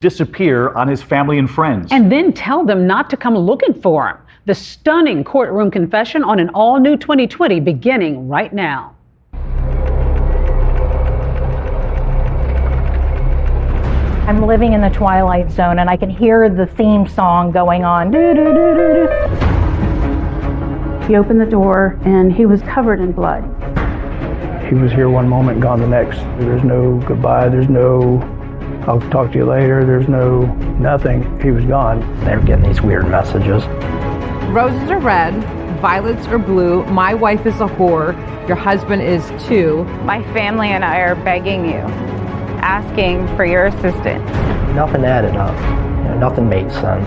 disappear on his family and friends. And then tell them not to come looking for him. The stunning courtroom confession on an all-new 2020 beginning right now. I'm living in the Twilight Zone and I can hear the theme song going on. He opened the door and he was covered in blood. He was here one moment, gone the next. There's no goodbye, there's no I'll talk to you later, there's no nothing. He was gone. They were getting these weird messages. Roses are red, violets are blue, my wife is a whore, your husband is too. My family and I are begging you, asking for your assistance. Nothing added up. Nothing made sense.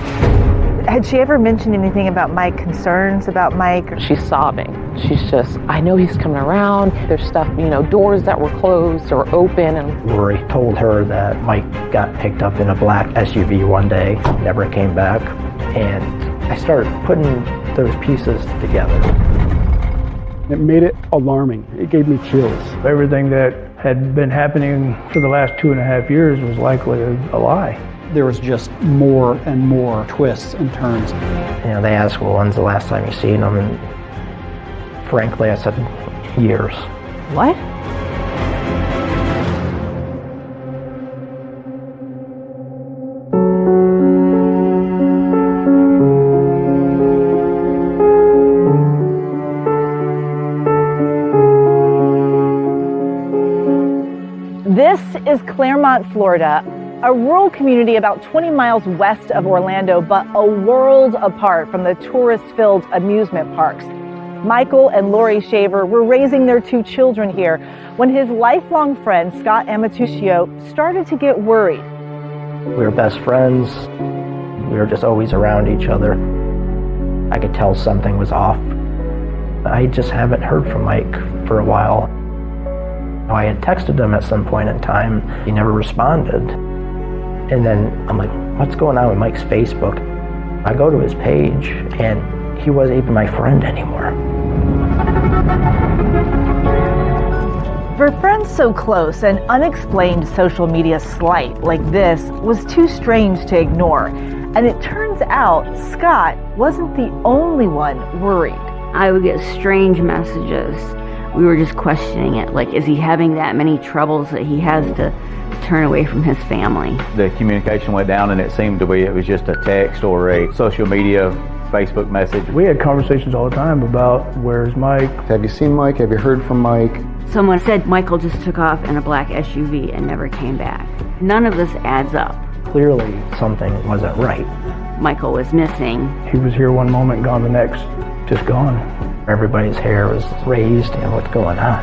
Had she ever mentioned anything about Mike, concerns about Mike? She's sobbing. She's just, I know he's coming around. There's stuff, doors that were closed or open. And Lori told her that Mike got picked up in a black SUV one day, never came back. And I started putting those pieces together. It made it alarming. It gave me chills. Everything that had been happening for the last 2.5 years was likely a lie. There was just more and more twists and turns. They asked, well, when's the last time you seen him? And frankly, I said, years. What? This is Claremont, Florida, a rural community about 20 miles west of Orlando, but a world apart from the tourist-filled amusement parks. Michael and Lori Shaver were raising their 2 children here when his lifelong friend, Scott Amatuccio, started to get worried. We were best friends. We were just always around each other. I could tell something was off. I just haven't heard from Mike for a while. I had texted him at some point in time. He never responded. And then I'm like, what's going on with Mike's Facebook? I go to his page and he wasn't even my friend anymore. For friends so close, an unexplained social media slight like this was too strange to ignore. And it turns out Scott wasn't the only one worried. I would get strange messages. We were just questioning it, like, is he having that many troubles that he has to turn away from his family? The communication went down and it seemed to be it was just a text or a social media Facebook message. We had conversations all the time about where's Mike? Have you seen Mike? Have you heard from Mike? Someone said Michael just took off in a black SUV and never came back. None of this adds up. Clearly something wasn't right. Michael was missing. He was here one moment, gone the next, just gone. Everybody's hair was raised, what's going on?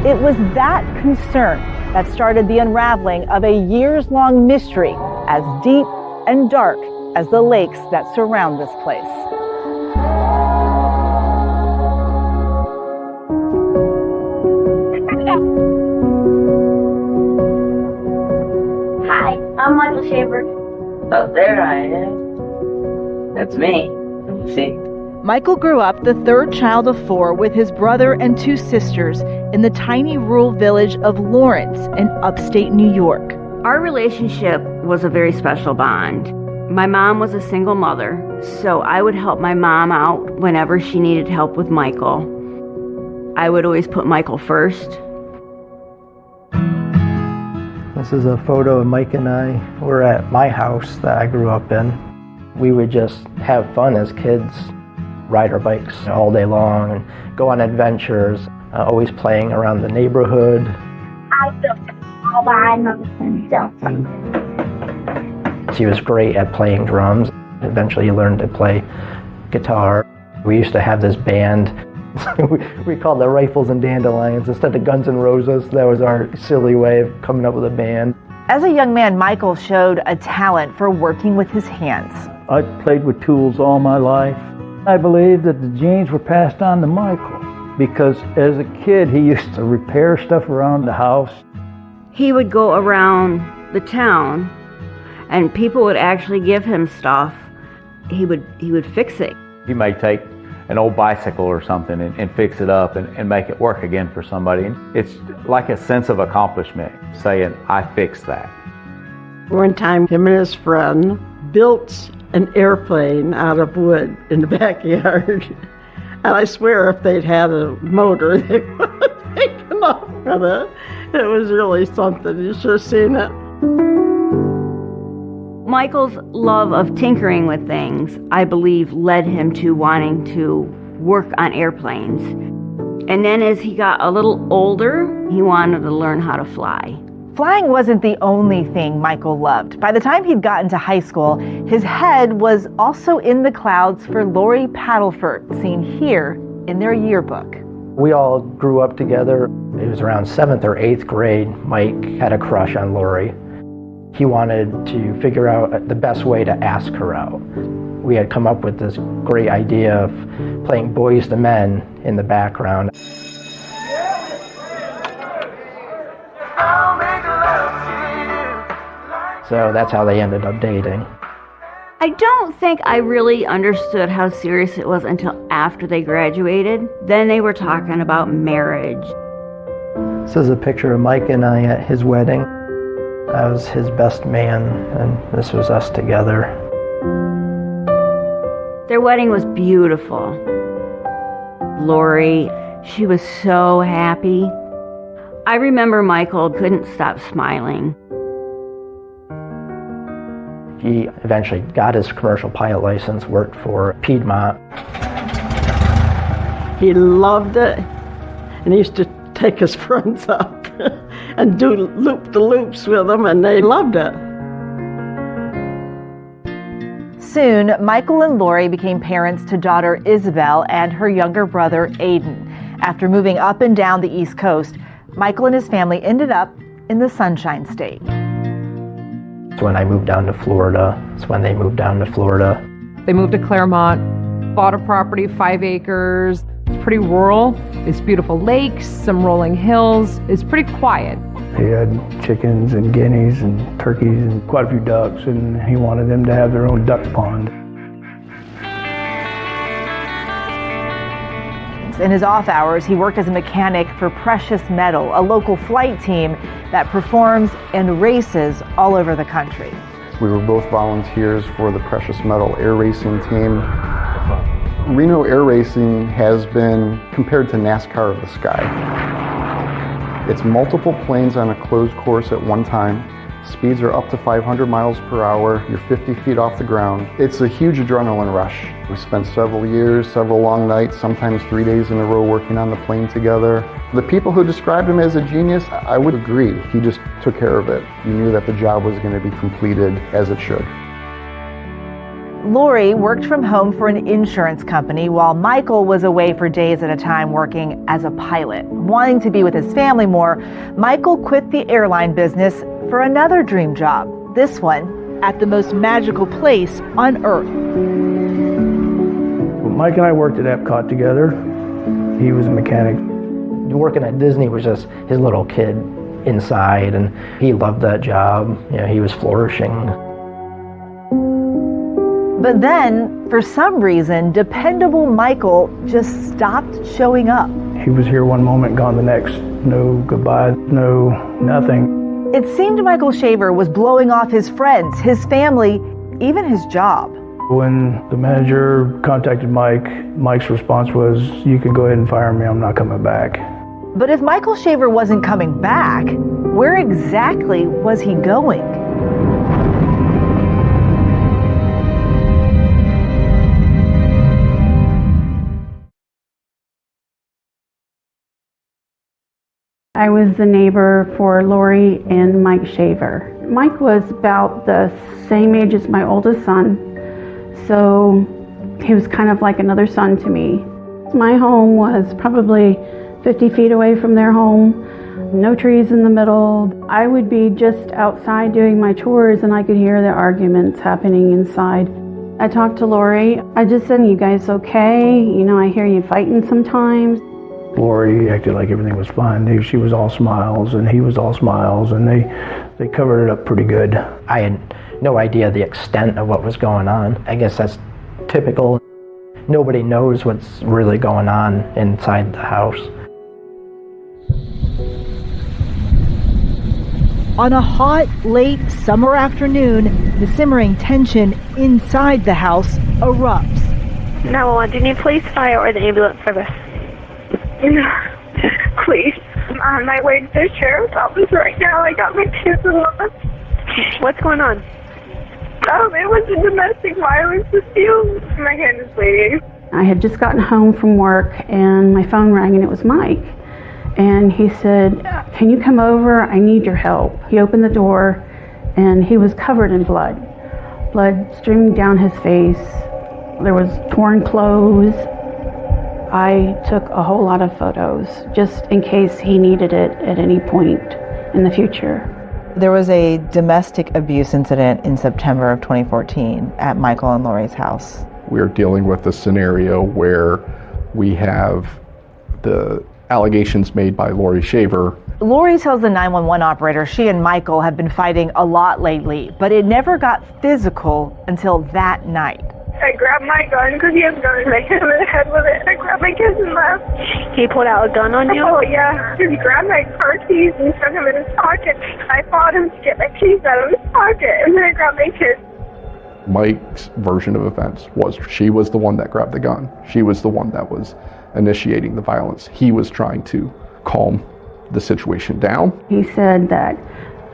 It was that concern that started the unraveling of a years-long mystery as deep and dark as the lakes that surround this place. Hi, I'm Michael Shaver. Oh, there I am. That's me. See? Michael grew up the 3rd child of 4 with his brother and 2 sisters in the tiny rural village of Lawrence in upstate New York. Our relationship was a very special bond. My mom was a single mother, so I would help my mom out whenever she needed help with Michael. I would always put Michael first. This is a photo of Mike and I. We're at my house that I grew up in. We would just have fun as kids, ride our bikes all day long and go on adventures, always playing around the neighborhood. I built all by myself. She was great at playing drums. Eventually learned to play guitar. We used to have this band. we called it Rifles and Dandelions instead of Guns N' Roses. That was our silly way of coming up with a band. As a young man, Michael showed a talent for working with his hands. I played with tools all my life. I believe that the genes were passed on to Michael because as a kid he used to repair stuff around the house. He would go around the town and people would actually give him stuff. He would fix it. He may take an old bicycle or something and fix it up and make it work again for somebody. And it's like a sense of accomplishment, saying, I fixed that. One time, him and his friend built an airplane out of wood in the backyard. And I swear if they'd had a motor, they would have taken off with it. It was really something. You should have seen it. Michael's love of tinkering with things, I believe, led him to wanting to work on airplanes. And then as he got a little older, he wanted to learn how to fly. Flying wasn't the only thing Michael loved. By the time he'd gotten to high school, his head was also in the clouds for Lori Paddleford, seen here in their yearbook. We all grew up together. It was around 7th or 8th grade. Mike had a crush on Lori. He wanted to figure out the best way to ask her out. We had come up with this great idea of playing Boys to Men in the background. So that's how they ended up dating. I don't think I really understood how serious it was until after they graduated. Then they were talking about marriage. This is a picture of Mike and I at his wedding. I was his best man, and this was us together. Their wedding was beautiful. Lori, she was so happy. I remember Michael couldn't stop smiling. He eventually got his commercial pilot license, worked for Piedmont. He loved it, and he used to take his friends up and do loop-the-loops with them, and they loved it. Soon, Michael and Lori became parents to daughter Isabel and her younger brother Aiden. After moving up and down the East Coast, Michael and his family ended up in the Sunshine State. When I moved down to Florida, it's when they moved down to Florida. They moved to Claremont, bought a property, 5 acres. It's pretty rural. It's beautiful lakes, some rolling hills. It's pretty quiet. He had chickens and guineas and turkeys and quite a few ducks, and he wanted them to have their own duck pond. In his off hours, he worked as a mechanic for Precious Metal, a local flight team that performs and races all over the country. We were both volunteers for the Precious Metal air racing team. Reno air racing has been compared to NASCAR of the sky. It's multiple planes on a closed course at one time. Speeds are up to 500 miles per hour. You're 50 feet off the ground. It's a huge adrenaline rush. We spent several years, several long nights, sometimes 3 days in a row working on the plane together. The people who described him as a genius, I would agree. He just took care of it. You knew that the job was going to be completed as it should. Lori worked from home for an insurance company while Michael was away for days at a time working as a pilot. Wanting to be with his family more, Michael quit the airline business for another dream job, this one at the most magical place on Earth. Mike and I worked at Epcot together. He was a mechanic. Working at Disney was just his little kid inside, and he loved that job. You know, he was flourishing. But then, for some reason, dependable Michael just stopped showing up. He was here one moment, gone the next. No goodbye, no nothing. It seemed Michael Shaver was blowing off his friends, his family, even his job. When the manager contacted Mike, Mike's response was, "You can go ahead and fire me, I'm not coming back." But if Michael Shaver wasn't coming back, where exactly was he going? I was the neighbor for Lori and Mike Shaver. Mike was about the same age as my oldest son, so he was kind of like another son to me. My home was probably 50 feet away from their home, no trees in the middle. I would be just outside doing my chores and I could hear the arguments happening inside. I talked to Lori. I just said, "You guys okay? You know, I hear you fighting sometimes." Lori acted like everything was fine. She was all smiles and he was all smiles, and they covered it up pretty good. I had no idea the extent of what was going on. I guess that's typical. Nobody knows what's really going on inside the house. On a hot, late summer afternoon, the simmering tension inside the house erupts. 911, do you need police, fire, or the ambulance service? Please. I'm on my way to the sheriff's office right now. I got my kids along. What's going on? It was a domestic violence dispute. My hand is bleeding. I had just gotten home from work and my phone rang and it was Mike. And he said, "Can you come over? I need your help." He opened the door and he was covered in blood. Blood streaming down his face. There was torn clothes. I took a whole lot of photos just in case he needed it at any point in the future. There was a domestic abuse incident in September of 2014 at Michael and Lori's house. We're dealing with a scenario where we have the allegations made by Lori Shaver. Lori tells the 911 operator she and Michael have been fighting a lot lately, but it never got physical until that night. I grabbed my gun because he has a gun and I hit him in the head with it. I grabbed my kids and left. He pulled out a gun on you? Oh, yeah. He grabbed my car keys and stuck them in his pocket. I fought him to get my keys out of his pocket, and then I grabbed my kids. Mike's version of events was she was the one that grabbed the gun. She was the one that was initiating the violence. He was trying to calm the situation down. He said that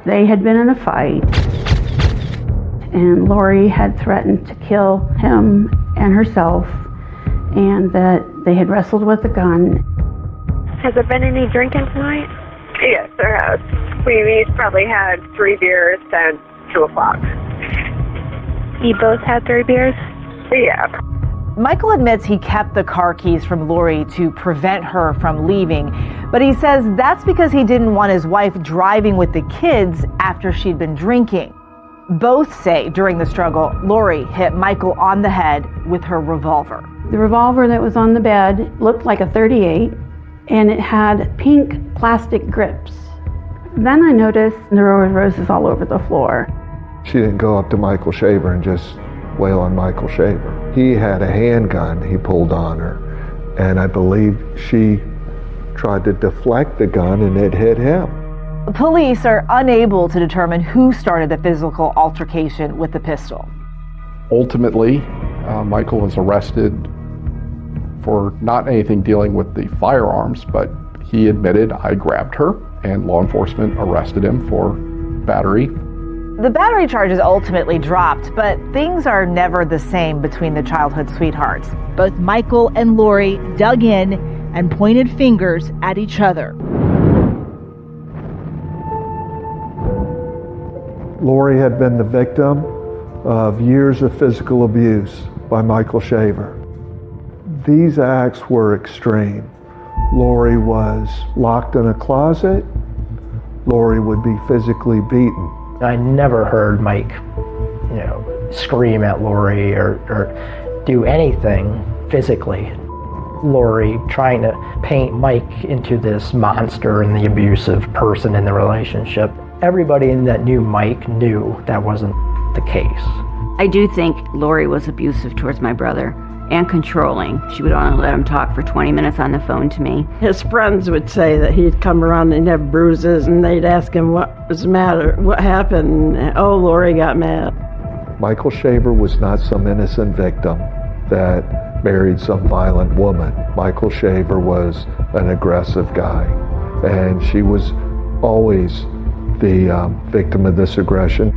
they had been in a fight and Lori had threatened to kill him and herself, and that they had wrestled with a gun. Has there been any drinking tonight? Yes, there has. We probably had 3 beers since 2 o'clock. You both had 3 beers? Yeah. Michael admits he kept the car keys from Lori to prevent her from leaving, but he says that's because he didn't want his wife driving with the kids after she'd been drinking. Both say during the struggle, Lori hit Michael on the head with her revolver. The revolver that was on the bed looked like a .38, and it had pink plastic grips. Then I noticed there were roses all over the floor. She didn't go up to Michael Shaver and just wail on Michael Shaver. He had a handgun he pulled on her, and I believe she tried to deflect the gun and it hit him. Police are unable to determine who started the physical altercation with the pistol. Ultimately, Michael was arrested for not anything dealing with the firearms, but he admitted, "I grabbed her," and law enforcement arrested him for battery. The battery charge is ultimately dropped, but things are never the same between the childhood sweethearts. Both Michael and Lori dug in and pointed fingers at each other. Lori had been the victim of years of physical abuse by Michael Shaver. These acts were extreme. Lori was locked in a closet. Lori would be physically beaten. I never heard Mike, scream at Lori or do anything physically. Lori trying to paint Mike into this monster and the abusive person in the relationship. Everybody that knew Mike knew that wasn't the case. I do think Lori was abusive towards my brother and controlling. She would only let him talk for 20 minutes on the phone to me. His friends would say that he'd come around and he'd have bruises, and they'd ask him what was the matter, what happened. Oh, Lori got mad. Michael Shaver was not some innocent victim that married some violent woman. Michael Shaver was an aggressive guy, and she was always the victim of this aggression.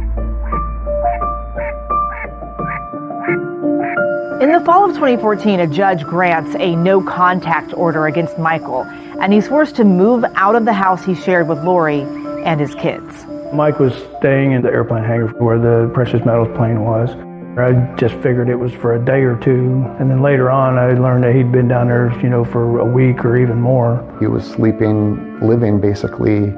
In the fall of 2014, a judge grants a no-contact order against Michael, and he's forced to move out of the house he shared with Lori and his kids. Mike was staying in the airplane hangar where the precious metals plane was. I just figured it was for a day or two, and then later on I learned that he'd been down there, for a week or even more. He was living basically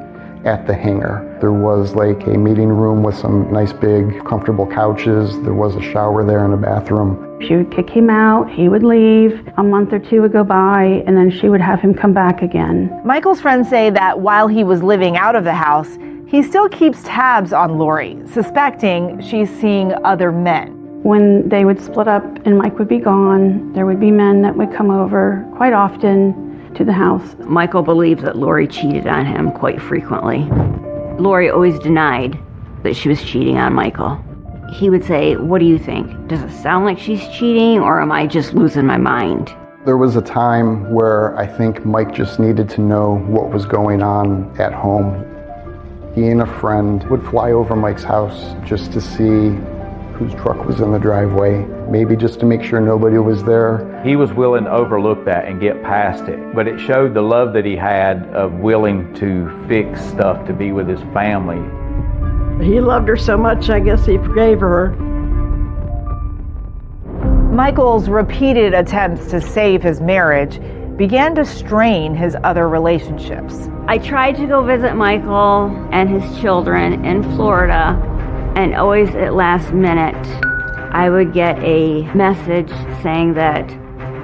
at the hangar. There was like a meeting room with some nice big comfortable couches. There was a shower there and a bathroom. She would kick him out, he would leave, a month or two would go by, and then she would have him come back again. Michael's friends say that while he was living out of the house, he still keeps tabs on Lori, suspecting she's seeing other men. When they would split up and Mike would be gone, there would be men that would come over quite often to the house. Michael believed that Lori cheated on him quite frequently. Lori always denied that she was cheating on Michael. He would say, "What do you think? Does it sound like she's cheating, or am I just losing my mind?" There was a time where I think Mike just needed to know what was going on at home. He and a friend would fly over Mike's house just to see whose truck was in the driveway, maybe just to make sure nobody was there. He was willing to overlook that and get past it, but it showed the love that he had of willing to fix stuff to be with his family. He loved her so much, I guess he forgave her. Michael's repeated attempts to save his marriage began to strain his other relationships. I tried to go visit Michael and his children in Florida, and always at last minute, I would get a message saying that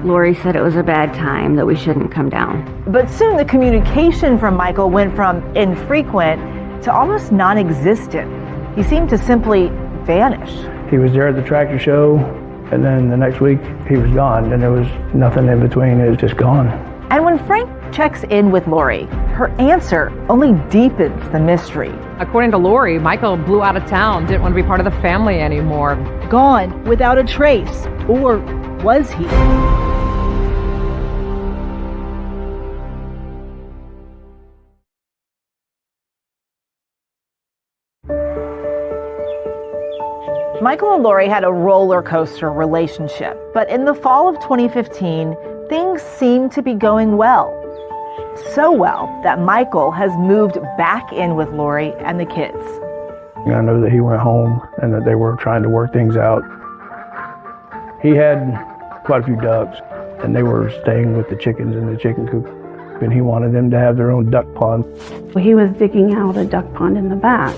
Lori said it was a bad time, that we shouldn't come down. But soon the communication from Michael went from infrequent to almost non-existent. He seemed to simply vanish. He was there at the tractor show, and then the next week he was gone, and there was nothing in between. It was just gone. And when Frank checks in with Lori, her answer only deepens the mystery. According to Lori, Michael blew out of town, didn't want to be part of the family anymore. Gone without a trace. Or was he? Michael and Lori had a roller coaster relationship, but in the fall of 2015, things seemed to be going well. So well that Michael has moved back in with Lori and the kids. I know that he went home and that they were trying to work things out. He had quite a few ducks, and they were staying with the chickens in the chicken coop, and he wanted them to have their own duck pond. He was digging out a duck pond in the back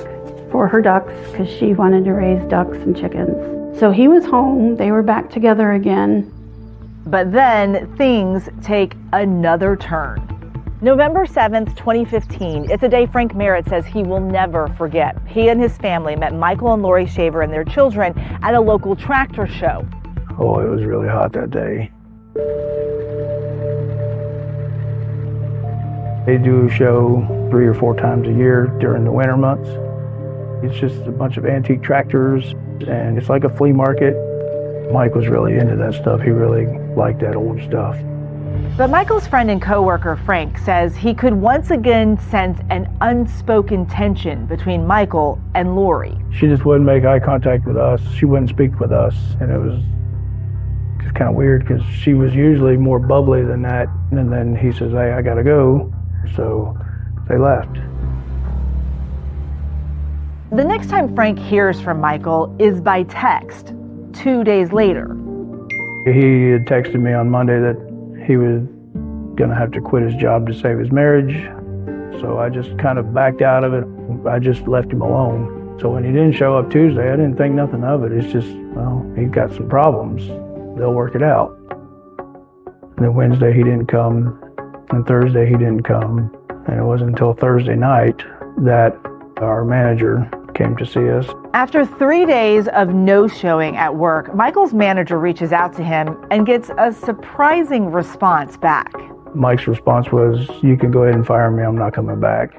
for her ducks because she wanted to raise ducks and chickens. So he was home, they were back together again. But then things take another turn. November 7th, 2015, it's a day Frank Merritt says he will never forget. He and his family met Michael and Lori Shaver and their children at a local tractor show. Oh, it was really hot that day. They do a show 3 or 4 times a year during the winter months. It's just a bunch of antique tractors, and it's like a flea market. Mike was really into that stuff. He really liked that old stuff. But Michael's friend and co-worker Frank says he could once again sense an unspoken tension between Michael and Lori. She just wouldn't make eye contact with us. She wouldn't speak with us, and it was just kind of weird because she was usually more bubbly than that. And then he says, "Hey, I gotta go." So they left. The next time Frank hears from Michael is by text, 2 days later. He had texted me on Monday that he was going to have to quit his job to save his marriage. So I just kind of backed out of it. I just left him alone. So when he didn't show up Tuesday, I didn't think nothing of it. It's just, well, he's got some problems. They'll work it out. And then Wednesday he didn't come, and Thursday he didn't come. And it wasn't until Thursday night that our manager came to see us. After 3 days of no showing at work, Michael's manager reaches out to him and gets a surprising response back. Mike's response was, "You can go ahead and fire me, I'm not coming back."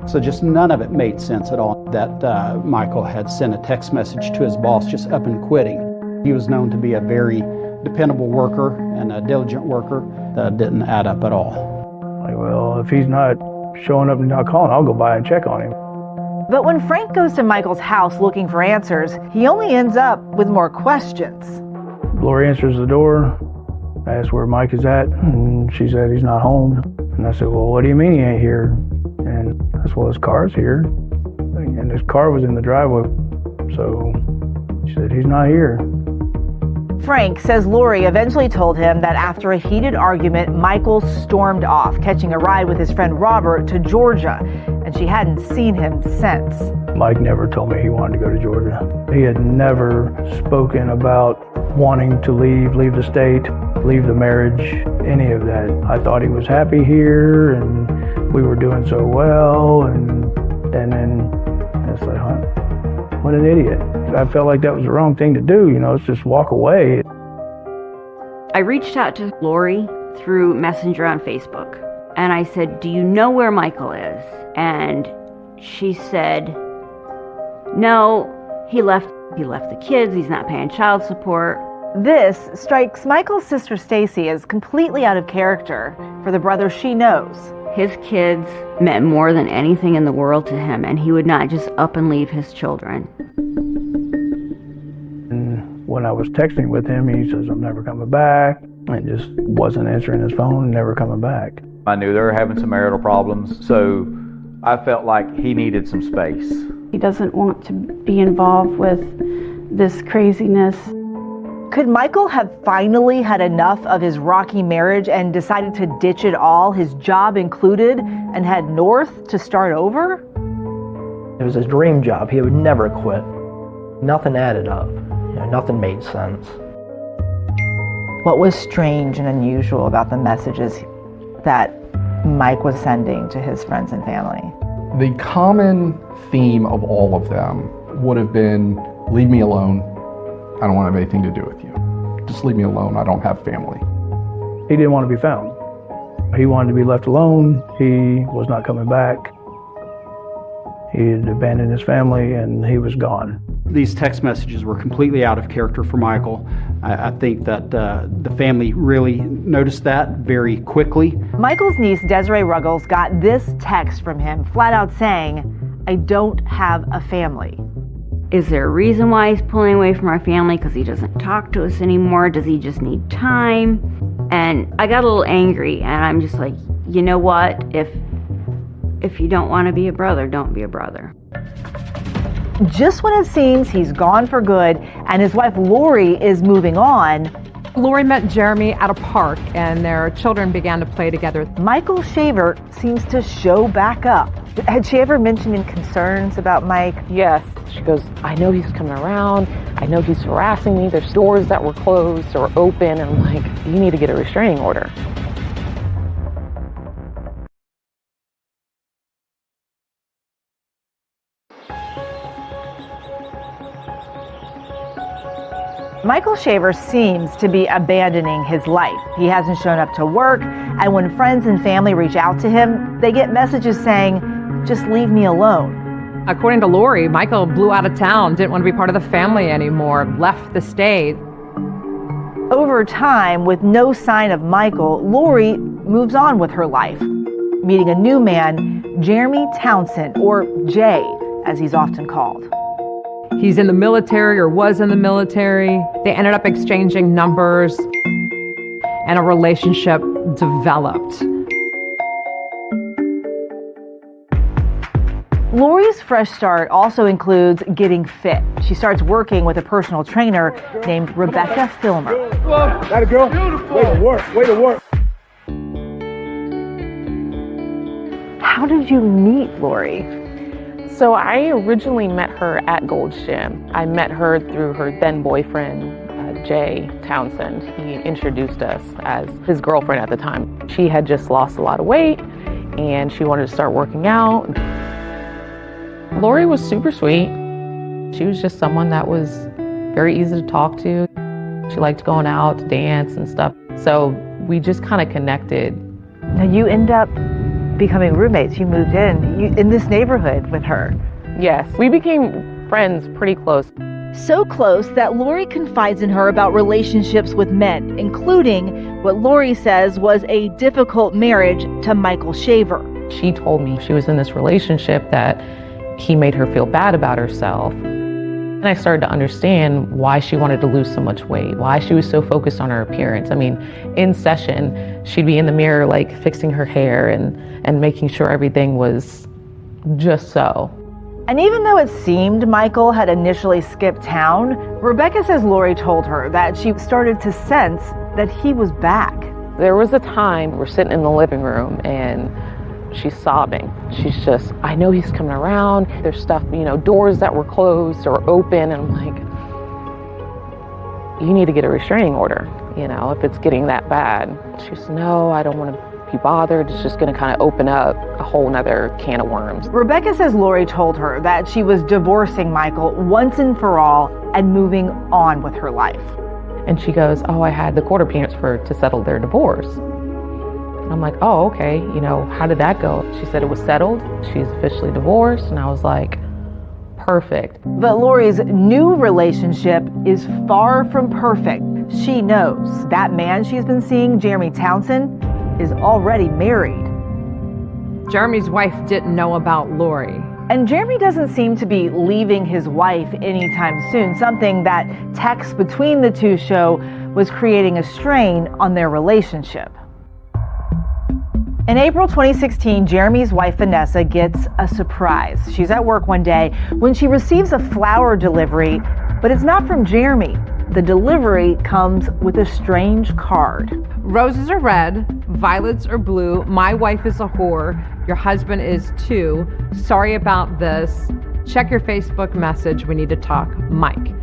So just none of it made sense at all that Michael had sent a text message to his boss just up and quitting. He was known to be a very dependable worker and a diligent worker. That didn't add up at all. Like, well, if he's not showing up and not calling, I'll go by and check on him. But when Frank goes to Michael's house looking for answers, he only ends up with more questions. Lori answers the door. I asked where Mike is at, and she said he's not home. And I said, "Well, what do you mean he ain't here?" And I said, "Well, his car's here." And his car was in the driveway. So she said, "He's not here." Frank says Lori eventually told him that after a heated argument, Michael stormed off, catching a ride with his friend Robert to Georgia, and she hadn't seen him since. Mike never told me he wanted to go to Georgia. He had never spoken about wanting to leave the state, leave the marriage, any of that. I thought he was happy here, and we were doing so well, and then it's like, huh? What an idiot. I felt like that was the wrong thing to do, it's just walk away. I reached out to Lori through Messenger on Facebook, and I said, "Do you know where Michael is? And She said, no, he left the kids, he's not paying child support. This strikes Michael's sister Stacy as completely out of character for the brother she knows. His kids meant more than anything in the world to him, and he would not just up and leave his children. And when I was texting with him, he says, I'm never coming back, and just wasn't answering his phone, never coming back. I knew they were having some marital problems, so I felt like he needed some space. He doesn't want to be involved with this craziness. Could Michael have finally had enough of his rocky marriage and decided to ditch it all, his job included, and head north to start over? It was his dream job. He would never quit. Nothing added up. Nothing made sense. What was strange and unusual about the messages that Mike was sending to his friends and family? The common theme of all of them would have been, leave me alone. I don't want to have anything to do with you. Just leave me alone. I don't have family. He didn't want to be found. He wanted to be left alone. He was not coming back. He had abandoned his family and he was gone. These text messages were completely out of character for Michael. I think that the family really noticed that very quickly. Michael's niece, Desiree Ruggles, got this text from him, flat out saying, I don't have a family. Is there a reason why he's pulling away from our family? Because he doesn't talk to us anymore? Does he just need time? And I got a little angry, and I'm just like, you know what? If you don't want to be a brother, don't be a brother. Just when it seems he's gone for good and his wife Lori is moving on, Lori met Jeremy at a park and their children began to play together. Michael Shaver seems to show back up. Had she ever mentioned any concerns about Mike? Yes. She goes, I know he's coming around. I know he's harassing me. There's doors that were closed or open. And I'm like, you need to get a restraining order. Michael Shaver seems to be abandoning his life. He hasn't shown up to work, and when friends and family reach out to him, they get messages saying, just leave me alone. According to Lori, Michael blew out of town, didn't want to be part of the family anymore, left the state. Over time, with no sign of Michael, Lori moves on with her life, meeting a new man, Jeremy Townsend, or Jay, as he's often called. He's in the military or was in the military. They ended up exchanging numbers and a relationship developed. Lori's fresh start also includes getting fit. She starts working with a personal trainer named Rebecca Filmer. That a girl? Way to work, way to work. How did you meet Lori? So I originally met her at Gold's Gym. I met her through her then boyfriend, Jay Townsend. He introduced us as his girlfriend at the time. She had just lost a lot of weight and she wanted to start working out. Lori was super sweet. She was just someone that was very easy to talk to. She liked going out to dance and stuff. So we just kind of connected. Now you end up becoming roommates. You moved in this neighborhood with her. Yes, we became friends pretty close. So close that Lori confides in her about relationships with men, including what Lori says was a difficult marriage to Michael Shaver. She told me she was in this relationship that he made her feel bad about herself. And I started to understand why she wanted to lose so much weight, why she was so focused on her appearance. I mean, in session, she'd be in the mirror, like fixing her hair and making sure everything was just so. And even though it seemed Michael had initially skipped town, Rebecca says Lori told her that she started to sense that he was back. There was a time we're sitting in the living room and she's sobbing. She's just, I know he's coming around. There's stuff, doors that were closed or open. And I'm like, you need to get a restraining order, if it's getting that bad. She says, no, I don't want to be bothered. It's just going to kind of open up a whole nother can of worms. Rebecca says Lori told her that she was divorcing Michael once and for all and moving on with her life. And she goes, oh, I had the court appearance to settle their divorce. I'm like, oh, okay, how did that go? She said it was settled. She's officially divorced. And I was like, perfect. But Lori's new relationship is far from perfect. She knows that man she's been seeing, Jeremy Townsend, is already married. Jeremy's wife didn't know about Lori. And Jeremy doesn't seem to be leaving his wife anytime soon, something that texts between the two show was creating a strain on their relationship. In April 2016, Jeremy's wife Vanessa gets a surprise. She's at work one day when she receives a flower delivery, but it's not from Jeremy. The delivery comes with a strange card. Roses are red, violets are blue. My wife is a whore. Your husband is too. Sorry about this. Check your Facebook message. We need to talk. Mike.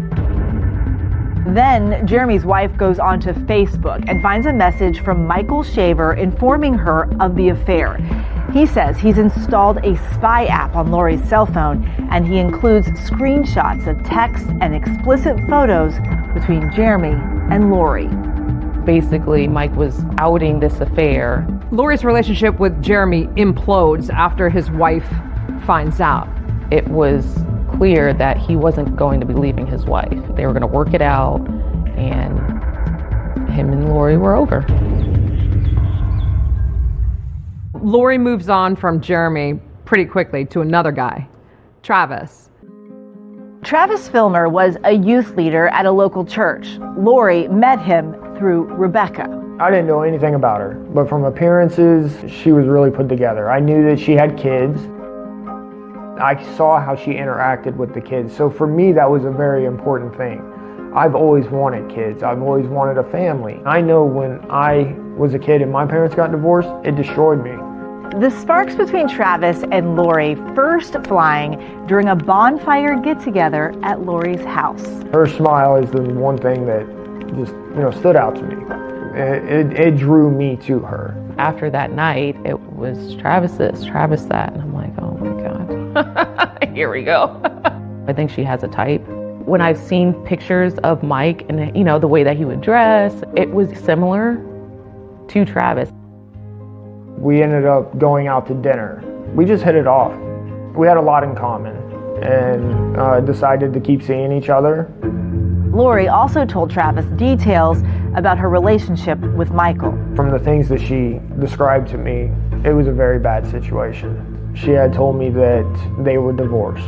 Then Jeremy's wife goes onto Facebook and finds a message from Michael Shaver informing her of the affair. He says he's installed a spy app on Lori's cell phone, and he includes screenshots of text and explicit photos between Jeremy and Lori. Basically, Mike was outing this affair. Lori's relationship with Jeremy implodes after his wife finds out. It was clear that he wasn't going to be leaving his wife. They were going to work it out, and him and Lori were over. Lori moves on from Jeremy pretty quickly to another guy, Travis. Travis Filmer was a youth leader at a local church. Lori met him through Rebecca. I didn't know anything about her, but from appearances, she was really put together. I knew that she had kids. I saw how she interacted with the kids. So for me, that was a very important thing. I've always wanted kids. I've always wanted a family. I know when I was a kid and my parents got divorced, it destroyed me. The sparks between Travis and Lori first flying during a bonfire get-together at Lori's house. Her smile is the one thing that just, stood out to me. It drew me to her. After that night, it was Travis this, Travis that, and I'm like, oh my God. Here we go. I think she has a type. When I've seen pictures of Mike and the way that he would dress, it was similar to Travis. We ended up going out to dinner. We just hit it off. We had a lot in common and decided to keep seeing each other. Lori also told Travis details about her relationship with Michael. From the things that she described to me, it was a very bad situation. She had told me that they were divorced.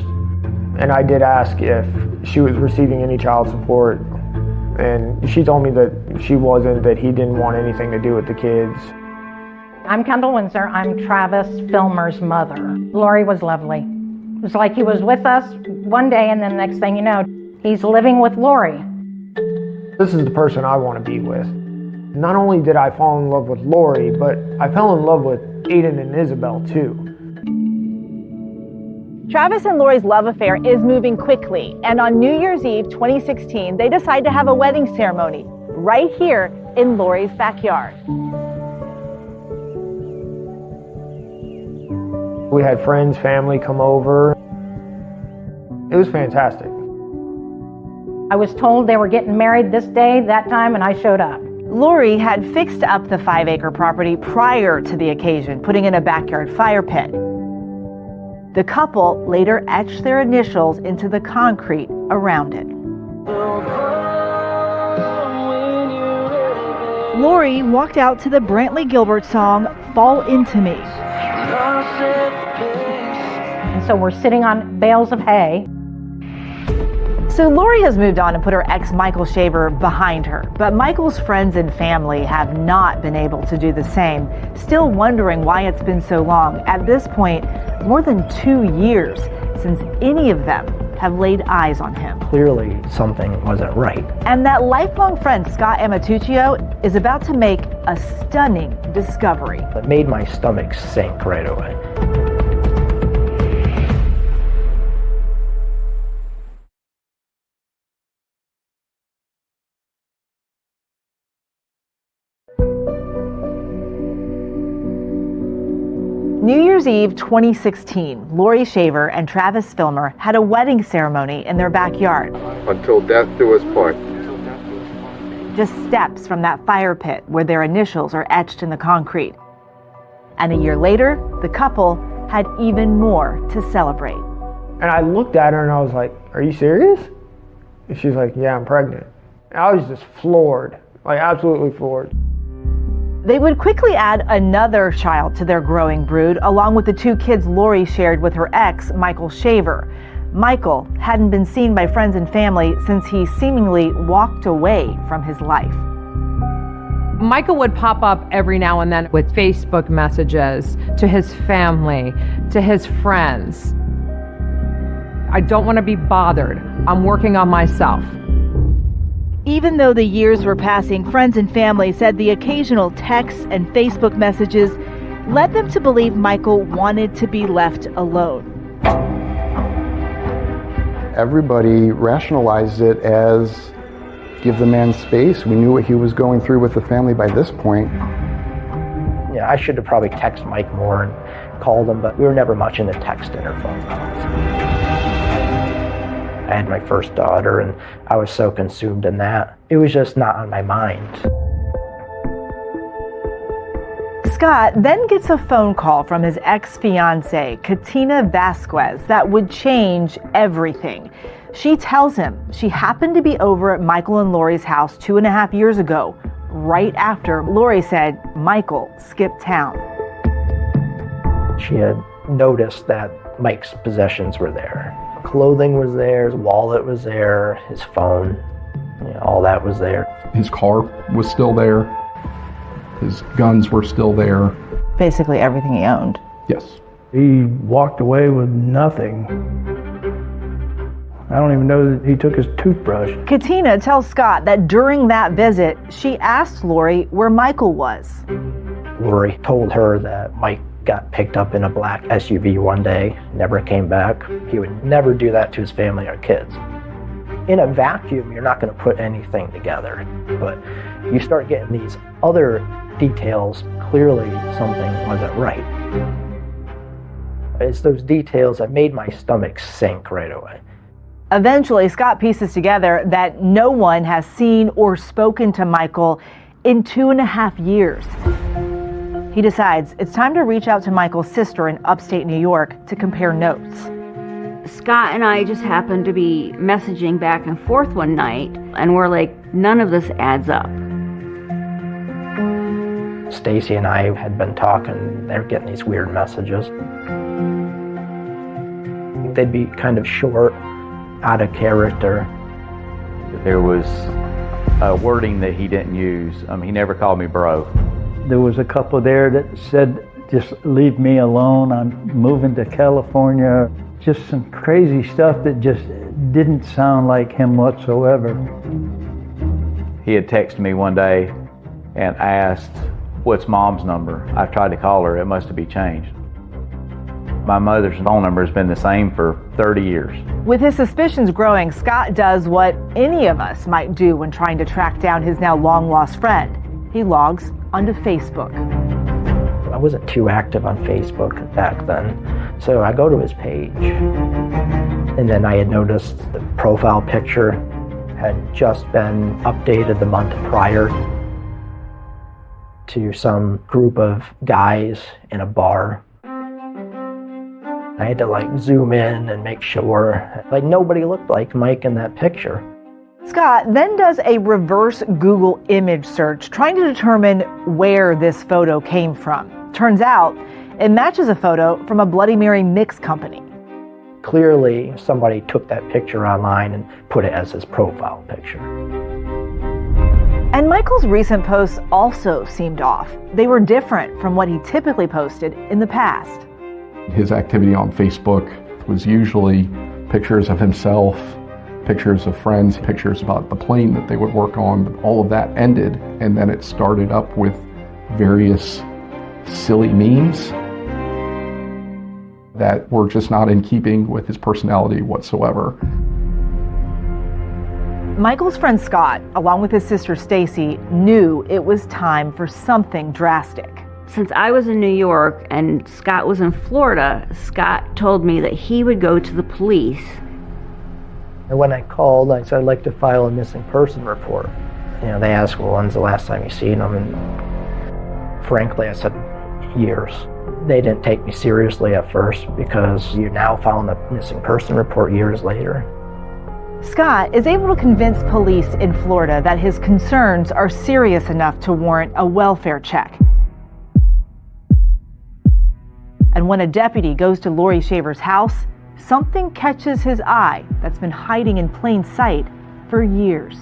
And I did ask if she was receiving any child support. And she told me that she wasn't, that he didn't want anything to do with the kids. I'm Kendall Windsor. I'm Travis Filmer's mother. Lori was lovely. It was like he was with us one day, and then the next thing you know, he's living with Lori. This is the person I want to be with. Not only did I fall in love with Lori, but I fell in love with Aiden and Isabel too. Travis and Lori's love affair is moving quickly, and on New Year's Eve 2016, they decide to have a wedding ceremony right here in Lori's backyard. We had friends, family come over. It was fantastic. I was told they were getting married this day, that time, and I showed up. Lori had fixed up the 5-acre property prior to the occasion, putting in a backyard fire pit. The couple later etched their initials into the concrete around it. Lori walked out to the Brantley Gilbert song, Fall Into Me. And so we're sitting on bales of hay. So Lori has moved on and put her ex Michael Shaver behind her, but Michael's friends and family have not been able to do the same, still wondering why it's been so long. At this point, more than 2 years since any of them have laid eyes on him. Clearly something wasn't right. And that lifelong friend, Scott Amatuccio, is about to make a stunning discovery. It made my stomach sink right away. New Year's Eve 2016, Lori Shaver and Travis Filmer had a wedding ceremony in their backyard. Until death do us part. Just steps from that fire pit where their initials are etched in the concrete. And a year later, the couple had even more to celebrate. And I looked at her and I was like, "Are you serious?" And she's like, "Yeah, I'm pregnant." And I was just floored, like absolutely floored. They would quickly add another child to their growing brood, along with the 2 kids Lori shared with her ex, Michael Shaver. Michael hadn't been seen by friends and family since he seemingly walked away from his life. Michael would pop up every now and then with Facebook messages to his family, to his friends. "I don't want to be bothered. I'm working on myself." Even though the years were passing, friends and family said the occasional texts and Facebook messages led them to believe Michael wanted to be left alone. Everybody rationalized it as, give the man space. We knew what he was going through with the family by this point. Yeah, I should have probably texted Mike more and called him, but we were never much into texting or phone calls. I had my first daughter and I was so consumed in that. It was just not on my mind. Scott then gets a phone call from his ex-fiancée, Katina Vasquez, that would change everything. She tells him she happened to be over at Michael and Lori's house 2.5 years ago, right after Lori said Michael skipped town. She had noticed that Mike's possessions were there. Clothing was there, his wallet was there, his phone, all that was there. His car was still there. His guns were still there. Basically everything he owned. Yes. He walked away with nothing. I don't even know that he took his toothbrush. Katina tells Scott that during that visit, she asked Lori where Michael was. Lori told her that Mike got picked up in a black SUV one day, never came back. He would never do that to his family or kids. In a vacuum, you're not going to put anything together, but you start getting these other details. Clearly, something wasn't right. It's those details that made my stomach sink right away. Eventually, Scott pieces together that no one has seen or spoken to Michael in 2.5 years. He decides it's time to reach out to Michael's sister in upstate New York to compare notes. Scott and I just happened to be messaging back and forth one night, and we're like, none of this adds up. Stacy and I had been talking, they're getting these weird messages. They'd be kind of short, out of character. There was a wording that he didn't use. He never called me bro. There was a couple there that said, "Just leave me alone, I'm moving to California." Just some crazy stuff that just didn't sound like him whatsoever. He had texted me one day and asked, "What's Mom's number?" I tried to call her. It must have changed. My mother's phone number has been the same for 30 years. With his suspicions growing, Scott does what any of us might do when trying to track down his now long-lost friend. He logs onto Facebook. I wasn't too active on Facebook back then, so I go to his page. And then I had noticed the profile picture had just been updated the month prior to some group of guys in a bar. I had to zoom in and make sure, nobody looked like Mike in that picture. Scott then does a reverse Google image search, trying to determine where this photo came from. Turns out, it matches a photo from a Bloody Mary mix company. Clearly, somebody took that picture online and put it as his profile picture. And Michael's recent posts also seemed off. They were different from what he typically posted in the past. His activity on Facebook was usually pictures of himself, pictures of friends, pictures about the plane that they would work on. But all of that ended, and then it started up with various silly memes that were just not in keeping with his personality whatsoever. Michael's friend Scott, along with his sister Stacy, knew it was time for something drastic. Since I was in New York and Scott was in Florida, Scott told me that he would go to the police. And when I called, I said, "I'd like to file a missing person report." They asked, "Well, when's the last time you seen him?" And frankly, I said, "Years." They didn't take me seriously at first because you're now filing a missing person report years later. Scott is able to convince police in Florida that his concerns are serious enough to warrant a welfare check. And when a deputy goes to Lori Shaver's house, something catches his eye that's been hiding in plain sight for years.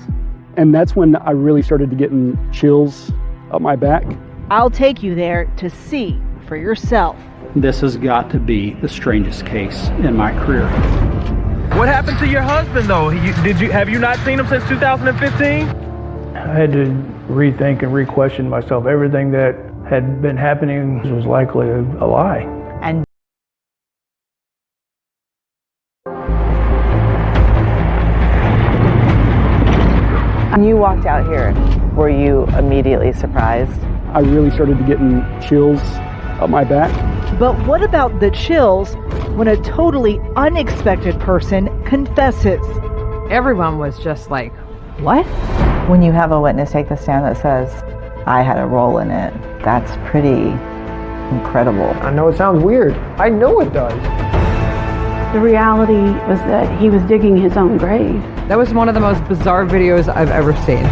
And that's when I really started to get chills up my back. I'll take you there to see for yourself. This has got to be the strangest case in my career. What happened to your husband, though? Have you not seen him since 2015? I had to rethink and re-question myself. Everything that had been happening was likely a lie. And when you walked out here, were you immediately surprised? I really started to get chills up my back. But what about the chills when a totally unexpected person confesses? Everyone was just like, what? When you have a witness take the stand that says, I had a role in it, that's pretty incredible. I know it sounds weird. I know it does. The reality was that he was digging his own grave. That was one of the most bizarre videos I've ever seen.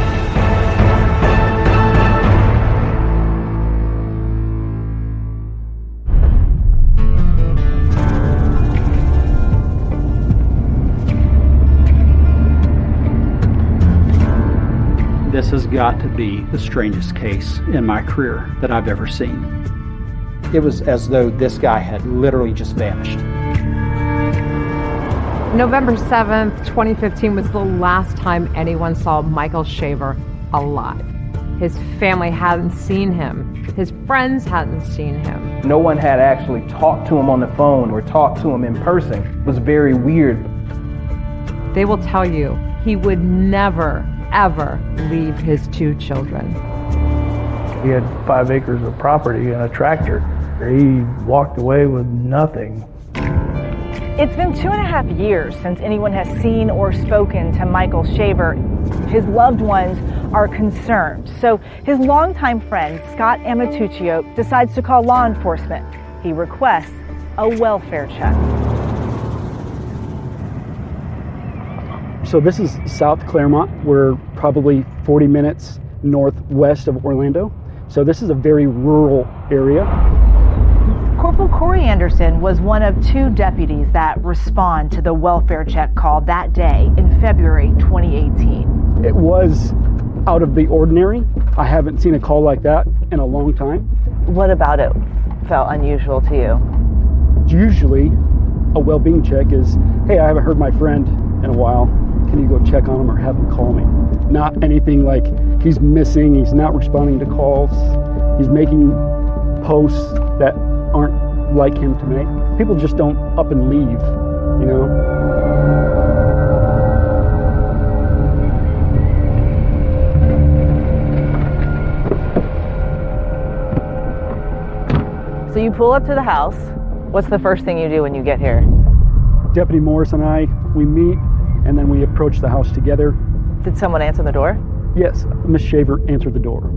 This has got to be the strangest case in my career that I've ever seen. It was as though this guy had literally just vanished. November 7th, 2015 was the last time anyone saw Michael Shaver alive. His family hadn't seen him. His friends hadn't seen him. No one had actually talked to him on the phone or talked to him in person. It was very weird. They will tell you he would never, ever leave his 2 children. He had 5 acres of property and a tractor. He walked away with nothing. It's been 2.5 years since anyone has seen or spoken to Michael Shaver. His loved ones are concerned. So his longtime friend, Scott Amatuccio, decides to call law enforcement. He requests a welfare check. So this is South Claremont. We're probably 40 minutes northwest of Orlando. So this is a very rural area. Corporal Corey Anderson was one of 2 deputies that respond to the welfare check call that day in February 2018. It was out of the ordinary. I haven't seen a call like that in a long time. What about it felt unusual to you? Usually a well-being check is, hey, I haven't heard my friend in a while. Can you go check on him or have him call me? Not anything like he's missing, he's not responding to calls, he's making posts that aren't like him to make. People just don't up and leave, you know? So you pull up to the house. What's the first thing you do when you get here? Deputy Morris and I, we meet, and then we approach the house together. Did someone answer the door? Yes, Miss Shaver answered the door.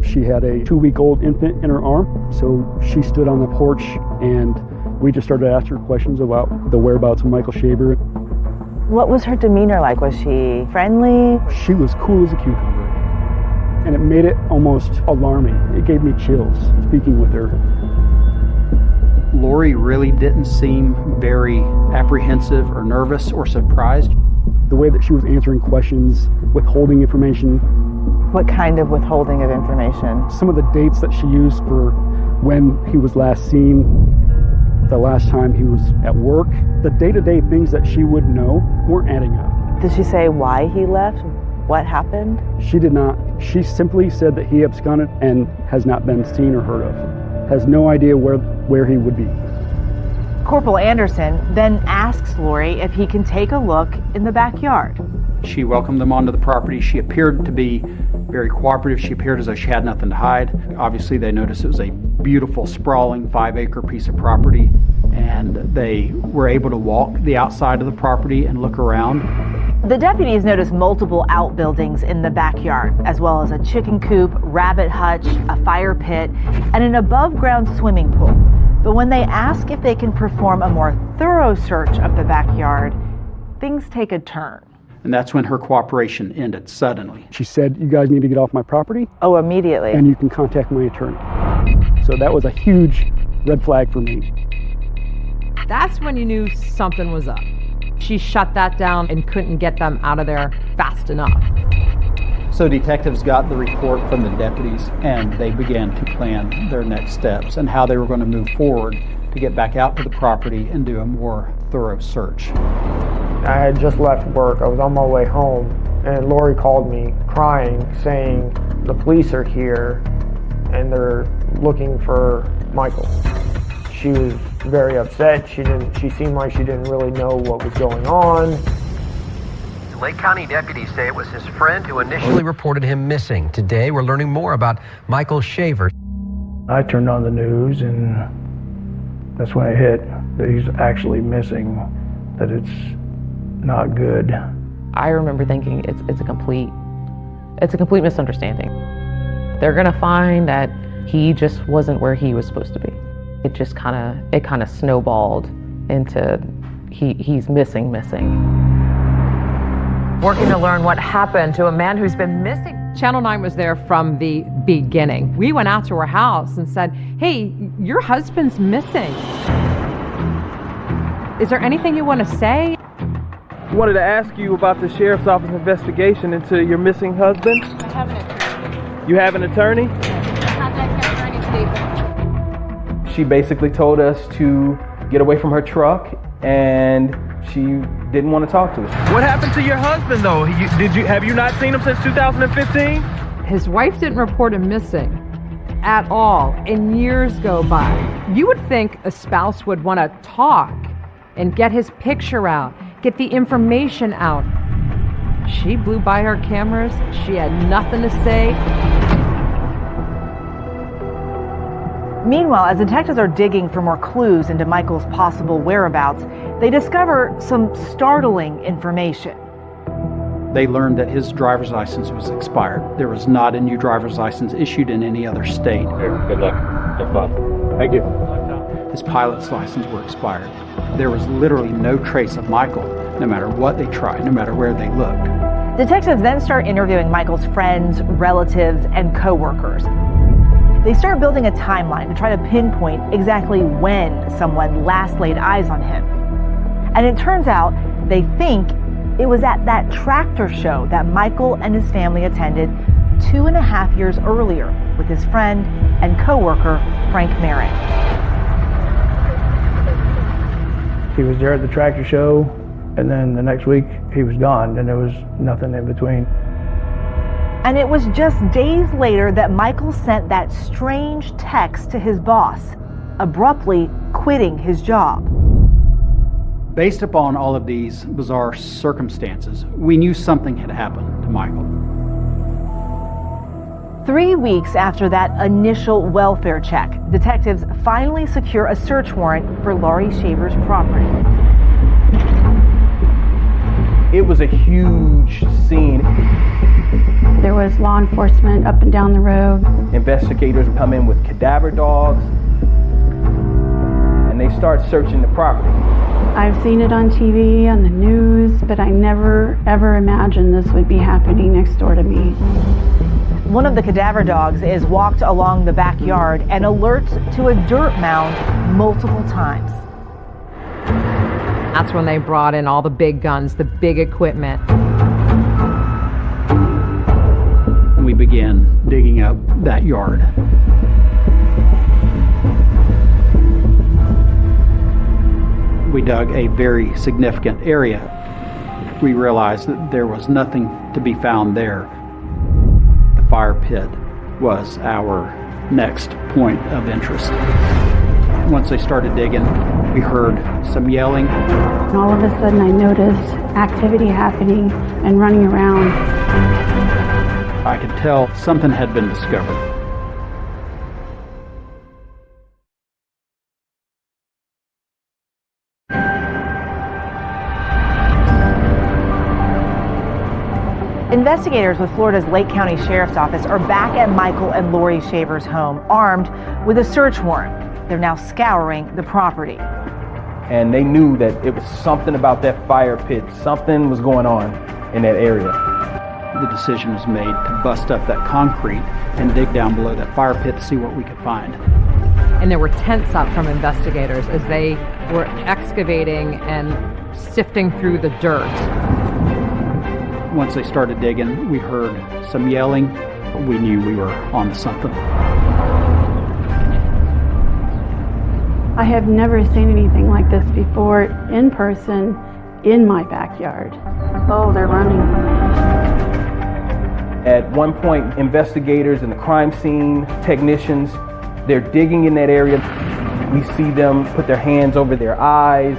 She had a 2-week-old infant in her arm, so she stood on the porch and we just started to ask her questions about the whereabouts of Michael Shaver. What was her demeanor like? Was she friendly? She was cool as a cucumber, and it made it almost alarming. It gave me chills speaking with her. Lori really didn't seem very apprehensive or nervous or surprised. The way that she was answering questions, withholding information. What kind of withholding of information? Some of the dates that she used for when he was last seen, the last time he was at work, the day-to-day things that she would know weren't adding up. Did she say why he left? What happened? She did not. She simply said that he absconded and has not been seen or heard of. Has no idea where he would be. Corporal Anderson then asks Lori if he can take a look in the backyard. She welcomed them onto the property. She appeared to be very cooperative. She appeared as though she had nothing to hide. Obviously, they noticed it was a beautiful, sprawling 5-acre piece of property, and they were able to walk the outside of the property and look around. The deputies noticed multiple outbuildings in the backyard, as well as a chicken coop, rabbit hutch, a fire pit, and an above-ground swimming pool. But when they ask if they can perform a more thorough search of the backyard, things take a turn. And that's when her cooperation ended suddenly. She said, "You guys need to get off my property." Oh, immediately. And you can contact my attorney. So that was a huge red flag for me. That's when you knew something was up. She shut that down and couldn't get them out of there fast enough. So detectives got the report from the deputies, and they began to plan their next steps and how they were going to move forward to get back out to the property and do a more thorough search. I had just left work. I was on my way home, and Lori called me crying, saying the police are here and they're looking for Michael. She was very upset. She seemed like she didn't really know what was going on. Lake County deputies say it was his friend who initially reported him missing. Today, we're learning more about Michael Shaver. I turned on the news, and that's when it hit that he's actually missing, that it's not good. I remember thinking it's a complete misunderstanding. They're gonna find that he just wasn't where he was supposed to be. It just kind of snowballed into he's missing. Working to learn what happened to a man who's been missing. Channel 9 was there from the beginning. We went out to her house and said, "Hey, your husband's missing. Is there anything you want to say?" I wanted to ask you about the sheriff's office investigation into your missing husband. I have an attorney. You have an attorney? Contact him for any statement. She basically told us to get away from her truck, and she didn't want to talk to us. What happened to your husband, though? Have you not seen him since 2015? His wife didn't report him missing at all, and years go by. You would think a spouse would want to talk and get his picture out, get the information out. She blew by her cameras. She had nothing to say. Meanwhile, as detectives are digging for more clues into Michael's possible whereabouts, they discover some startling information. They learned that his driver's license was expired. There was not a new driver's license issued in any other state. Good luck. Have fun. Thank you. His pilot's license were expired. There was literally no trace of Michael, no matter what they tried, no matter where they looked. Detectives then start interviewing Michael's friends, relatives, and co-workers. They start building a timeline to try to pinpoint exactly when someone last laid eyes on him. And it turns out they think it was at that tractor show that Michael and his family attended 2.5 years earlier with his friend and co-worker, Frank Merritt. He was there at the tractor show, and then the next week he was gone, and there was nothing in between. And it was just days later that Michael sent that strange text to his boss, abruptly quitting his job. Based upon all of these bizarre circumstances, we knew something had happened to Michael. 3 weeks after that initial welfare check, detectives finally secure a search warrant for Laurie Shaver's property. It was a huge scene. There was law enforcement up and down the road. Investigators come in with cadaver dogs, and they start searching the property. I've seen it on TV, on the news, but I never, ever imagined this would be happening next door to me. One of the cadaver dogs is walked along the backyard and alerts to a dirt mound multiple times. That's when they brought in all the big guns, the big equipment. We began digging up that yard. We dug a very significant area. We realized that there was nothing to be found there. The fire pit was our next point of interest. Once they started digging, we heard some yelling. And all of a sudden I noticed activity happening and running around. I could tell something had been discovered. Investigators with Florida's Lake County Sheriff's Office are back at Michael and Lori Shaver's home, armed with a search warrant. They're now scouring the property. And they knew that it was something about that fire pit. Something was going on in that area. The decision was made to bust up that concrete and dig down below that fire pit to see what we could find. And there were tents up from investigators as they were excavating and sifting through the dirt. Once they started digging, we heard some yelling, but we knew we were onto something. I have never seen anything like this before in person in my backyard. Oh, they're running. At one point, investigators and the crime scene technicians, they're digging in that area. We see them put their hands over their eyes,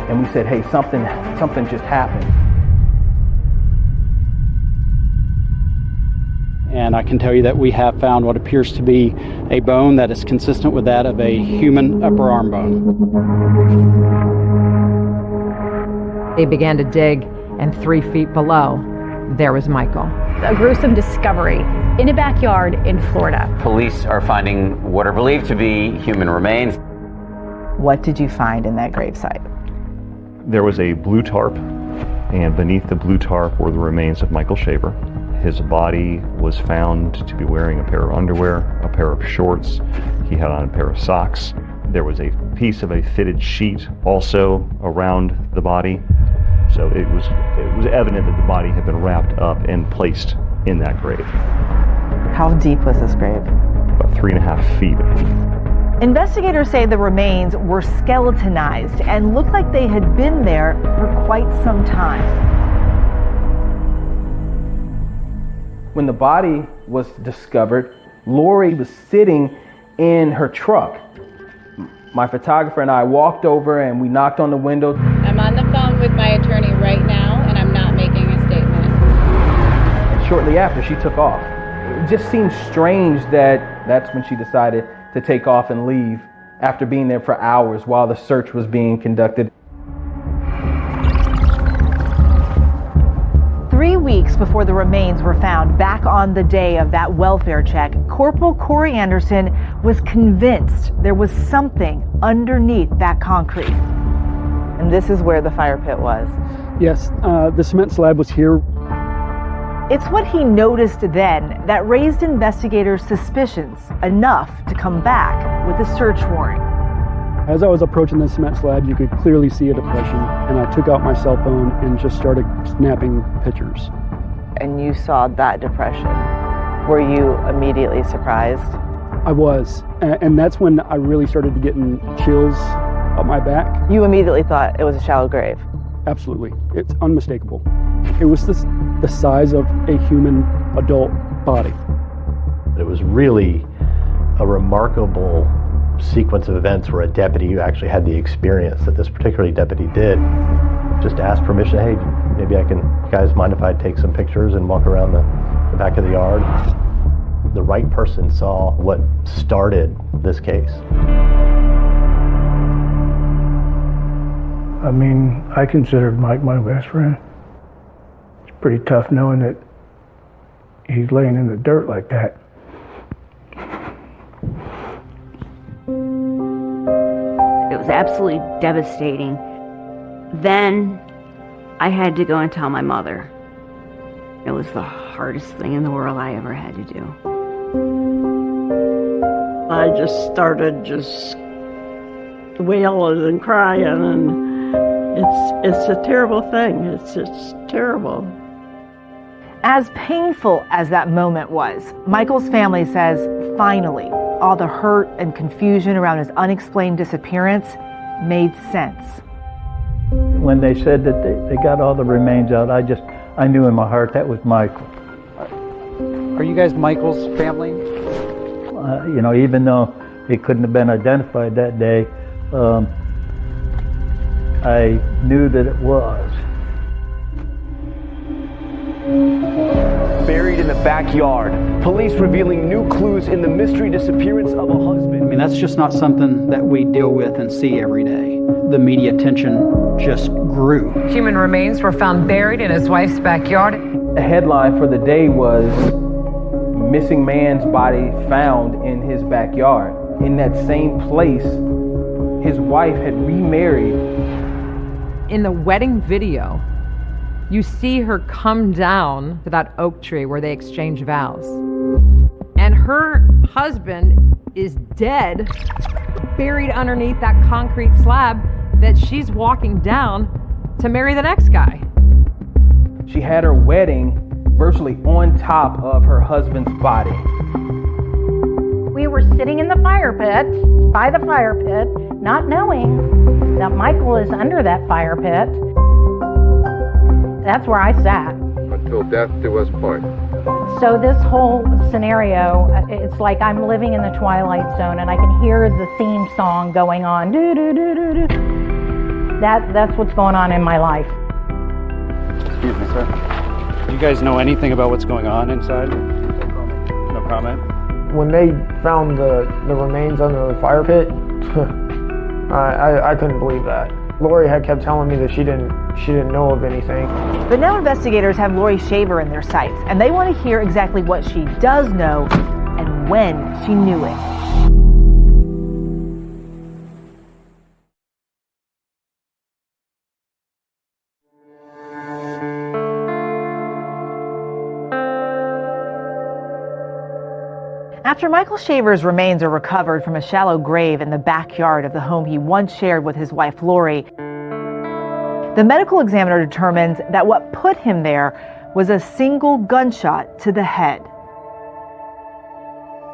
and we said, hey, something just happened. And I can tell you that we have found what appears to be a bone that is consistent with that of a human upper arm bone. They began to dig, and 3 feet below, there was Michael. A gruesome discovery in a backyard in Florida. Police are finding what are believed to be human remains. What did you find in that gravesite? There was a blue tarp, and beneath the blue tarp were the remains of Michael Shaver. His body was found to be wearing a pair of underwear, a pair of shorts. He had on a pair of socks. There was a piece of a fitted sheet also around the body. So it was evident that the body had been wrapped up and placed in that grave. How deep was this grave? About 3.5 feet. Investigators say the remains were skeletonized and looked like they had been there for quite some time. When the body was discovered, Lori was sitting in her truck. My photographer and I walked over and we knocked on the window. I'm on the phone with my attorney right now, and I'm not making a statement. And shortly after, she took off. It just seemed strange that's when she decided to take off and leave after being there for hours while the search was being conducted. 3 weeks before the remains were found back on the day of that welfare check, Corporal Corey Anderson was convinced there was something underneath that concrete. And this is where the fire pit was. Yes, the cement slab was here. It's what he noticed then that raised investigators' suspicions enough to come back with a search warrant. As I was approaching the cement slab, you could clearly see a depression, and I took out my cell phone and just started snapping pictures. And you saw that depression. Were you immediately surprised? I was, and that's when I really started to get chills up my back. You immediately thought it was a shallow grave? Absolutely. It's unmistakable. It was the size of a human adult body. It was really a remarkable sequence of events where a deputy who actually had the experience that this particular deputy did just asked permission, hey, maybe you guys mind if I take some pictures and walk around the back of the yard? The right person saw what started this case. I mean, I considered Mike my best friend. It's pretty tough knowing that he's laying in the dirt like that. It was absolutely devastating. Then I had to go and tell my mother. It was the hardest thing in the world I ever had to do. I just started wailing and crying, and it's a terrible thing. It's terrible. As painful as that moment was, Michael's family says, finally, all the hurt and confusion around his unexplained disappearance made sense. When they said that they got all the remains out, I knew in my heart that was Michael. Are you guys Michael's family? Even though it couldn't have been identified that day, I knew that it was. Buried in the backyard, police revealing new clues in the mystery disappearance of a husband. I mean, that's just not something that we deal with and see every day. The media attention just grew. Human remains were found buried in his wife's backyard. The headline for the day was "Missing Man's Body Found in His Backyard." In that same place, his wife had remarried. In the wedding video, you see her come down to that oak tree where they exchange vows. And her husband is dead, buried underneath that concrete slab that she's walking down to marry the next guy. She had her wedding virtually on top of her husband's body. We were sitting in the fire pit, by the fire pit, not knowing that Michael is under that fire pit. That's where I sat. Until death do us part. So this whole scenario, it's like I'm living in the Twilight Zone and I can hear the theme song going on. Do, do, do, do, do. That's what's going on in my life. Excuse me, sir. Do you guys know anything about what's going on inside? No comment. When they found the remains under the fire pit, I couldn't believe that. Lori had kept telling me that she didn't know of anything. But now investigators have Lori Shaver in their sights, and they want to hear exactly what she does know and when she knew it. After Michael Shaver's remains are recovered from a shallow grave in the backyard of the home he once shared with his wife Lori, the medical examiner determines that what put him there was a single gunshot to the head.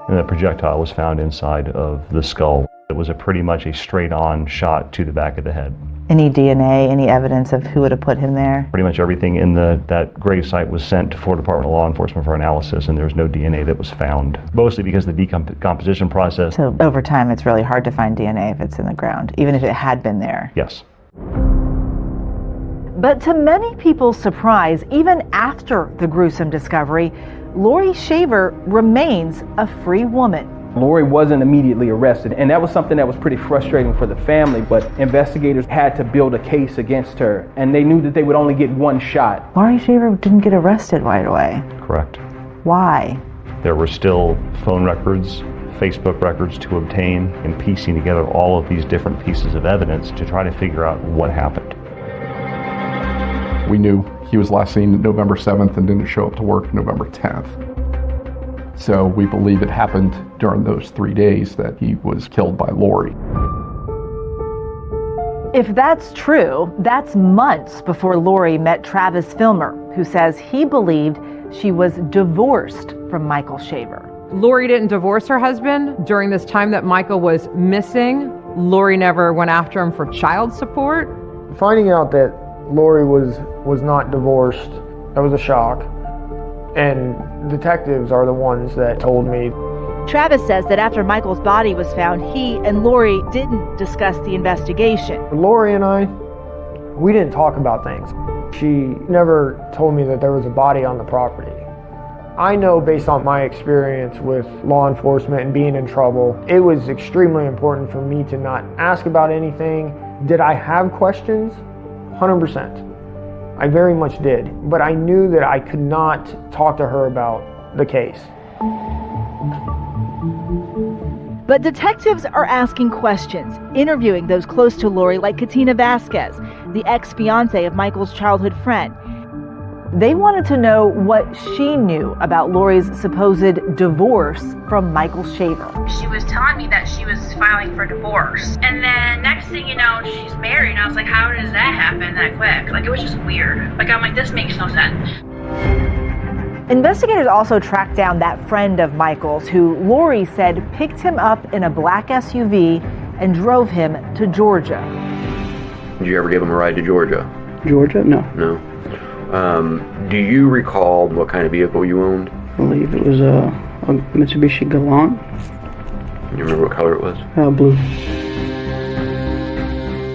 And the projectile was found inside of the skull. It was pretty much a straight-on shot to the back of the head. Any DNA, any evidence of who would have put him there? Pretty much everything in that grave site was sent to Florida Department of Law Enforcement for analysis, and there was no DNA that was found, mostly because of the decomposition process. So over time, it's really hard to find DNA if it's in the ground, even if it had been there. Yes. But to many people's surprise, even after the gruesome discovery, Lori Shaver remains a free woman. Lori wasn't immediately arrested, and that was something that was pretty frustrating for the family, but investigators had to build a case against her, and they knew that they would only get one shot. Lori Shaver didn't get arrested right away. Correct. Why? There were still phone records, Facebook records to obtain, and piecing together all of these different pieces of evidence to try to figure out what happened. We knew he was last seen November 7th and didn't show up to work November 10th. So we believe it happened during those 3 days that he was killed by Lori. If that's true, that's months before Lori met Travis Filmer, who says he believed she was divorced from Michael Shaver. Lori didn't divorce her husband during this time that Michael was missing. Lori never went after him for child support. Finding out that Lori was not divorced, that was a shock. And detectives are the ones that told me. Travis says that after Michael's body was found, he and Lori didn't discuss the investigation. Lori and I, we didn't talk about things. She never told me that there was a body on the property. I know based on my experience with law enforcement and being in trouble, it was extremely important for me to not ask about anything. Did I have questions? 100%. I very much did, but I knew that I could not talk to her about the case. But detectives are asking questions, interviewing those close to Lori like Katina Vasquez, the ex-fiance of Michael's childhood friend. They wanted to know what she knew about Lori's supposed divorce from Michael Shaver. She was telling me that she was filing for divorce. And then next thing you know, she's married. And I was like, how does that happen that quick? Like, it was just weird. Like, I'm like, this makes no sense. Investigators also tracked down that friend of Michael's who Lori said picked him up in a black SUV and drove him to Georgia. Did you ever give him a ride to Georgia? Georgia? No. No. Do you recall what kind of vehicle you owned? I believe it was a Mitsubishi Galant. You remember what color it was? Blue.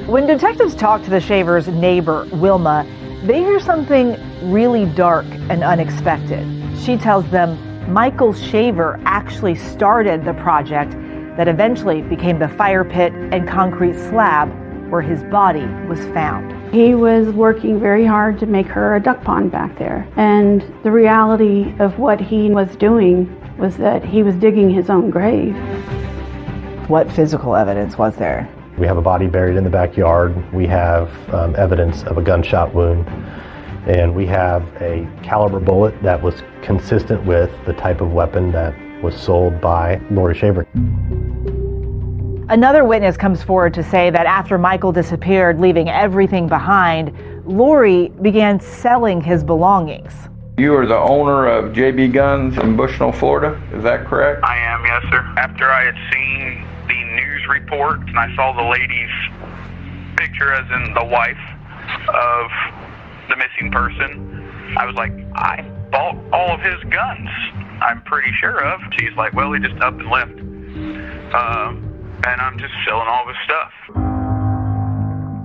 When detectives talk to the Shavers' neighbor, Wilma, they hear something really dark and unexpected. She tells them Michael Shaver actually started the project that eventually became the fire pit and concrete slab where his body was found. He was working very hard to make her a duck pond back there. And the reality of what he was doing was that he was digging his own grave. What physical evidence was there? We have a body buried in the backyard. We have evidence of a gunshot wound. And we have a caliber bullet that was consistent with the type of weapon that was sold by Lori Shaver. Another witness comes forward to say that after Michael disappeared, leaving everything behind, Lori began selling his belongings. You are the owner of JB Guns in Bushnell, Florida, is that correct? I am, yes, sir. After I had seen the news report and I saw the lady's picture, as in the wife of the missing person, I was like, I bought all of his guns, I'm pretty sure of. She's like, well, he just up and left. And I'm just selling all this stuff.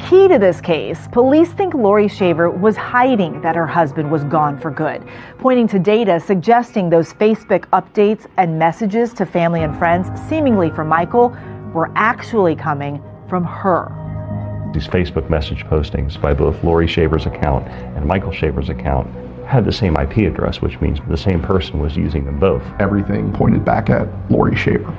Key to this case, police think Lori Shaver was hiding that her husband was gone for good, pointing to data suggesting those Facebook updates and messages to family and friends, seemingly from Michael, were actually coming from her. These Facebook message postings by both Lori Shaver's account and Michael Shaver's account had the same IP address, which means the same person was using them both. Everything pointed back at Lori Shaver.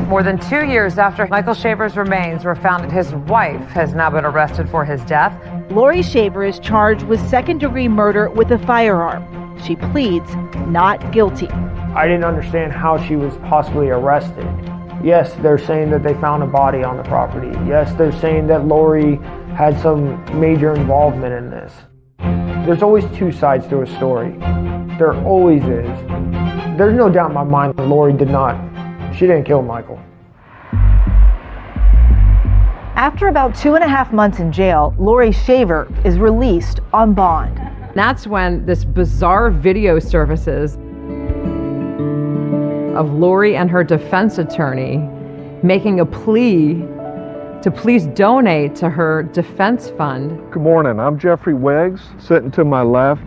More than 2 years after Michael Shaver's remains were found, his wife has now been arrested for his death. Lori Shaver is charged with second-degree murder with a firearm. She pleads not guilty. I didn't understand how she was possibly arrested. Yes, they're saying that they found a body on the property. Yes, they're saying that Lori had some major involvement in this. There's always two sides to a story. There always is. There's no doubt in my mind that Lori she didn't kill Michael. After about 2.5 months in jail, Lori Shaver is released on bond. That's when this bizarre video surfaces of Lori and her defense attorney making a plea to please donate to her defense fund. Good morning, I'm Jeffrey Weggs. Sitting to my left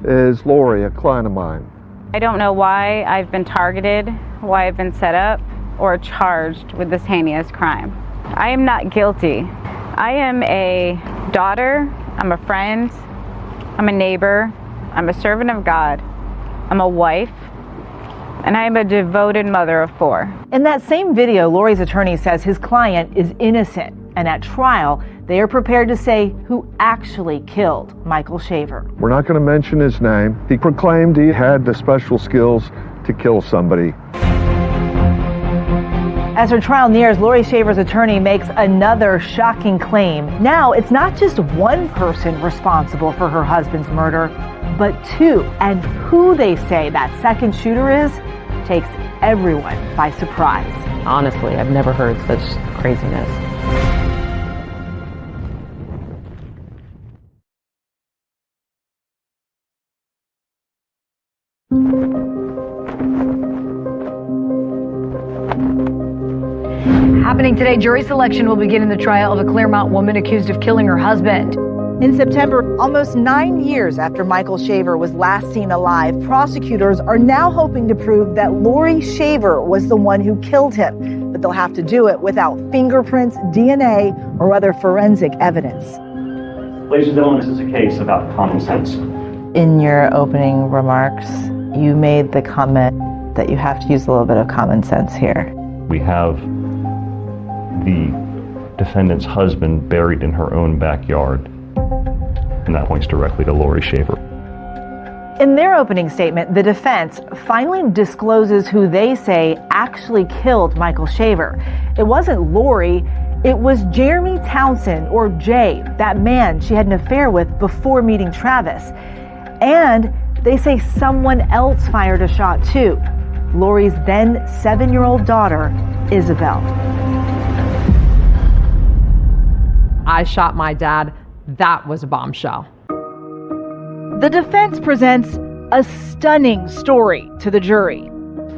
is Lori, a client of mine. I don't know why I've been targeted, why I've been set up, or charged with this heinous crime. I am not guilty. I am a daughter, I'm a friend, I'm a neighbor, I'm a servant of God, I'm a wife, and I am a devoted mother of 4. In that same video, Lori's attorney says his client is innocent, and at trial, they are prepared to say who actually killed Michael Shaver. We're not going to mention his name. He proclaimed he had the special skills to kill somebody. As her trial nears, Lori Shaver's attorney makes another shocking claim. Now, it's not just one person responsible for her husband's murder, but 2. And who they say that second shooter is takes everyone by surprise. Honestly, I've never heard such craziness. Happening today, jury selection will begin in the trial of a Claremont woman accused of killing her husband. In September, almost 9 years after Michael Shaver was last seen alive, prosecutors are now hoping to prove that Lori Shaver was the one who killed him, but they'll have to do it without fingerprints, DNA, or other forensic evidence. Ladies and gentlemen, this is a case about common sense. In your opening remarks, you made the comment that you have to use a little bit of common sense here. We have the defendant's husband buried in her own backyard, and that points directly to Lori Shaver. In their opening statement, the defense finally discloses who they say actually killed Michael Shaver. It wasn't Lori, it was Jeremy Townsend, or Jay, that man she had an affair with before meeting Travis. And they say someone else fired a shot too, Lori's then 7-year-old daughter, Isabel. I shot my dad. That was a bombshell. The defense presents a stunning story to the jury.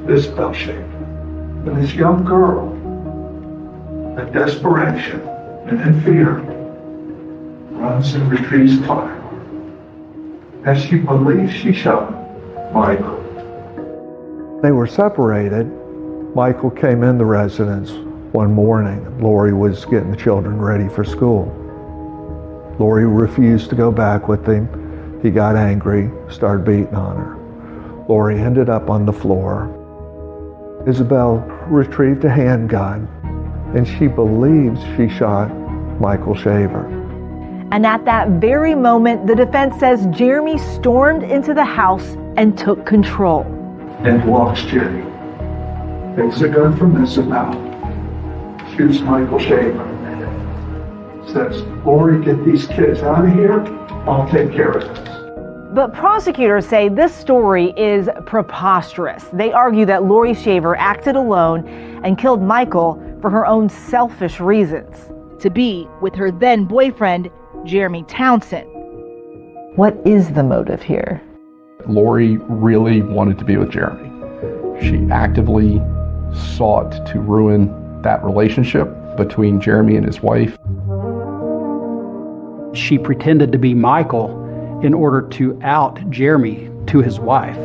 This bell-shape and this young girl, in desperation and in fear, runs and retrieves fire as she believes she shot Michael. They were separated. Michael came in the residence One morning, Lori was getting the children ready for school. Lori refused to go back with him. He got angry, started beating on her. Lori ended up on the floor. Isabel retrieved a handgun, and she believes she shot Michael Shaver. And at that very moment, the defense says Jeremy stormed into the house and took control. And walks Jenny. Takes a gun from Isabel. Shoots Michael Shaver. Says, Lori, get these kids out of here. I'll take care of this. But prosecutors say this story is preposterous. They argue that Lori Shaver acted alone and killed Michael for her own selfish reasons, to be with her then boyfriend, Jeremy Townsend. What is the motive here? Lori really wanted to be with Jeremy. She actively sought to ruin that relationship between Jeremy and his wife. She pretended to be Michael in order to out Jeremy to his wife.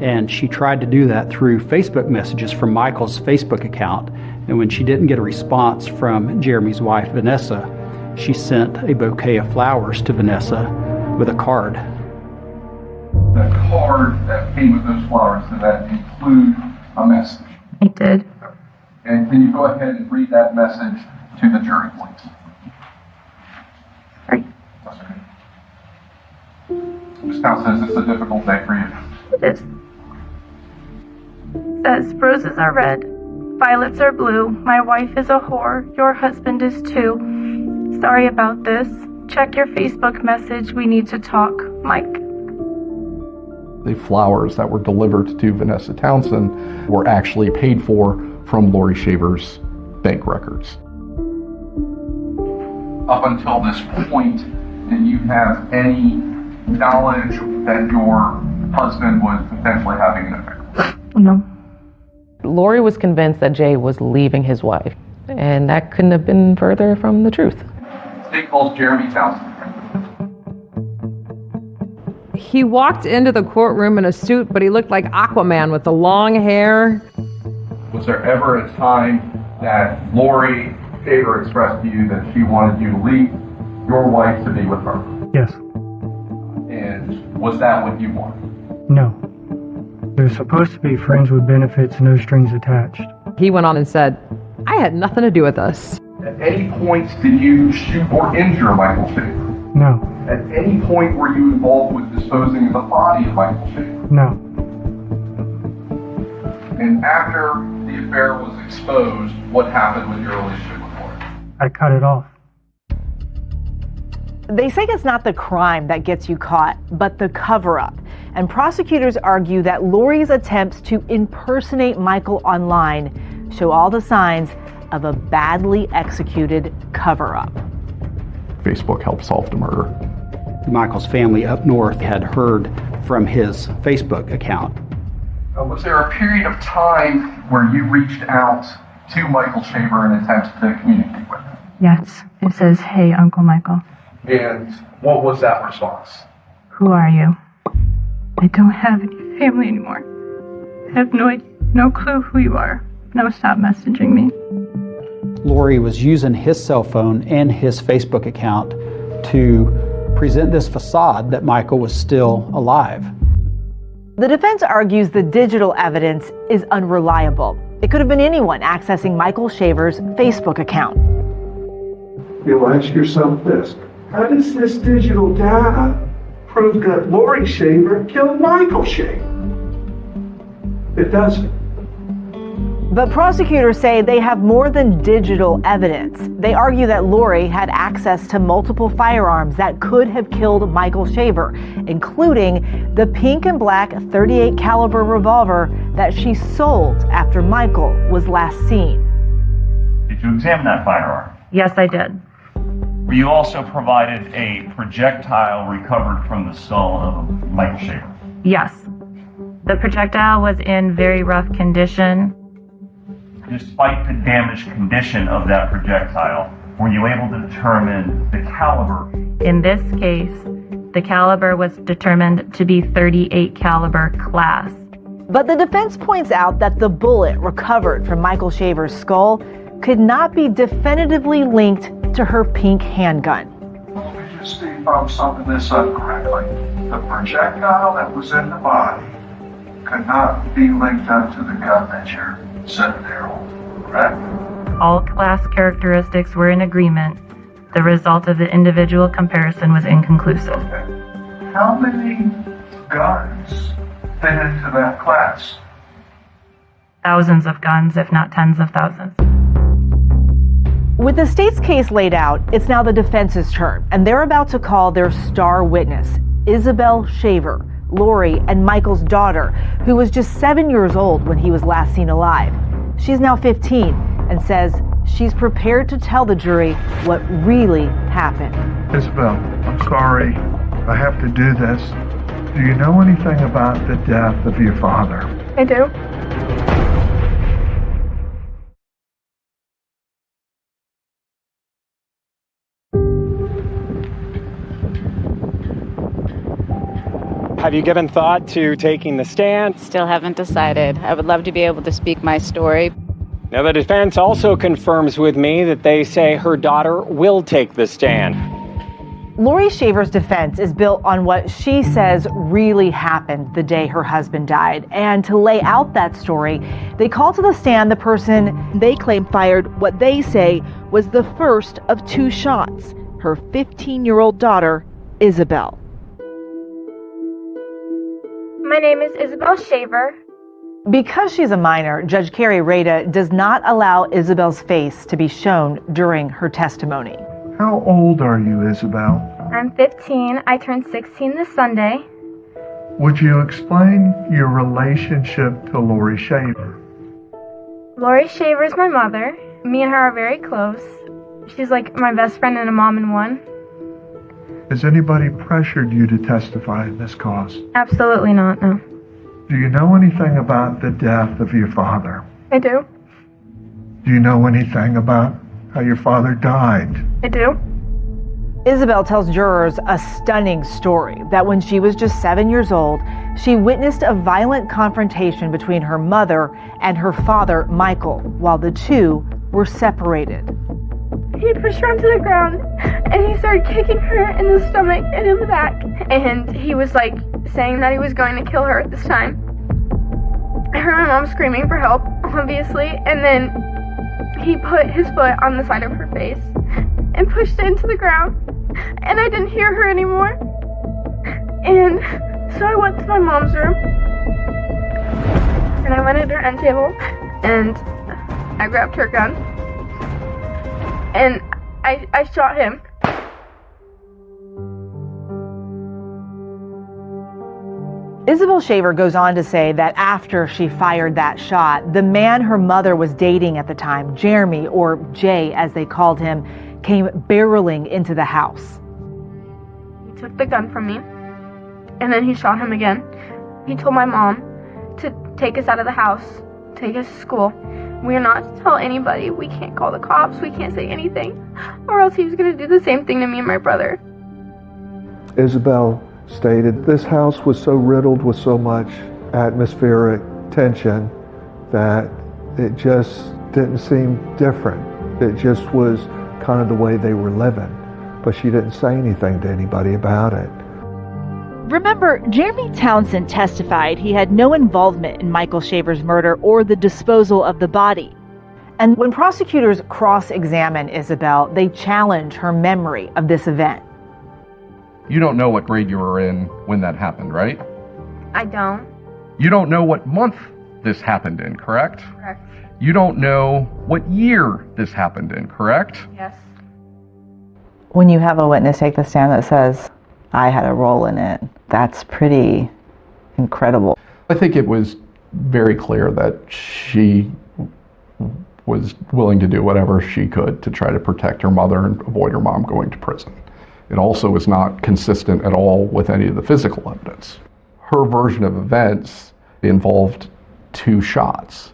And she tried to do that through Facebook messages from Michael's Facebook account. And when she didn't get a response from Jeremy's wife, Vanessa, she sent a bouquet of flowers to Vanessa with a card. The card that came with those flowers, did that include a message? It did. And can you go ahead and read that message to the jury, please? Right. That's okay. Ms. Townsend, is this a difficult day for you? It is. It says, roses are red, violets are blue, my wife is a whore, your husband is too. Sorry about this. Check your Facebook message, we need to talk. Mike. The flowers that were delivered to Vanessa Townsend were actually paid for from Lori Shaver's bank records. Up until this point, did you have any knowledge that your husband was potentially having an affair? No. Lori was convinced that Jay was leaving his wife, and that couldn't have been further from the truth. State calls Jeremy Townsend. He walked into the courtroom in a suit, but he looked like Aquaman with the long hair. Was there ever a time that Lori Shaver expressed to you that she wanted you to leave your wife to be with her? Yes. And was that what you wanted? No. They're supposed to be friends with benefits, no strings attached. He went on and said, I had nothing to do with this. At any point did you shoot or injure Michael Shaver? No. At any point were you involved with disposing of the body of Michael Shaver? No. And after the affair was exposed, what happened with your relationship with Lori? I cut it off. They say it's not the crime that gets you caught, but the cover-up. And prosecutors argue that Lori's attempts to impersonate Michael online show all the signs of a badly executed cover-up. Facebook helped solve the murder. Michael's family up north had heard from his Facebook account. Was there a period of time where you reached out to Michael Shaver in an attempt to communicate with him? Yes. It says, hey, Uncle Michael. And what was that response? Who are you? I don't have any family anymore. I have no clue who you are. Now stop messaging me. Lori was using his cell phone and his Facebook account to present this facade that Michael was still alive. The defense argues the digital evidence is unreliable. It could have been anyone accessing Michael Shaver's Facebook account. You'll ask yourself this: how does this digital data prove that Lori Shaver killed Michael Shaver? It doesn't. But prosecutors say they have more than digital evidence. They argue that Lori had access to multiple firearms that could have killed Michael Shaver, including the pink and black .38 caliber revolver that she sold after Michael was last seen. Did you examine that firearm? Yes, I did. Were you also provided a projectile recovered from the skull of Michael Shaver? Yes. The projectile was in very rough condition. Despite the damaged condition of that projectile, were you able to determine the caliber? In this case, the caliber was determined to be .38 caliber class. But the defense points out that the bullet recovered from Michael Shaver's skull could not be definitively linked to her pink handgun. Let me just see if I'm summing this up correctly. The projectile that was in the body could not be linked up to the gun that you're sitting there holding, correct? All class characteristics were in agreement. The result of the individual comparison was inconclusive. How many guns fit into that class? Thousands of guns, if not tens of thousands. With the state's case laid out, it's now the defense's turn, and they're about to call their star witness, Isabel Shaver, Lori and Michael's daughter, who was just 7 years old when he was last seen alive. She's now 15 and says she's prepared to tell the jury what really happened. Isabel, I'm sorry. I have to do this. Do you know anything about the death of your father? I do. Have you given thought to taking the stand? Still haven't decided. I would love to be able to speak my story. Now, the defense also confirms with me that they say her daughter will take the stand. Lori Shaver's defense is built on what she says really happened the day her husband died. And to lay out that story, they call to the stand the person they claim fired what they say was the first of 2 shots, her 15-year-old daughter, Isabel. My name is Isabel Shaver. Because she's a minor, Judge Carrie Rada does not allow Isabel's face to be shown during her testimony. How old are you, Isabel? I'm 15. I turned 16 this Sunday. Would you explain your relationship to Lori Shaver? Lori Shaver is my mother. Me and her are very close. She's like my best friend and a mom in one. Has anybody pressured you to testify in this cause? Absolutely not, no. Do you know anything about the death of your father? I do. Do you know anything about how your father died? I do. Isabel tells jurors a stunning story that when she was just 7 years old, she witnessed a violent confrontation between her mother and her father, Michael, while the two were separated. He pushed her onto the ground and he started kicking her in the stomach and in the back. And he was like saying that he was going to kill her at this time. I heard my mom screaming for help, obviously, and then he put his foot on the side of her face and pushed it into the ground. And I didn't hear her anymore. And so I went to my mom's room and I went at her end table and I grabbed her gun. And I shot him. Isabel Shaver goes on to say that after she fired that shot, the man her mother was dating at the time, Jeremy, or Jay as they called him, came barreling into the house. He took the gun from me, and then he shot him again. He told my mom to take us out of the house, take us to school. We are not to tell anybody. We can't call the cops. We can't say anything. Or else he was going to do the same thing to me and my brother. Isabel stated this house was so riddled with so much atmospheric tension that it just didn't seem different. It just was kind of the way they were living. But she didn't say anything to anybody about it. Remember, Jeremy Townsend testified he had no involvement in Michael Shaver's murder or the disposal of the body. And when prosecutors cross-examine Isabel, they challenge her memory of this event. You don't know what grade you were in when that happened, right? I don't. You don't know what month this happened in, correct? Correct. You don't know what year this happened in, correct? Yes. When you have a witness take the stand that says, I had a role in it, that's pretty incredible. I think it was very clear that she was willing to do whatever she could to try to protect her mother and avoid her mom going to prison. It also is not consistent at all with any of the physical evidence. Her version of events involved 2 shots,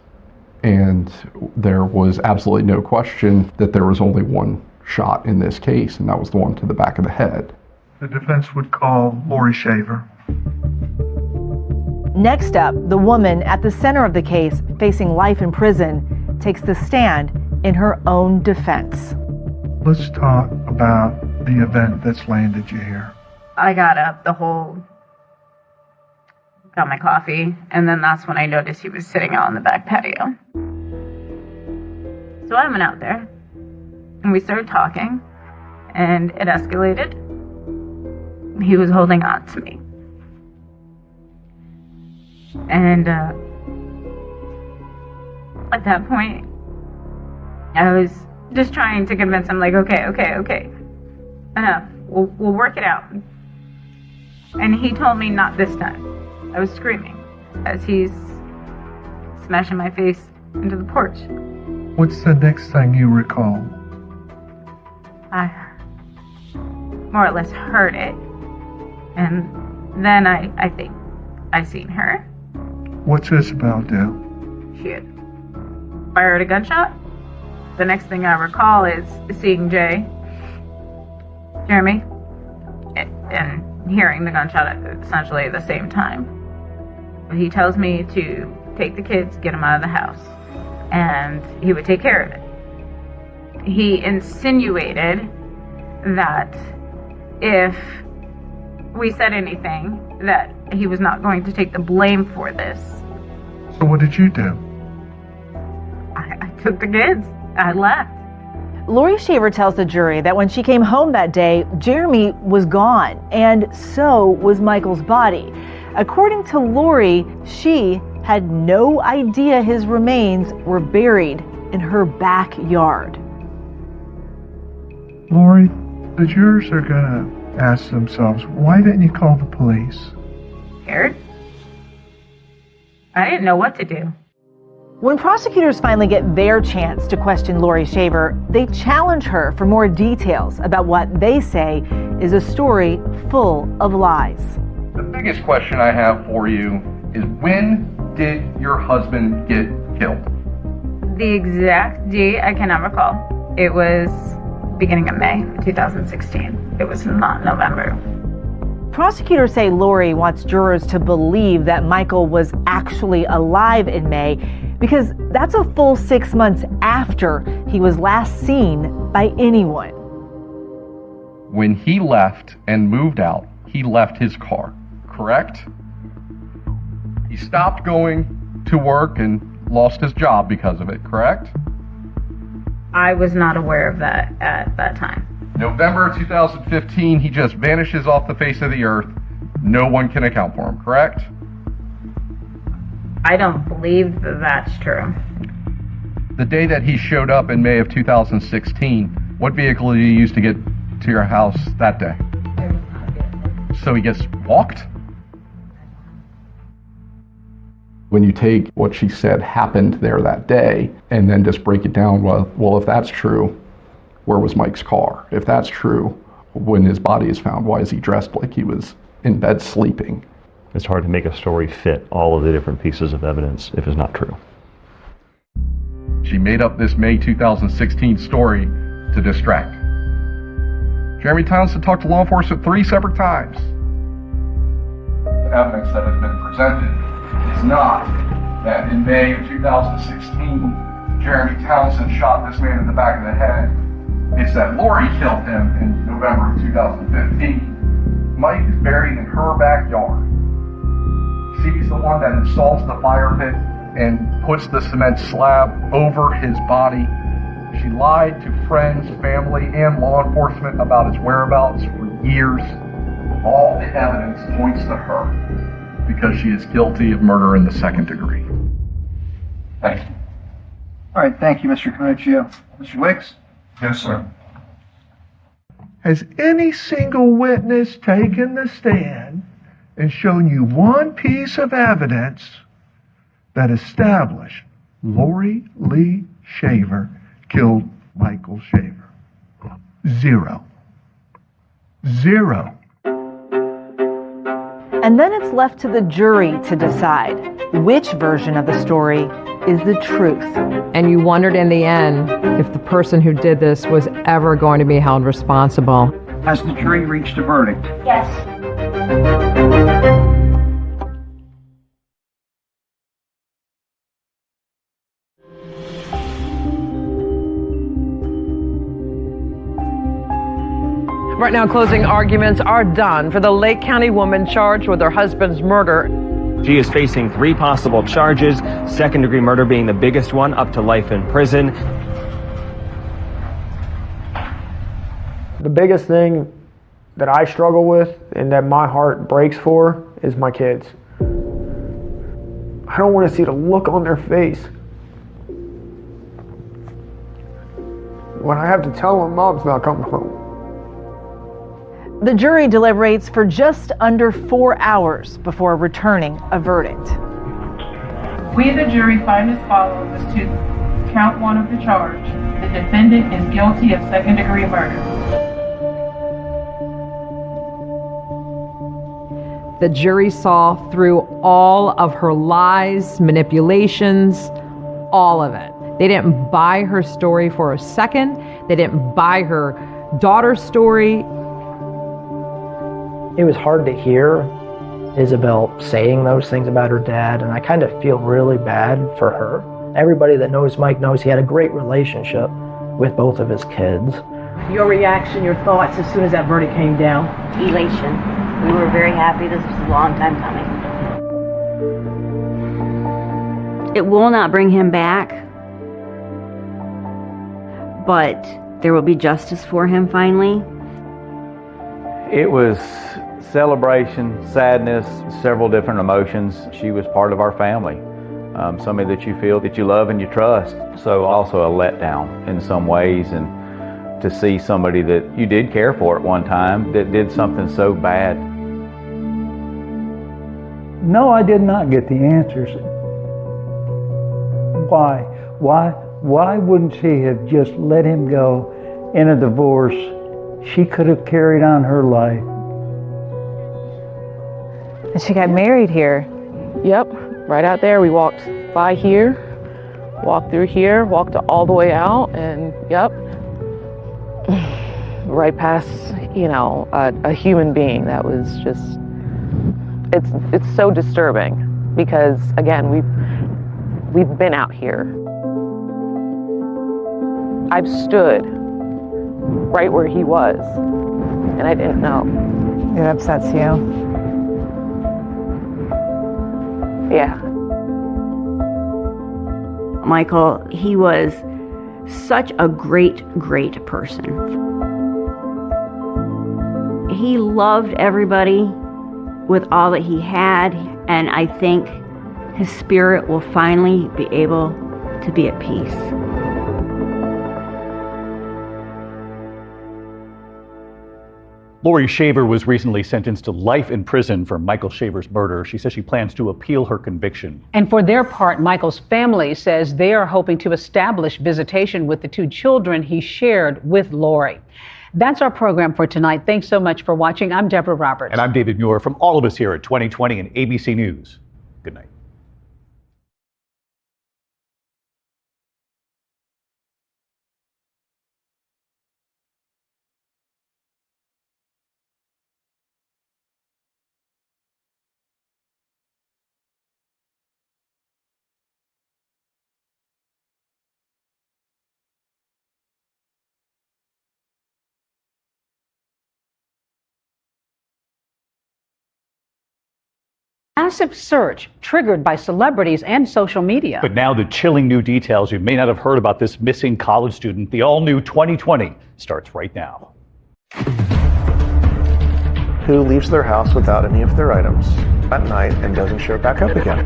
and there was absolutely no question that there was only 1 shot in this case, and that was the one to the back of the head. The defense would call Lori Shaver. Next up, the woman at the center of the case, facing life in prison, takes the stand in her own defense. Let's talk about the event that's landed you here. I got up, got my coffee, and then that's when I noticed he was sitting out on the back patio. So I went out there, and we started talking, and it escalated. He was holding on to me. And at that point, I was just trying to convince him, like, okay, enough. We'll work it out. And he told me not this time. I was screaming as he's smashing my face into the porch. What's the next thing you recall? I more or less heard it. And then I think I seen her. What's Isabel do? She had fired a gunshot. The next thing I recall is seeing Jeremy, and hearing the gunshot at essentially the same time. He tells me to take the kids, get them out of the house, and he would take care of it. He insinuated that if we said anything, that he was not going to take the blame for this. So what did you do? I took the kids. I left. Lori Shaver tells the jury that when she came home that day, Jeremy was gone, and so was Michael's body. According to Lori, she had no idea his remains were buried in her backyard. Lori, the jurors are gonna ask themselves, why didn't you call the police? Scared? I didn't know what to do. When prosecutors finally get their chance to question Lori Shaver, they challenge her for more details about what they say is a story full of lies. The biggest question I have for you is, when did your husband get killed? The exact date I cannot recall. It was beginning of May 2016. It was not November. Prosecutors say Lori wants jurors to believe that Michael was actually alive in May because that's a full 6 months after he was last seen by anyone. When he left and moved out, he left his car, correct? He stopped going to work and lost his job because of it, correct? I was not aware of that at that time. November 2015, he just vanishes off the face of the earth. No one can account for him, correct? I don't believe that's true. The day that he showed up in May of 2016, what vehicle did you use to get to your house that day? So he gets walked? When you take what she said happened there that day and then just break it down, well, if that's true, where was Mike's car? If that's true, when his body is found, why is he dressed like he was in bed sleeping? It's hard to make a story fit all of the different pieces of evidence if it's not true. She made up this May 2016 story to distract. Jeremy Townsend talked to law enforcement 3 separate times. The evidence that has been presented is not that in May of 2016, Jeremy Townsend shot this man in the back of the head. It's that Lori killed him in November of 2015. Mike is buried in her backyard. She's the one that installs the fire pit and puts the cement slab over his body. She lied to friends, family, and law enforcement about his whereabouts for years. All the evidence points to her because she is guilty of murder in the 2nd degree. Thank you. All right, thank you, Mr. Canuccio. Mr. Wicks? Yes, sir. Has any single witness taken the stand and shown you one piece of evidence that established Lori Lee Shaver killed Michael Shaver? 0. 0. And then it's left to the jury to decide which version of the story is the truth. And you wondered in the end if the person who did this was ever going to be held responsible. Has the jury reached a verdict? Yes. right now, closing arguments are done for the Lake County woman charged with her husband's murder. She is facing 3 possible charges, second-degree murder being the biggest one, up to life in prison. The biggest thing that I struggle with and that my heart breaks for is my kids. I don't want to see the look on their face when I have to tell them Mom's not coming home. The jury deliberates for just under 4 hours before returning a verdict. We, the jury, find as follows as to count 1 of the charge. The defendant is guilty of second-degree murder. The jury saw through all of her lies, manipulations, all of it. They didn't buy her story for a second. They didn't buy her daughter's story. It was hard to hear Isabel saying those things about her dad, and I kind of feel really bad for her. Everybody that knows Mike knows he had a great relationship with both of his kids. Your reaction, your thoughts as soon as that verdict came down? Elation. We were very happy. This was a long time coming. It will not bring him back, but there will be justice for him finally. It was celebration, sadness, several different emotions. She was part of our family, somebody that you feel that you love and you trust. So also a letdown in some ways, and to see somebody that you did care for at one time that did something so bad. No, I did not get the answers. Why? Why wouldn't she have just let him go in a divorce? She could have carried on her life. And she got married here. Yep, right out there. We walked by here, walked through here, walked all the way out, and yep, right past, a human being. That was just, it's so disturbing because, again, we've been out here. I've stood right where he was, and I didn't know. It upsets you. Yeah. Michael, he was such a great, great person. He loved everybody with all that he had, and I think his spirit will finally be able to be at peace. Lori Shaver was recently sentenced to life in prison for Michael Shaver's murder. She says she plans to appeal her conviction. And for their part, Michael's family says they are hoping to establish visitation with the 2 children he shared with Lori. That's our program for tonight. Thanks so much for watching. I'm Deborah Roberts. And I'm David Muir. From all of us here at 2020 and ABC News, good night. Massive search triggered by celebrities and social media. But now the chilling new details you may not have heard about this missing college student. The all-new 2020 starts right now. Who leaves their house without any of their items at night and doesn't show back up again?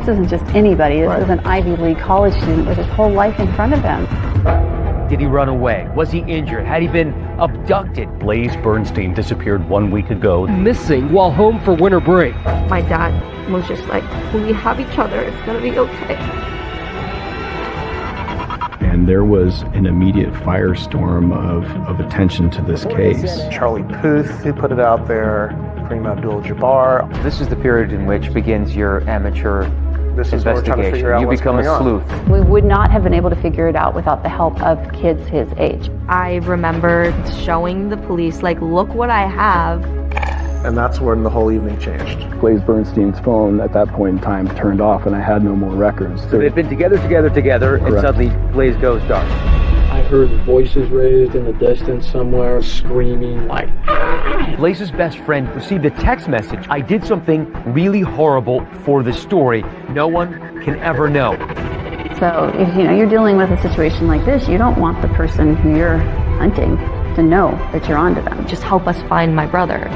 This isn't just anybody. This is an Ivy League college student with his whole life in front of him. Did he run away? Was he injured? Had he been abducted? Blaze Bernstein disappeared 1 week ago. Missing while home for winter break. My dad was just like, we have each other. It's going to be okay. And there was an immediate firestorm of attention to this case. Charlie Puth, who put it out there, Kareem Abdul-Jabbar. This is the period in which begins your amateur investigation. You become a sleuth. We would not have been able to figure it out without the help of kids his age. I remember showing the police, like, look what I have. And that's when the whole evening changed. Blaze Bernstein's phone at that point in time turned off, and I had no more records. So they've been together, and Correct. suddenly Blaze goes dark. I heard voices raised in the distance somewhere, screaming like. Blaze's best friend received a text message. I did something really horrible for the story. No one can ever know. So if you're dealing with a situation like this, you don't want the person who you're hunting to know that you're onto them. Just help us find my brother.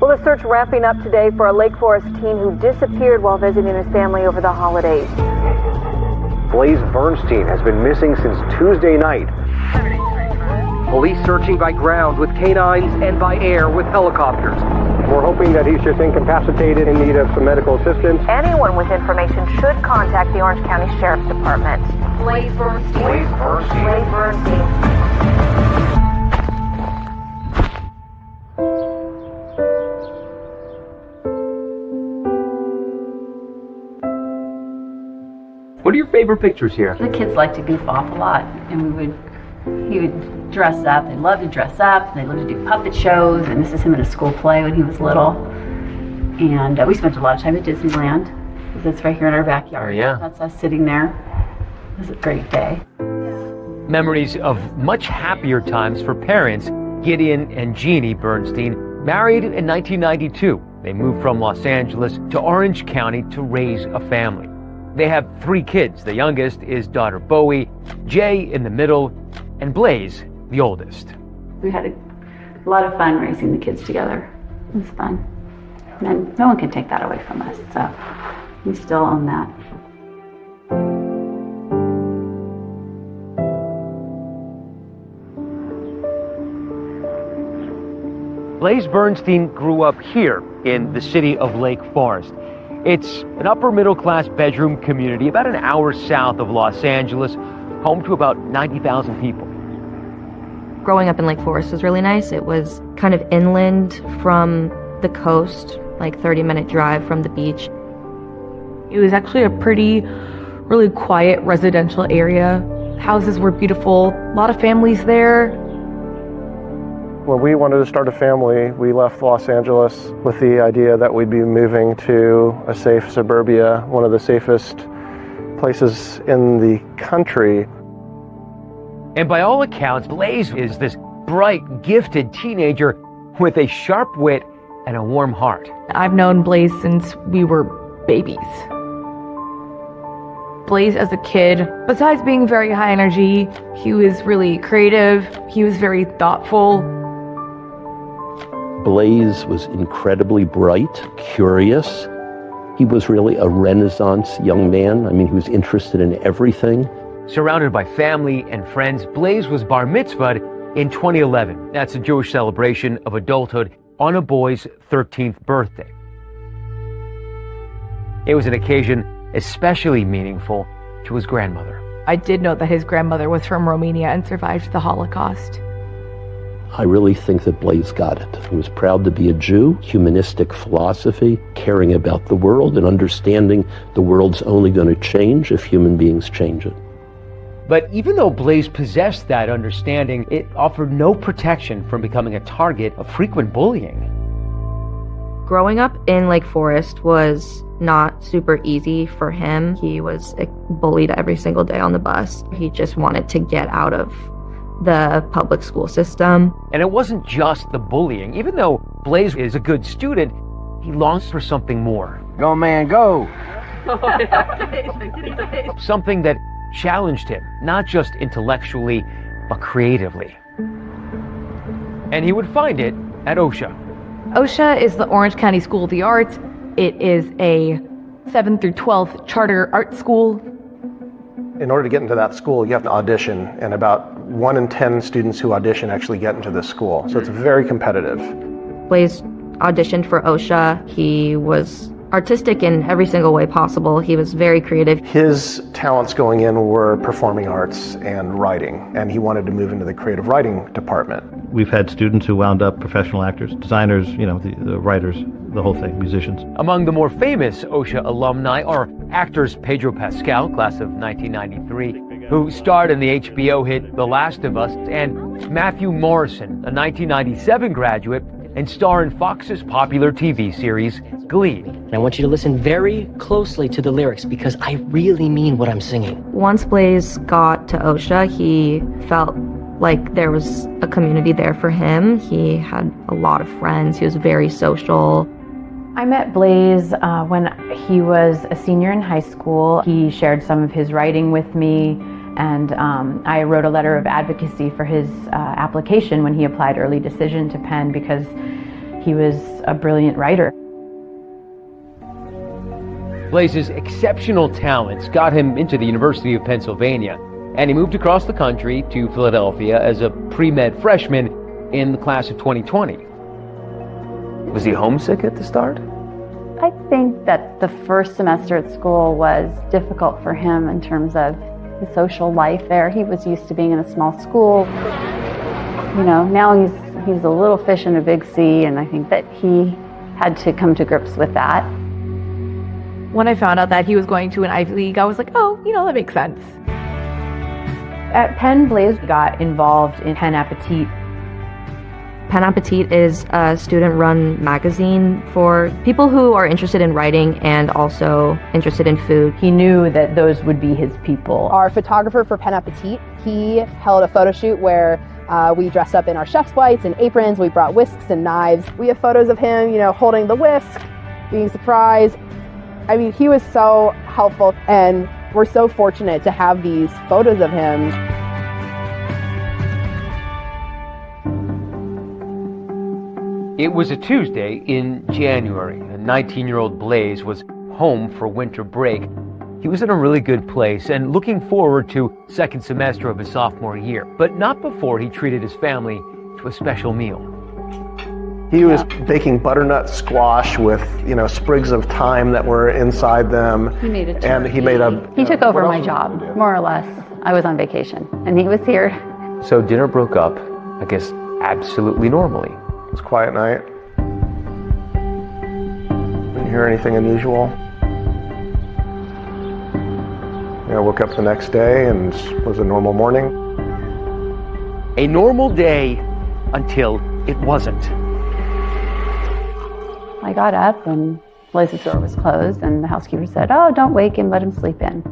Well, the search wrapping up today for a Lake Forest teen who disappeared while visiting his family over the holidays. Blaze Bernstein has been missing since Tuesday night. Police searching by ground with canines and by air with helicopters. We're hoping that he's just incapacitated in need of some medical assistance. Anyone with information should contact the Orange County Sheriff's Department. Blaze Bernstein. Blaze Bernstein. Blaze Bernstein. What are your favorite pictures here? The kids like to goof off a lot, and he would dress up. They loved to dress up. They loved to do puppet shows, and this is him at a school play when he was little. And we spent a lot of time at Disneyland, because it's right here in our backyard. Oh, yeah. That's us sitting there. It was a great day. Memories of much happier times for parents. Gideon and Jeannie Bernstein married in 1992. They moved from Los Angeles to Orange County to raise a family. They have 3 kids. The youngest is daughter Bowie, Jay in the middle, and Blaze, the oldest. We had a lot of fun raising the kids together. It was fun. And no one can take that away from us, so we still own that. Blaze Bernstein grew up here in the city of Lake Forest. It's an upper middle class bedroom community about an hour south of Los Angeles, home to about 90,000 people. Growing up in Lake Forest was really nice. It was kind of inland from the coast, like 30-minute drive from the beach. It was actually a really quiet residential area. Houses were beautiful, a lot of families there. When we wanted to start a family, we left Los Angeles with the idea that we'd be moving to a safe suburbia, one of the safest places in the country. And by all accounts, Blaze is this bright, gifted teenager with a sharp wit and a warm heart. I've known Blaze since we were babies. Blaze as a kid, besides being very high energy, he was really creative, he was very thoughtful. Blaze was incredibly bright, curious. He was really a Renaissance young man. I mean, he was interested in everything. Surrounded by family and friends, Blaze was bar mitzvahed in 2011. That's a Jewish celebration of adulthood on a boy's 13th birthday. It was an occasion especially meaningful to his grandmother. I did know that his grandmother was from Romania and survived the Holocaust. I really think that Blaze got it. He was proud to be a Jew, humanistic philosophy, caring about the world and understanding the world's only going to change if human beings change it. But even though Blaze possessed that understanding, it offered no protection from becoming a target of frequent bullying. Growing up in Lake Forest was not super easy for him. He was bullied every single day on the bus. He just wanted to get out of the public school system. And it wasn't just the bullying. Even though Blaze is a good student, he longs for something more. Go, man, go! Something that challenged him, not just intellectually, but creatively. And he would find it at OSHA. OSHA is the Orange County School of the Arts. It is a 7th through 12th charter art school. In order to get into that school, you have to audition, and about 1 in 10 students who audition actually get into this school. So it's very competitive. Blaze auditioned for OSHA. He was artistic in every single way possible. He was very creative. His talents going in were performing arts and writing, and he wanted to move into the creative writing department. We've had students who wound up professional actors, designers, the writers, the whole thing, musicians. Among the more famous OSHA alumni are actors Pedro Pascal, class of 1993, who starred in the HBO hit The Last of Us, and Matthew Morrison, a 1997 graduate and star in Fox's popular TV series Glee. And I want you to listen very closely to the lyrics because I really mean what I'm singing. Once Blaze got to OSHA, he felt like there was a community there for him. He had a lot of friends. He was very social. I met Blaze when he was a senior in high school. He shared some of his writing with me, and I wrote a letter of advocacy for his application when he applied early decision to Penn because he was a brilliant writer. Blaze's exceptional talents got him into the University of Pennsylvania, and he moved across the country to Philadelphia as a pre-med freshman in the class of 2020. Was he homesick at the start? I think that the first semester at school was difficult for him in terms of his social life there. He was used to being in a small school. You know, now he's a little fish in a big sea, and I think that he had to come to grips with that. When I found out that he was going to an Ivy League, I was like, oh, you know, that makes sense. At Penn, Blaze got involved in Penn Appetit. Penn Appetit is a student-run magazine for people who are interested in writing and also interested in food. He knew that those would be his people. Our photographer for Penn Appetit, he held a photo shoot where we dressed up in our chef's whites and aprons. We brought whisks and knives. We have photos of him, you know, holding the whisk, being surprised. I mean, he was so helpful, and we're so fortunate to have these photos of him. It was a Tuesday in January. A 19-year-old Blaze was home for winter break. He was in a really good place and looking forward to second semester of his sophomore year, but not before he treated his family to a special meal. He was baking butternut squash with, you know, sprigs of thyme that were inside them. He made a turkey. And he made a... He took over my job, more or less. I was on vacation, and he was here. So dinner broke up, I guess, absolutely normally. It was a quiet night. Didn't hear anything unusual. I woke up the next day and it was a normal morning. A normal day until it wasn't. I got up and Blaze's door was closed, and the housekeeper said, "Oh, don't wake him, let him sleep in."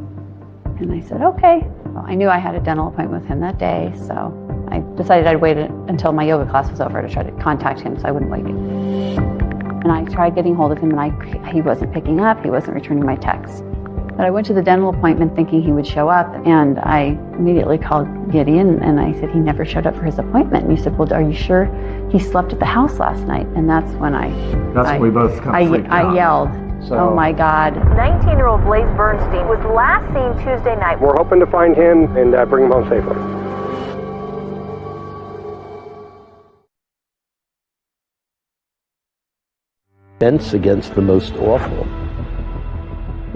And I said, "Okay." Well, I knew I had a dental appointment with him that day, so I decided I'd wait until my yoga class was over to try to contact him so I wouldn't wake him. And I tried getting hold of him, and he wasn't picking up, he wasn't returning my texts. But I went to the dental appointment thinking he would show up, and I immediately called Gideon, and I said he never showed up for his appointment. And he said, "Well, are you sure he slept at the house last night?" And that's when we both kind of freaked out. I yelled, "Oh my God." 19-year-old Blaze Bernstein was last seen Tuesday night. We're hoping to find him and bring him home safely. Defense against the most awful.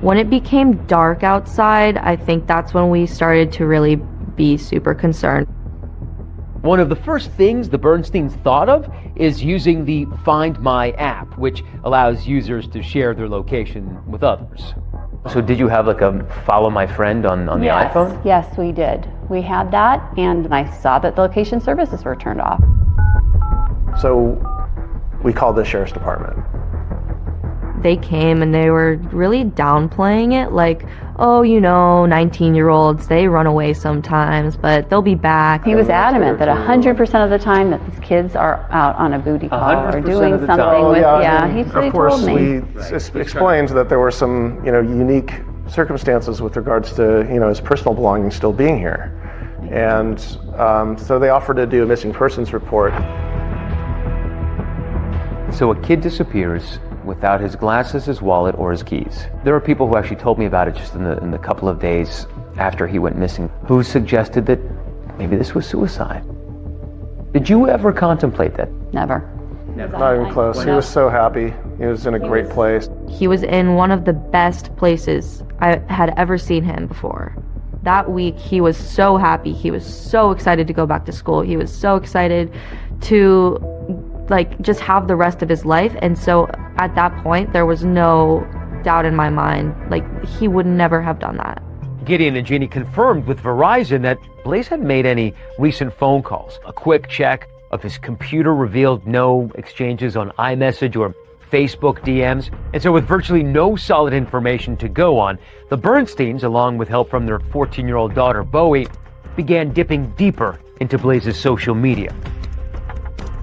When it became dark outside, I think that's when we started to really be super concerned. One of the first things the Bernsteins thought of is using the Find My app, which allows users to share their location with others. So did you have like a follow my friend on the iPhone? Yes, we did. We had that, and I saw that the location services were turned off. So we called the sheriff's department. They came and they were really downplaying it, like, oh, you know, 19-year-olds, they run away sometimes, but they'll be back. He was adamant that 100% of the time that these kids are out on a booty call or doing something with, he course, told me. we explained that there were some, you know, unique circumstances with regards to, you know, his personal belongings still being here. And so they offered to do a missing persons report. So a kid disappears without his glasses, his wallet, or his keys. There are people who actually told me about it just in the couple of days after he went missing, who suggested that maybe this was suicide. Did you ever contemplate that? Never. Not even close. He was so happy. He was in a great place. He was in one of the best places I had ever seen him before. That week, he was so happy. He was so excited to go back to school. He was so excited to just have the rest of his life. And so at that point, there was no doubt in my mind, he would never have done that. Gideon and Jeannie confirmed with Verizon that Blaze hadn't made any recent phone calls. A quick check of his computer revealed no exchanges on iMessage or Facebook DMs. And so with virtually no solid information to go on, the Bernsteins, along with help from their 14-year-old daughter, Bowie, began dipping deeper into Blaze's social media.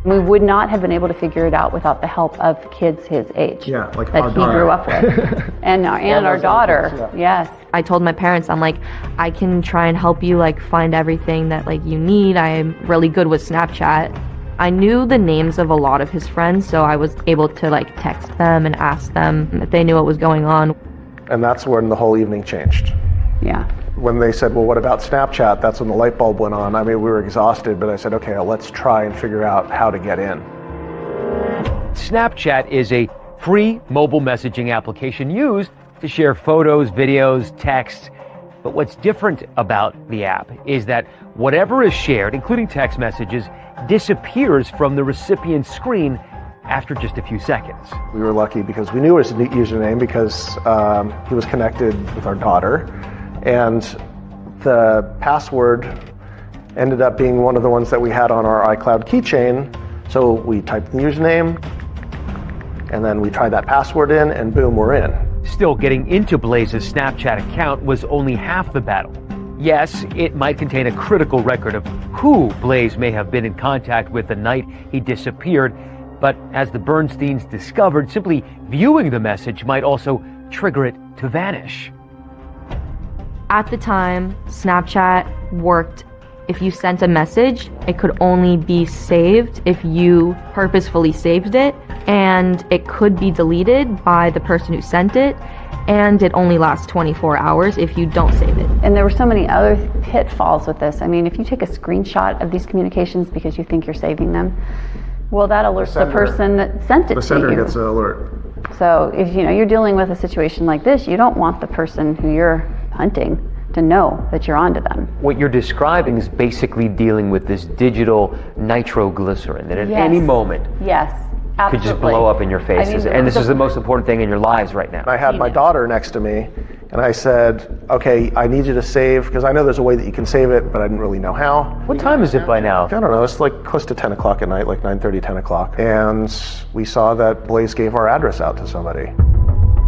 We would not have been able to figure it out without the help of kids his age like that he grew up with. and our daughter, kids, yes. I told my parents, I'm like, I can try and help you like find everything that like you need. I am really good with Snapchat. I knew the names of a lot of his friends, so I was able to like text them and ask them if they knew what was going on. And that's when the whole evening changed. Yeah. When they said, well, what about Snapchat? That's when the light bulb went on. I mean, we were exhausted, but I said, okay, let's try and figure out how to get in. Snapchat is a free mobile messaging application used to share photos, videos, texts. But what's different about the app is that whatever is shared, including text messages, disappears from the recipient's screen after just a few seconds. We were lucky because we knew his username because he was connected with our daughter. And the password ended up being one of the ones that we had on our iCloud keychain. So we typed the username, and then we tried that password in, and boom, we're in. Still, getting into Blaze's Snapchat account was only half the battle. Yes, it might contain a critical record of who Blaze may have been in contact with the night he disappeared, but as the Bernsteins discovered, simply viewing the message might also trigger it to vanish. At the time, Snapchat worked. If you sent a message, it could only be saved if you purposefully saved it, and it could be deleted by the person who sent it, and it only lasts 24 hours if you don't save it. And there were so many other pitfalls with this. I mean, if you take a screenshot of these communications because you think you're saving them, well, that alerts the person that sent it to you. The sender gets an alert. So if you're dealing with a situation like this, you don't want the person who you're hunting to know that you're onto them. What you're describing is basically dealing with this digital nitroglycerin that at any moment absolutely could just blow up in your faces. And this is the most important thing in your lives right now. I had my daughter next to me, and I said, okay, I need you to save, because I know there's a way that you can save it, but I didn't really know how. What time is it by now? I don't know, it's like close to 10 o'clock at night, like 9:30, 10 o'clock. And we saw that Blaze gave our address out to somebody.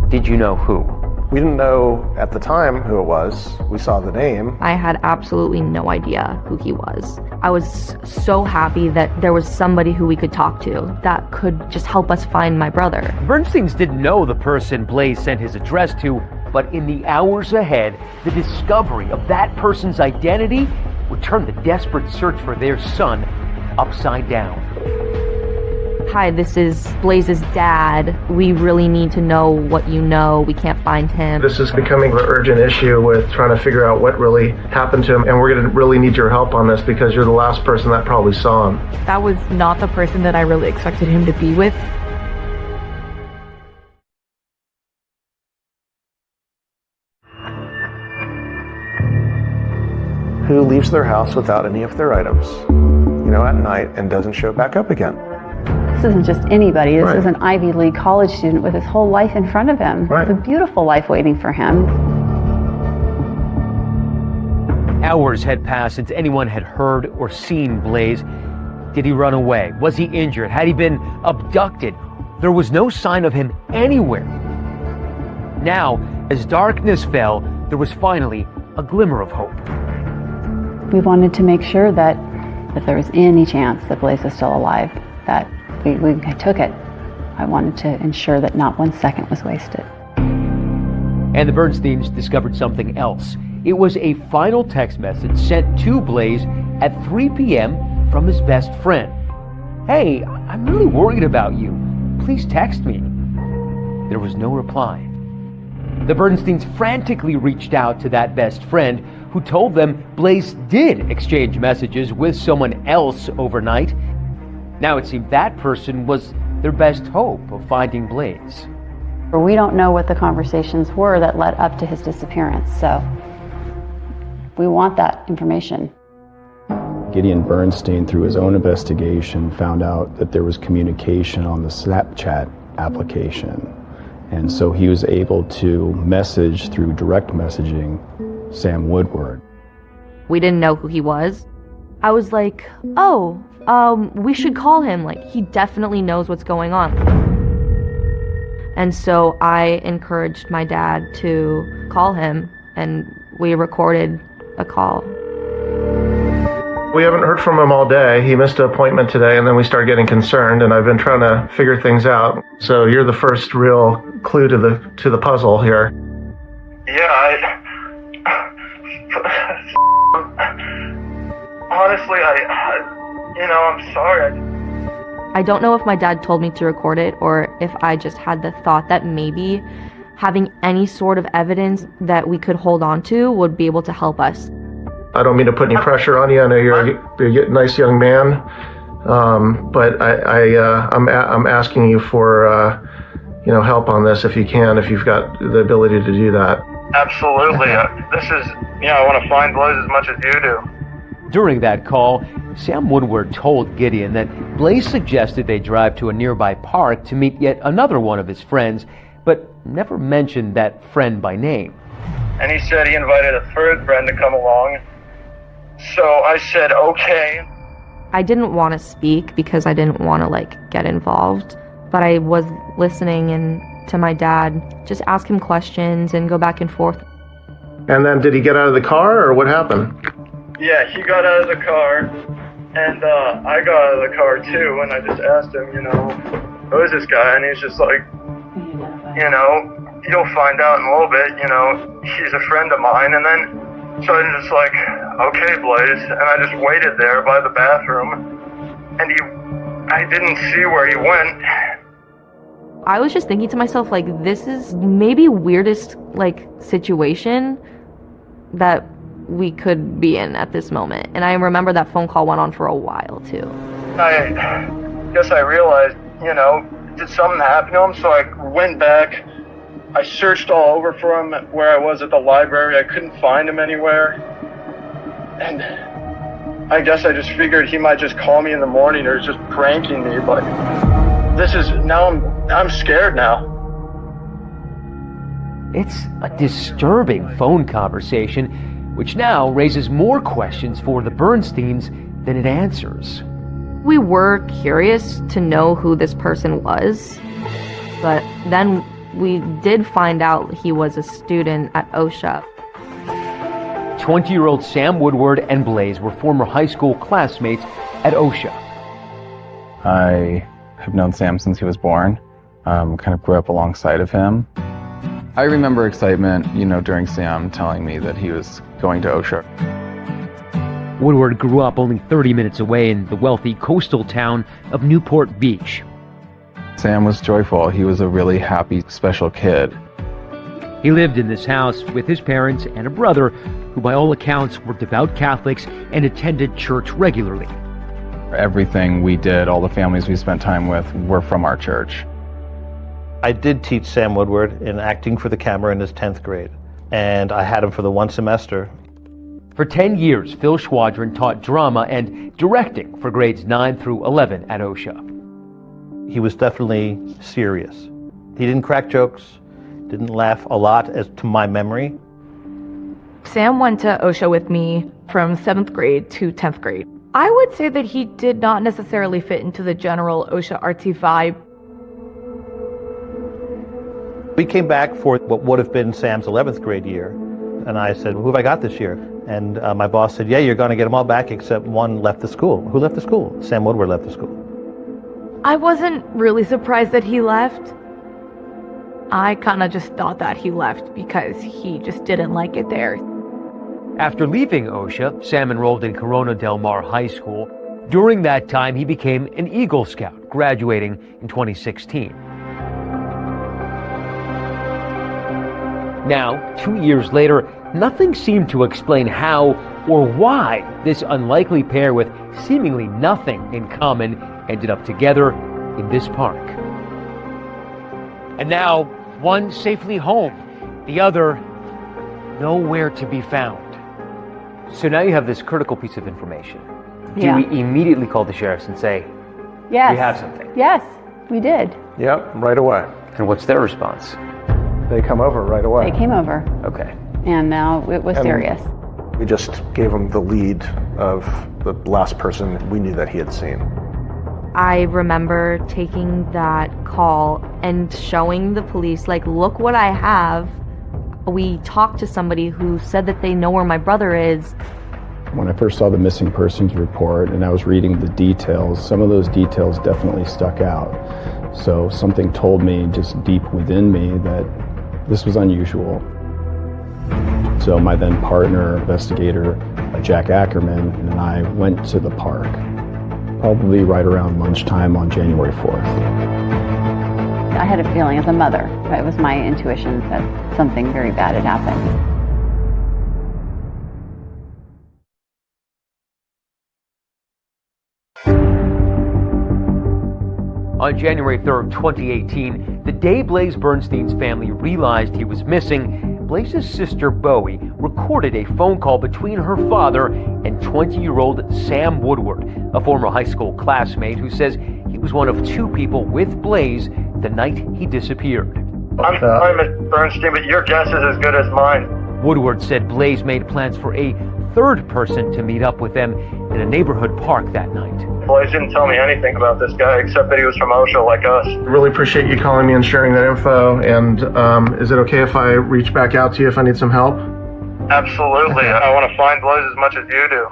Did you know who? We didn't know at the time who it was. We saw the name. I had absolutely no idea who he was. I was so happy that there was somebody who we could talk to that could just help us find my brother. Bernsteins didn't know the person Blaze sent his address to, but in the hours ahead, the discovery of that person's identity would turn the desperate search for their son upside down. Hi, this is Blaze's dad. We really need to know what you know. We can't find him. This is becoming an urgent issue with trying to figure out what really happened to him, and we're going to really need your help on this because you're the last person that probably saw him. That was not the person that I really expected him to be with. Who leaves their house without any of their items, at night and doesn't show back up again? This isn't just anybody. This is an Ivy League college student with his whole life in front of him. With a beautiful life waiting for him. Hours had passed since anyone had heard or seen Blaze. Did he run away? Was he injured? Had he been abducted? There was no sign of him anywhere. Now, as darkness fell, there was finally a glimmer of hope. We wanted to make sure that if there was any chance that Blaze was still alive, that we took it. I wanted to ensure that not 1 second was wasted. And the Bernsteins discovered something else. It was a final text message sent to Blaze at 3 p.m. from his best friend. Hey, I'm really worried about you. Please text me. There was no reply. The Bernsteins frantically reached out to that best friend, who told them Blaze did exchange messages with someone else overnight. Now it seemed that person was their best hope of finding Blaze. We don't know what the conversations were that led up to his disappearance, so we want that information. Gideon Bernstein, through his own investigation, found out that there was communication on the Snapchat application. And so he was able to message through direct messaging Sam Woodward. We didn't know who he was. I was like, we should call him. Like, he definitely knows what's going on. And so I encouraged my dad to call him, and we recorded a call. We haven't heard from him all day. He missed an appointment today, and then we started getting concerned, and I've been trying to figure things out. So you're the first real clue to the puzzle here. Yeah, honestly, I'm sorry. I don't know if my dad told me to record it or if I just had the thought that maybe having any sort of evidence that we could hold on to would be able to help us. I don't mean to put any pressure on you. I know you're a nice young man, but I'm asking you for help on this if you can, if you've got the ability to do that. Absolutely. I want to find Blaze as much as you do. During that call, Sam Woodward told Gideon that Blaze suggested they drive to a nearby park to meet yet another one of his friends, but never mentioned that friend by name. And he said he invited a third friend to come along. So I said, okay. I didn't want to speak because I didn't want to get involved, but I was listening and to my dad, just ask him questions and go back and forth. And then did he get out of the car, or what happened? Yeah, he got out of the car, and I got out of the car too, and I just asked him, who is this guy? And he's just like, you'll find out in a little bit, he's a friend of mine. And then, so I'm just like, okay, Blaze, and I just waited there by the bathroom, and I didn't see where he went. I was just thinking to myself, this is maybe weirdest, situation that we could be in at this moment. And I remember that phone call went on for a while, too. I guess I realized, did something happen to him? So I went back. I searched all over for him where I was at the library. I couldn't find him anywhere. And I guess I just figured he might just call me in the morning or just pranking me, but I'm scared now. It's a disturbing phone conversation, which now raises more questions for the Bernsteins than it answers. We were curious to know who this person was, but then we did find out he was a student at OSHA. 20-year-old Sam Woodward and Blaze were former high school classmates at OSHA. I have known Sam since he was born, kind of grew up alongside of him. I remember excitement, during Sam telling me that he was going to OSHA. Woodward grew up only 30 minutes away in the wealthy coastal town of Newport Beach. Sam was joyful. He was a really happy, special kid. He lived in this house with his parents and a brother who by all accounts were devout Catholics and attended church regularly. Everything we did, all the families we spent time with, were from our church. I did teach Sam Woodward in acting for the camera in his 10th grade, and I had him for the one semester. For 10 years, Phil Schwadron taught drama and directing for grades 9 through 11 at OSHA. He was definitely serious. He didn't crack jokes, didn't laugh a lot, as to my memory. Sam went to OSHA with me from 7th grade to 10th grade. I would say that he did not necessarily fit into the general OSHA artsy vibe. We came back for what would have been Sam's 11th grade year, and I said, who have I got this year? And my boss said, yeah, you're going to get them all back except one left the school. Who left the school? Sam Woodward left the school. I wasn't really surprised that he left. I kind of just thought that he left because he just didn't like it there. After leaving OSHA, Sam enrolled in Corona Del Mar High School. During that time, he became an Eagle Scout, graduating in 2016. Now, 2 years later, nothing seemed to explain how or why this unlikely pair with seemingly nothing in common ended up together in this park. And now, one safely home, the other nowhere to be found. So now you have this critical piece of information. Do we immediately call the sheriffs and say, yes, we have something? Yes, we did. Yep, right away. And what's their response? They come over right away. They came over. Okay. And now it was serious. We just gave them the lead of the last person we knew that he had seen. I remember taking that call and showing the police, like, look what I have. We talked to somebody who said that they know where my brother is. When I first saw the missing persons report and I was reading the details, some of those details definitely stuck out. So something told me just deep within me that this was unusual. So my then partner, investigator Jack Ackerman, and I went to the park, probably right around lunchtime on January 4th. I had a feeling as a mother, it was my intuition that something very bad had happened. On January 3rd, 2018, the day Blaze Bernstein's family realized he was missing, Blaze's sister Bowie recorded a phone call between her father and 20-year-old Sam Woodward, a former high school classmate who says he was one of two people with Blaze the night he disappeared. I'm sorry, Mr. Bernstein, but your guess is as good as mine. Woodward said Blaze made plans for a third person to meet up with them in a neighborhood park that night. Blaze didn't tell me anything about this guy except that he was from OSHA like us. Really appreciate you calling me and sharing that info. And is it okay if I reach back out to you if I need some help? Absolutely. I want to find Blaze as much as you do.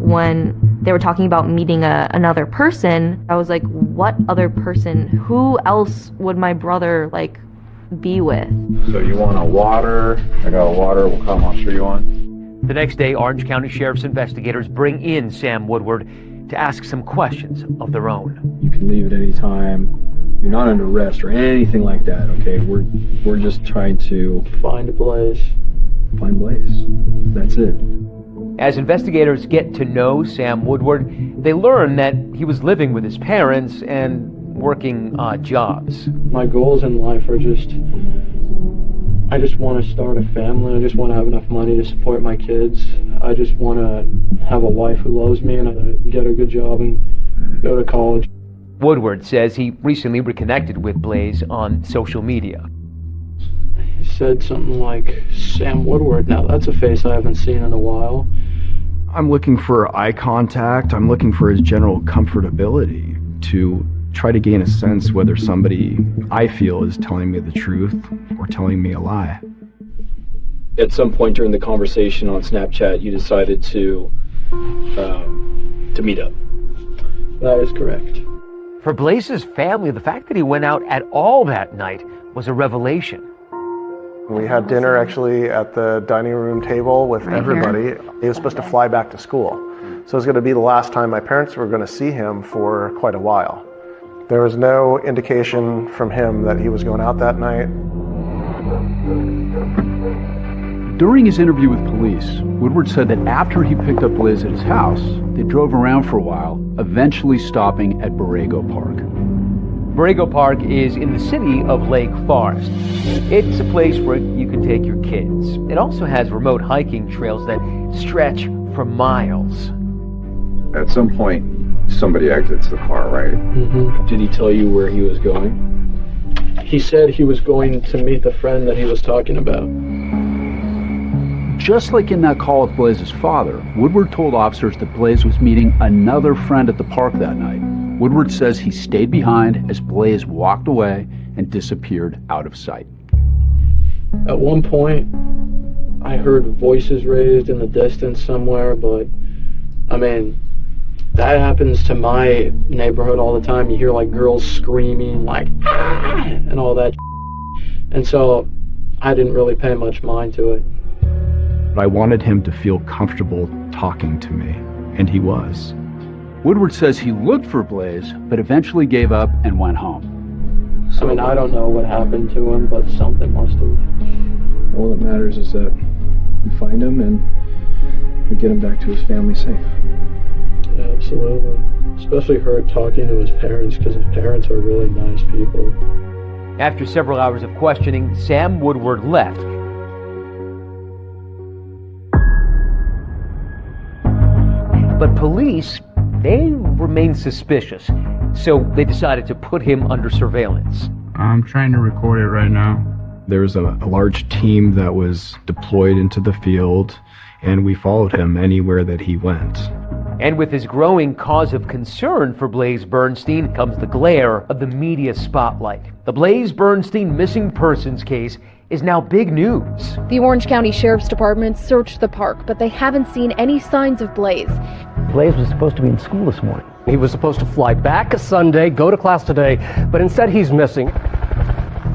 When they were talking about meeting another person, I was like, what other person? Who else would my brother, like, be with? So you want a water? I got a water. What kind of monster you want? The next day, Orange County Sheriff's investigators bring in Sam Woodward to ask some questions of their own. You can leave at any time. You're not under arrest or anything like that, okay? We're just trying to find Blaze. Find Blaze. That's it. As investigators get to know Sam Woodward, they learn that he was living with his parents and working odd jobs. My goals in life are I just want to start a family. I just want to have enough money to support my kids. I just want to have a wife who loves me and get a good job and go to college. Woodward says he recently reconnected with Blaze on social media. He said something like, Sam Woodward. Now that's a face I haven't seen in a while. I'm looking for eye contact. I'm looking for his general comfortability to try to gain a sense whether somebody I feel is telling me the truth or telling me a lie. At some point during the conversation on Snapchat, you decided to meet up. That is correct. For Blaze's family, the fact that he went out at all that night was a revelation. We had dinner actually at the dining room table with everybody. He was supposed to fly back to school. So it was going to be the last time my parents were going to see him for quite a while. There was no indication from him that he was going out that night. During his interview with police, Woodward said that after he picked up Blaze at his house, they drove around for a while, eventually stopping at Borrego Park. Borrego Park is in the city of Lake Forest. It's a place where you can take your kids. It also has remote hiking trails that stretch for miles. At some point, somebody exits the car, right? Mm-hmm. Did he tell you where he was going? He said he was going to meet the friend that he was talking about. Just like in that call with Blaze's father, Woodward told officers that Blaze was meeting another friend at the park that night. Woodward says he stayed behind as Blaze walked away and disappeared out of sight. At one point, I heard voices raised in the distance somewhere, but I mean, that happens to my neighborhood all the time. You hear like girls screaming like, ah! And all that. And so I didn't really pay much mind to it. But I wanted him to feel comfortable talking to me, and he was. Woodward says he looked for Blaze, but eventually gave up and went home. I mean, I don't know what happened to him, but something must have. All that matters is that we find him and we get him back to his family safe. Yeah, absolutely. Especially her talking to his parents, because his parents are really nice people. After several hours of questioning, Sam Woodward left. But police, they remained suspicious, so they decided to put him under surveillance. I'm trying to record it right now. There was a large team that was deployed into the field, and we followed him anywhere that he went. And with his growing cause of concern for Blaze Bernstein comes the glare of the media spotlight. The Blaze Bernstein missing persons case is now big news. The Orange County Sheriff's Department searched the park, but they haven't seen any signs of Blaze. Blaze was supposed to be in school this morning. He was supposed to fly back Sunday, go to class today, but instead he's missing.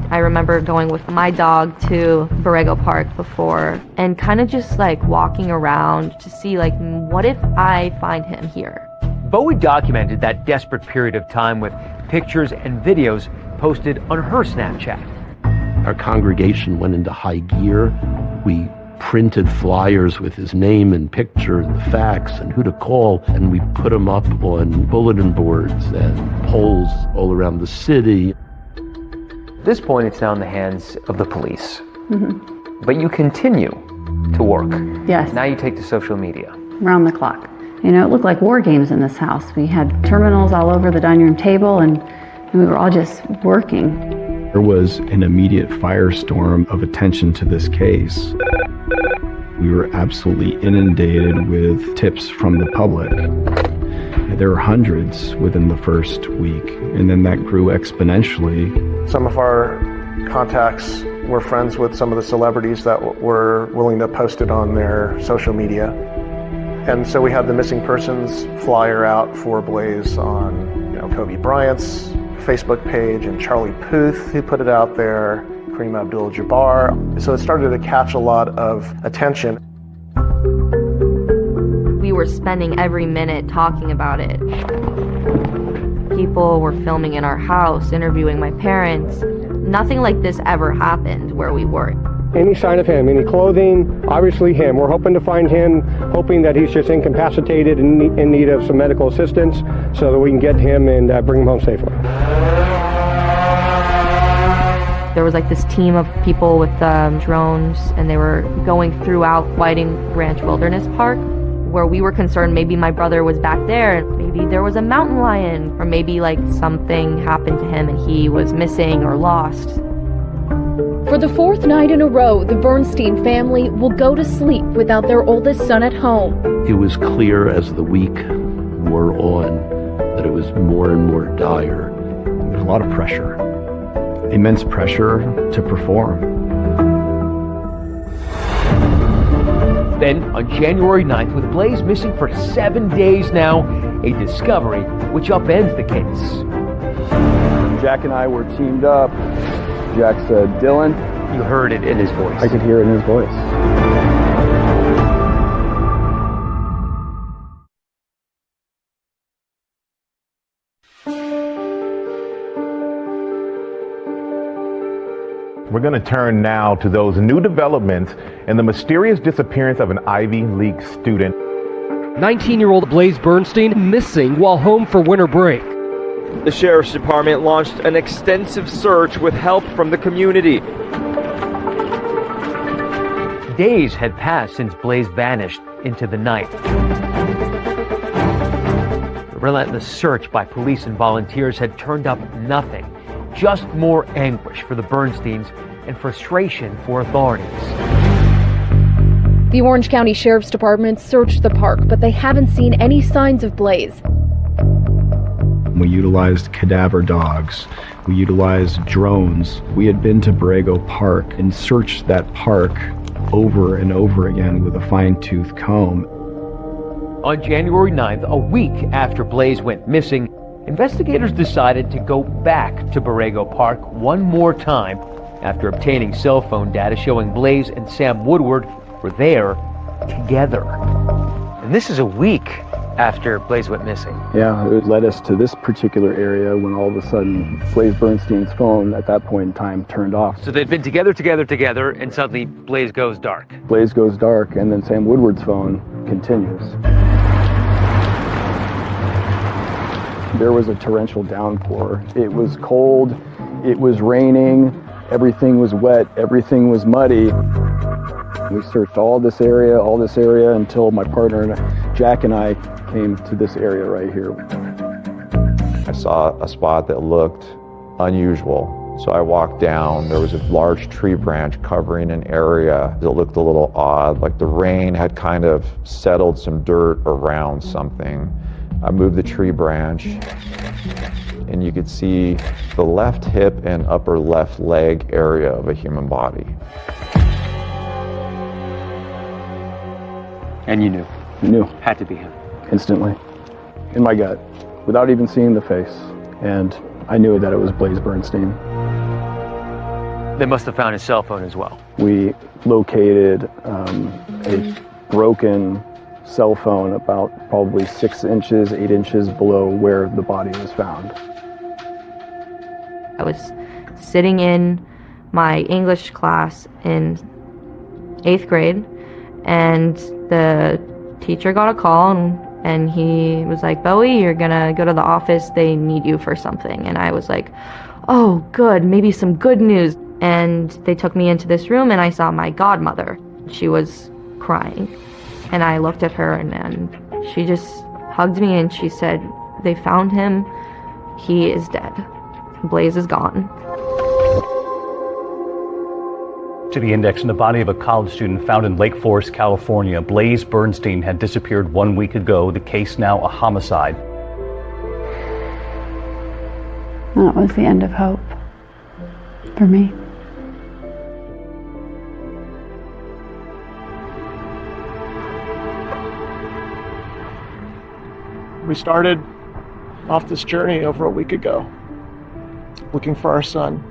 I remember going with my dog to Borrego Park before and kind of just like walking around to see like, what if I find him here? Bowie documented that desperate period of time with pictures and videos posted on her Snapchat. Our congregation went into high gear. We printed flyers with his name and picture and the facts and who to call, and we put them up on bulletin boards and poles all around the city. At this point, it's now in the hands of the police. But you continue to work. Yes. Now you take to social media. Around the clock. You know, it looked like war games in this house. We had terminals all over the dining room table, and we were all just working. There was an immediate firestorm of attention to this case. We were absolutely inundated with tips from the public. There were hundreds within the first week, and then that grew exponentially. Some of our contacts were friends with some of the celebrities that were willing to post it on their social media. And so we had the missing persons flyer out for Blaze on, Kobe Bryant's Facebook page, and Charlie Puth, who put it out there, Kareem Abdul-Jabbar. So it started to catch a lot of attention. We were spending every minute talking about it. People were filming in our house, interviewing my parents. Nothing like this ever happened where we were. Any sign of him, any clothing, obviously him. We're hoping to find him, hoping that he's just incapacitated and in need of some medical assistance so that we can get him and bring him home safely. There was like this team of people with drones, and they were going throughout Whiting Ranch Wilderness Park, where we were concerned maybe my brother was back there, maybe there was a mountain lion, or maybe like something happened to him and he was missing or lost. For the fourth night in a row, the Bernstein family will go to sleep without their oldest son at home. It was clear as the week wore on that it was more and more dire. There's a lot of pressure, immense pressure to perform. Then, on January 9th, with Blaze missing for 7 days now, a discovery which upends the case. Jack and I were teamed up. Jack said, "Dylan." You heard it in his voice. I could hear it in his voice. We're going to turn now to those new developments in the mysterious disappearance of an Ivy League student. 19-year-old Blaze Bernstein missing while home for winter break. The Sheriff's Department launched an extensive search with help from the community. Days had passed since Blaze vanished into the night. The relentless search by police and volunteers had turned up nothing. Just more anguish for the Bernsteins and frustration for authorities. The Orange County Sheriff's Department searched the park, but they haven't seen any signs of Blaze. We utilized cadaver dogs. We utilized drones. We had been to Borrego Park and searched that park over and over again with a fine-tooth comb. On January 9th, a week after Blaze went missing, investigators decided to go back to Borrego Park one more time after obtaining cell phone data showing Blaze and Sam Woodward were there together. And this is a week after Blaze went missing. Yeah, it led us to this particular area when all of a sudden Blaze Bernstein's phone at that point in time turned off. So they'd been together, and suddenly Blaze goes dark. Blaze goes dark, and then Sam Woodward's phone continues. There was a torrential downpour. It was cold, it was raining, everything was wet, everything was muddy. We searched all this area until my partner Jack and I came to this area right here. I saw a spot that looked unusual. So I walked down, there was a large tree branch covering an area that looked a little odd, like the rain had kind of settled some dirt around something. I moved the tree branch, and you could see the left hip and upper left leg area of a human body. And you knew? Knew. Had to be him. Instantly. In my gut, without even seeing the face. And I knew that it was Blaze Bernstein. They must have found his cell phone as well. We located a broken cell phone about probably 6 inches, 8 inches below where the body was found. I was sitting in my English class in 8th grade, and the teacher got a call, and he was like, "Bowie, you're gonna go to the office, they need you for something." And I was like, "Oh, good, maybe some good news." And they took me into this room, and I saw my godmother. She was crying, and I looked at her, and she just hugged me, and she said, "They found him, he is dead. Blaze is gone." To the index in the body of a college student found in Lake Forest, California. Blaze Bernstein had disappeared 1 week ago. The case now a homicide. That was the end of hope for me. We started off this journey over a week ago, looking for our son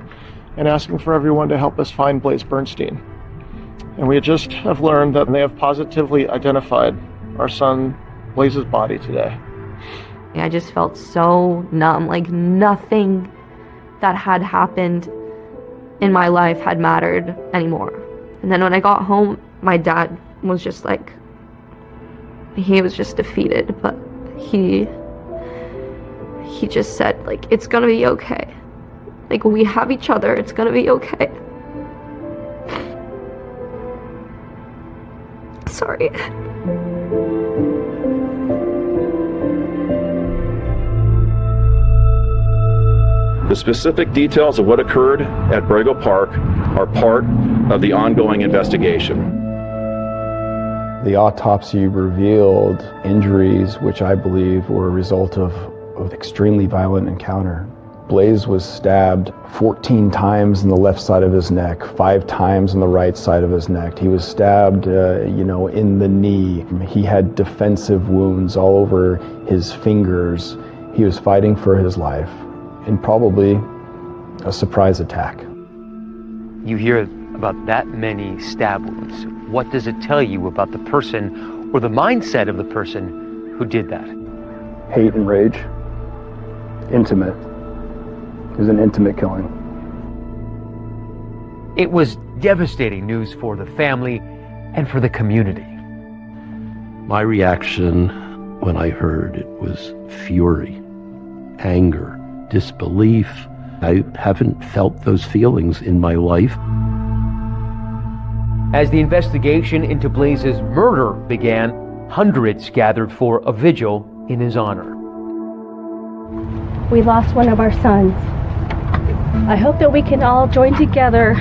and asking for everyone to help us find Blaze Bernstein. And we just have learned that they have positively identified our son Blaze's body today. I just felt so numb, like nothing that had happened in my life had mattered anymore. And then when I got home, my dad was just like, he was just defeated, but he just said, like, "It's gonna be okay. Like, we have each other, it's gonna be okay." Sorry. The specific details of what occurred at Borrego Park are part of the ongoing investigation. The autopsy revealed injuries which I believe were a result of extremely violent encounter. Blaze was stabbed 14 times in the left side of his neck, 5 times in the right side of his neck. He was stabbed, in the knee. He had defensive wounds all over his fingers. He was fighting for his life, and probably a surprise attack. You hear about that many stab wounds. What does it tell you about the person or the mindset of the person who did that? Hate and rage. Intimate. It was an intimate killing. It was devastating news for the family and for the community. My reaction when I heard it was fury, anger, disbelief. I haven't felt those feelings in my life. As the investigation into Blaze's murder began, hundreds gathered for a vigil in his honor. We lost one of our sons. I hope that we can all join together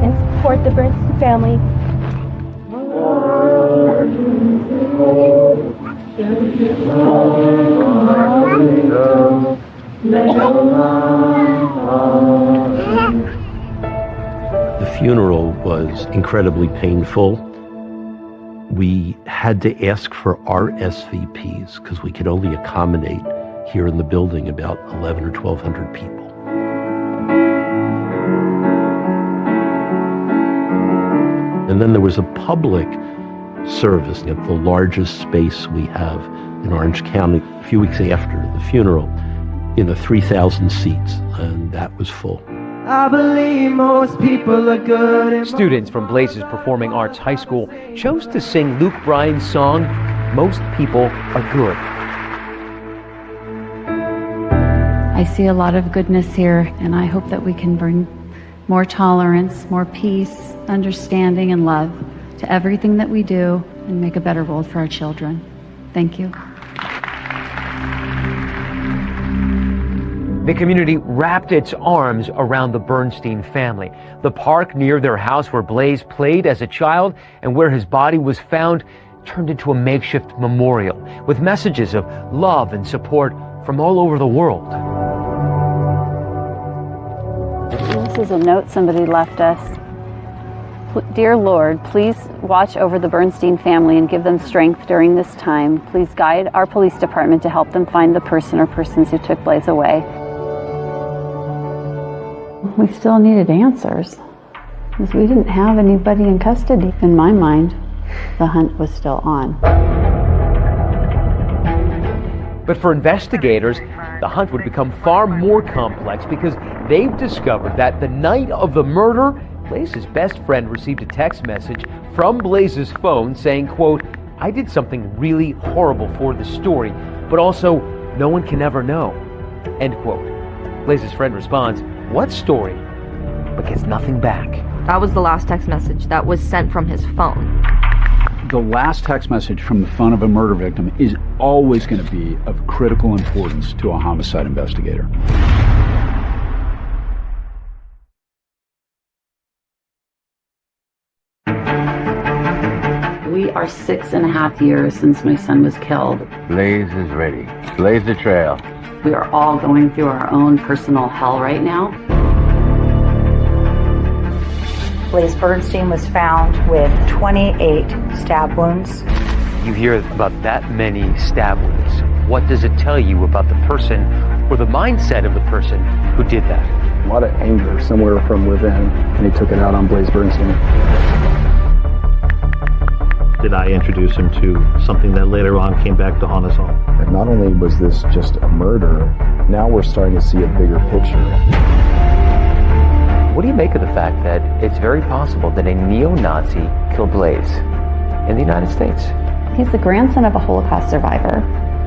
and support the Bernstein family. The funeral was incredibly painful. We had to ask for RSVPs because we could only accommodate here in the building about 11 or 1,200 people. And then there was a public service at the largest space we have in Orange County a few weeks after the funeral, 3,000 seats, and that was full. I believe most people are good. Students from Blaze's Performing Arts High School chose to sing Luke Bryan's song, "Most People Are Good." I see a lot of goodness here, and I hope that we can bring more tolerance, more peace, understanding, and love to everything that we do and make a better world for our children. Thank you. The community wrapped its arms around the Bernstein family. The park near their house where Blaze played as a child and where his body was found turned into a makeshift memorial with messages of love and support from all over the world. This is a note somebody left us. Dear Lord, please watch over the Bernstein family and give them strength during this time. Please guide our police department to help them find the person or persons who took Blaze away. We still needed answers because we didn't have anybody in custody. In my mind, the hunt was still on. But for investigators, the hunt would become far more complex because they've discovered that the night of the murder, Blaze's best friend received a text message from Blaze's phone saying, quote, "I did something really horrible for the story, but also no one can ever know," end quote. Blaze's friend responds, "What story?" but gets nothing back. That was the last text message that was sent from his phone. The last text message from the phone of a murder victim is always going to be of critical importance to a homicide investigator. We are 6.5 years since my son was killed. Blaze is ready. Blaze the trail. We are all going through our own personal hell right now. Blaze Bernstein was found with 28 stab wounds. You hear about that many stab wounds. What does it tell you about the person or the mindset of the person who did that? A lot of anger somewhere from within, and he took it out on Blaze Bernstein. Did I introduce him to something that later on came back to haunt us all? And not only was this just a murder, now we're starting to see a bigger picture. What do you make of the fact that it's very possible that a neo-Nazi killed Blaze in the United States? He's the grandson of a Holocaust survivor.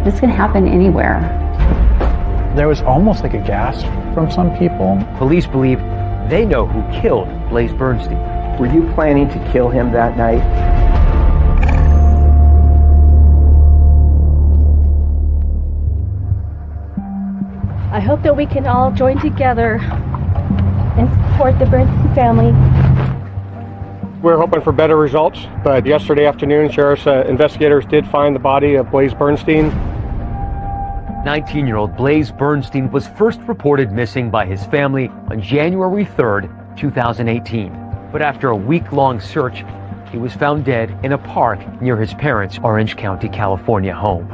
This can happen anywhere. There was almost like a gasp from some people. Police believe they know who killed Blaze Bernstein. Were you planning to kill him that night? I hope that we can all join together and support the Bernstein family. We're hoping for better results, but yesterday afternoon, sheriff's investigators did find the body of Blaze Bernstein. 19-year-old Blaze Bernstein was first reported missing by his family on January 3rd, 2018. But after a week-long search, he was found dead in a park near his parents' Orange County, California home.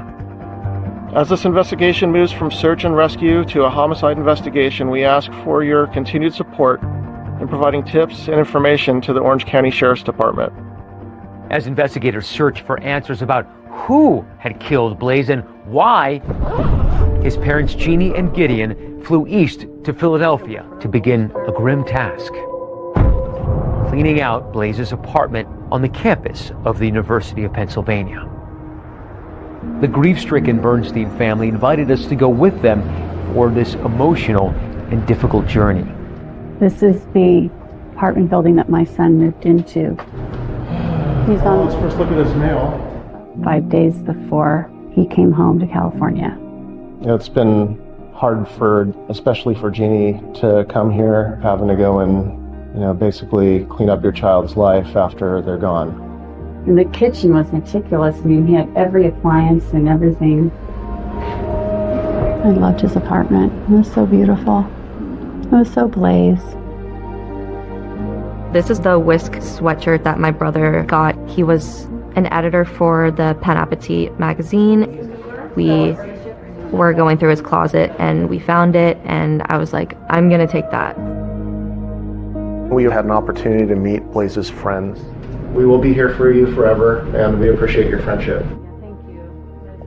As this investigation moves from search and rescue to a homicide investigation, we ask for your continued support in providing tips and information to the Orange County Sheriff's Department. As investigators search for answers about who had killed Blaze and why, his parents Jeannie and Gideon flew east to Philadelphia to begin a grim task: cleaning out Blaze's apartment on the campus of the University of Pennsylvania. The grief-stricken Bernstein family invited us to go with them for this emotional and difficult journey. This is the apartment building that my son moved into. He's on. Let's first look at his mail. 5 days before he came home to California. It's been hard especially for Jeannie, to come here, having to go and, basically clean up your child's life after they're gone. And the kitchen was meticulous. I mean, he had every appliance and everything. I loved his apartment. It was so beautiful. It was so Blaze. This is the Whisk sweatshirt that my brother got. He was an editor for the Pen Appetit magazine. We were going through his closet and we found it, and I was like, I'm gonna take that. We had an opportunity to meet Blaze's friends. We will be here for you forever, and we appreciate your friendship.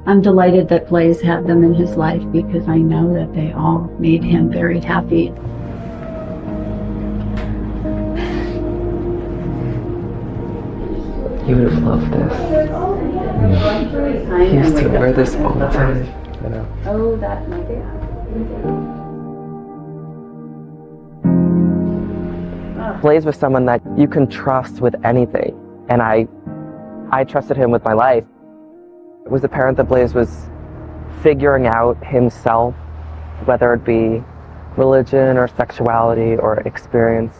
I'm delighted that Blaze had them in his life because I know that they all made him very happy. You would have loved this. He used to wear this all the time. Oh, that's my dad. Blaze was someone that you can trust with anything, and I trusted him with my life. It was apparent that Blaze was figuring out himself, whether it be religion or sexuality or experience.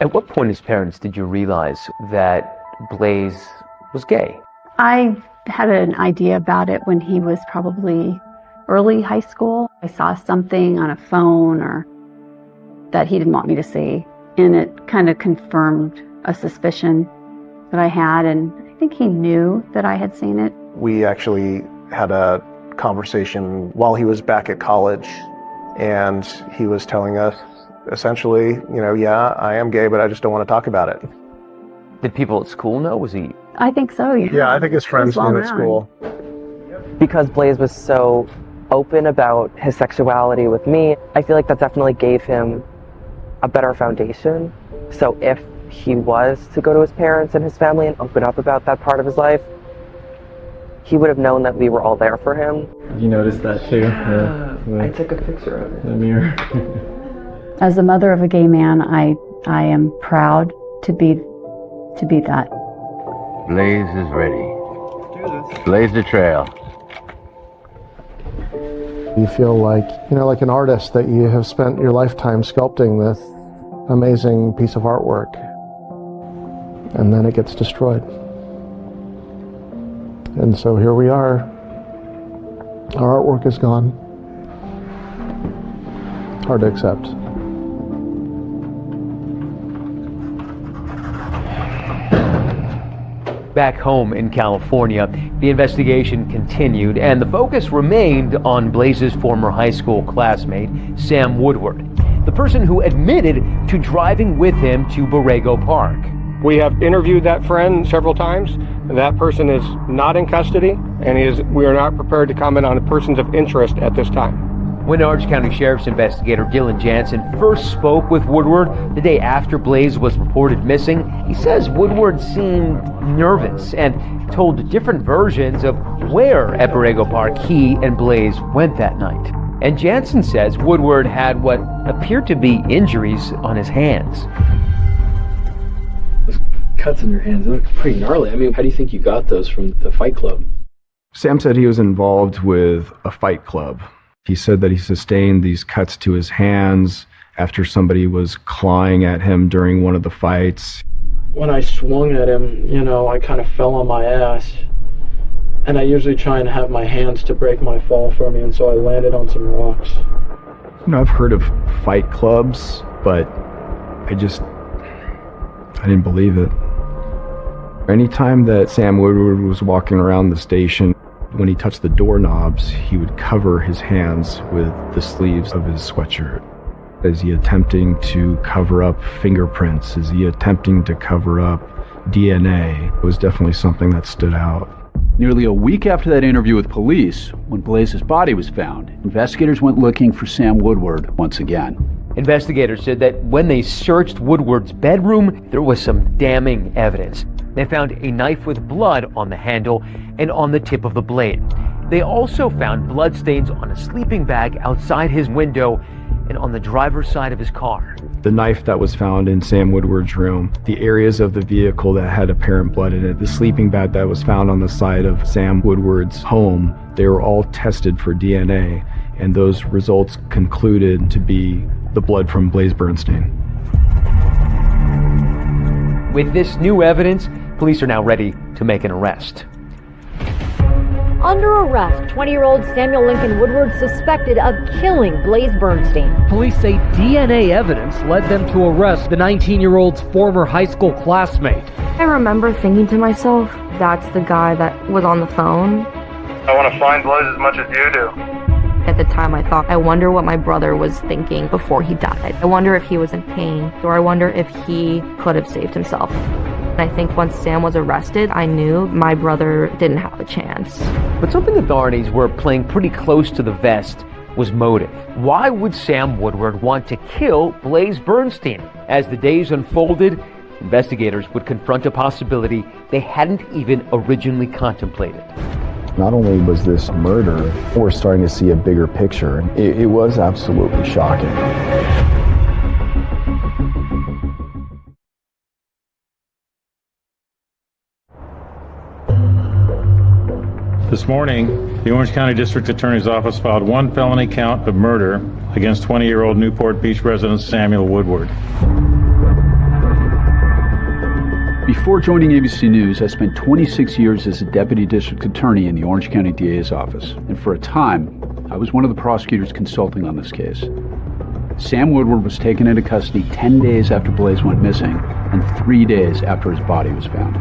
At what point as parents did you realize that Blaze was gay? I had an idea about it when he was probably early high school. I saw something on a phone or that he didn't want me to see, and it kind of confirmed a suspicion that I had, and I think he knew that I had seen it. We actually had a conversation while he was back at college, and he was telling us essentially, yeah, I am gay, but I just don't want to talk about it. Did people at school know? Was he? I think so, yeah. Yeah, I think his friends knew at school. Because Blaze was so open about his sexuality with me, I feel like that definitely gave him a better foundation. So if he was to go to his parents and his family and open up about that part of his life, he would have known that we were all there for him. You noticed that too? I took a picture of it. The mirror. As a mother of a gay man, I am proud to be that. Blaze is ready. Blaze the trail. You feel like, like an artist that you have spent your lifetime sculpting this amazing piece of artwork, and then it gets destroyed. And so here we are. Our artwork is gone. Hard to accept. Back home in California, the investigation continued, and the focus remained on Blaze's former high school classmate, Sam Woodward, the person who admitted to driving with him to Borrego Park. We have interviewed that friend several times. That person is not in custody, and we are not prepared to comment on persons of interest at this time. When Orange County Sheriff's investigator Dylan Jansen first spoke with Woodward the day after Blaze was reported missing, he says Woodward seemed nervous and told different versions of where at Borrego Park he and Blaze went that night. And Jansen says Woodward had what appeared to be injuries on his hands. Those cuts in your hands, they look pretty gnarly. I mean, how do you think you got those from the fight club? Sam said he was involved with a fight club. He said that he sustained these cuts to his hands after somebody was clawing at him during one of the fights. When I swung at him, I kind of fell on my ass. And I usually try and have my hands to break my fall for me, and so I landed on some rocks. I've heard of fight clubs, but I didn't believe it. Anytime that Sam Woodward was walking around the station, when he touched the doorknobs, he would cover his hands with the sleeves of his sweatshirt. Is he attempting to cover up fingerprints? Is he attempting to cover up DNA? It was definitely something that stood out. Nearly a week after that interview with police, when Blaze's body was found, investigators went looking for Sam Woodward once again. Investigators said that when they searched Woodward's bedroom, there was some damning evidence. They found a knife with blood on the handle and on the tip of the blade. They also found bloodstains on a sleeping bag outside his window and on the driver's side of his car. The knife that was found in Sam Woodward's room, the areas of the vehicle that had apparent blood in it, the sleeping bag that was found on the side of Sam Woodward's home, they were all tested for DNA, and those results concluded to be the blood from Blaze Bernstein. With this new evidence, police are now ready to make an arrest. Under arrest, 20-year-old Samuel Lincoln Woodward suspected of killing Blaze Bernstein. Police say DNA evidence led them to arrest the 19-year-old's former high school classmate. I remember thinking to myself, that's the guy that was on the phone. I want to find Blaze as much as you do. At the time, I thought, I wonder what my brother was thinking before he died. I wonder if he was in pain, or I wonder if he could have saved himself. And I think once Sam was arrested, I knew my brother didn't have a chance. But something authorities were playing pretty close to the vest was motive. Why would Sam Woodward want to kill Blaze Bernstein? As the days unfolded, investigators would confront a possibility they hadn't even originally contemplated. Not only was this murder, we're starting to see a bigger picture. It was absolutely shocking. This morning, the Orange County District Attorney's Office filed one felony count of murder against 20-year-old Newport Beach resident Samuel Woodward. Before joining ABC News, I spent 26 years as a deputy district attorney in the Orange County DA's office, and for a time, I was one of the prosecutors consulting on this case. Sam Woodward was taken into custody 10 days after Blaze went missing and 3 days after his body was found.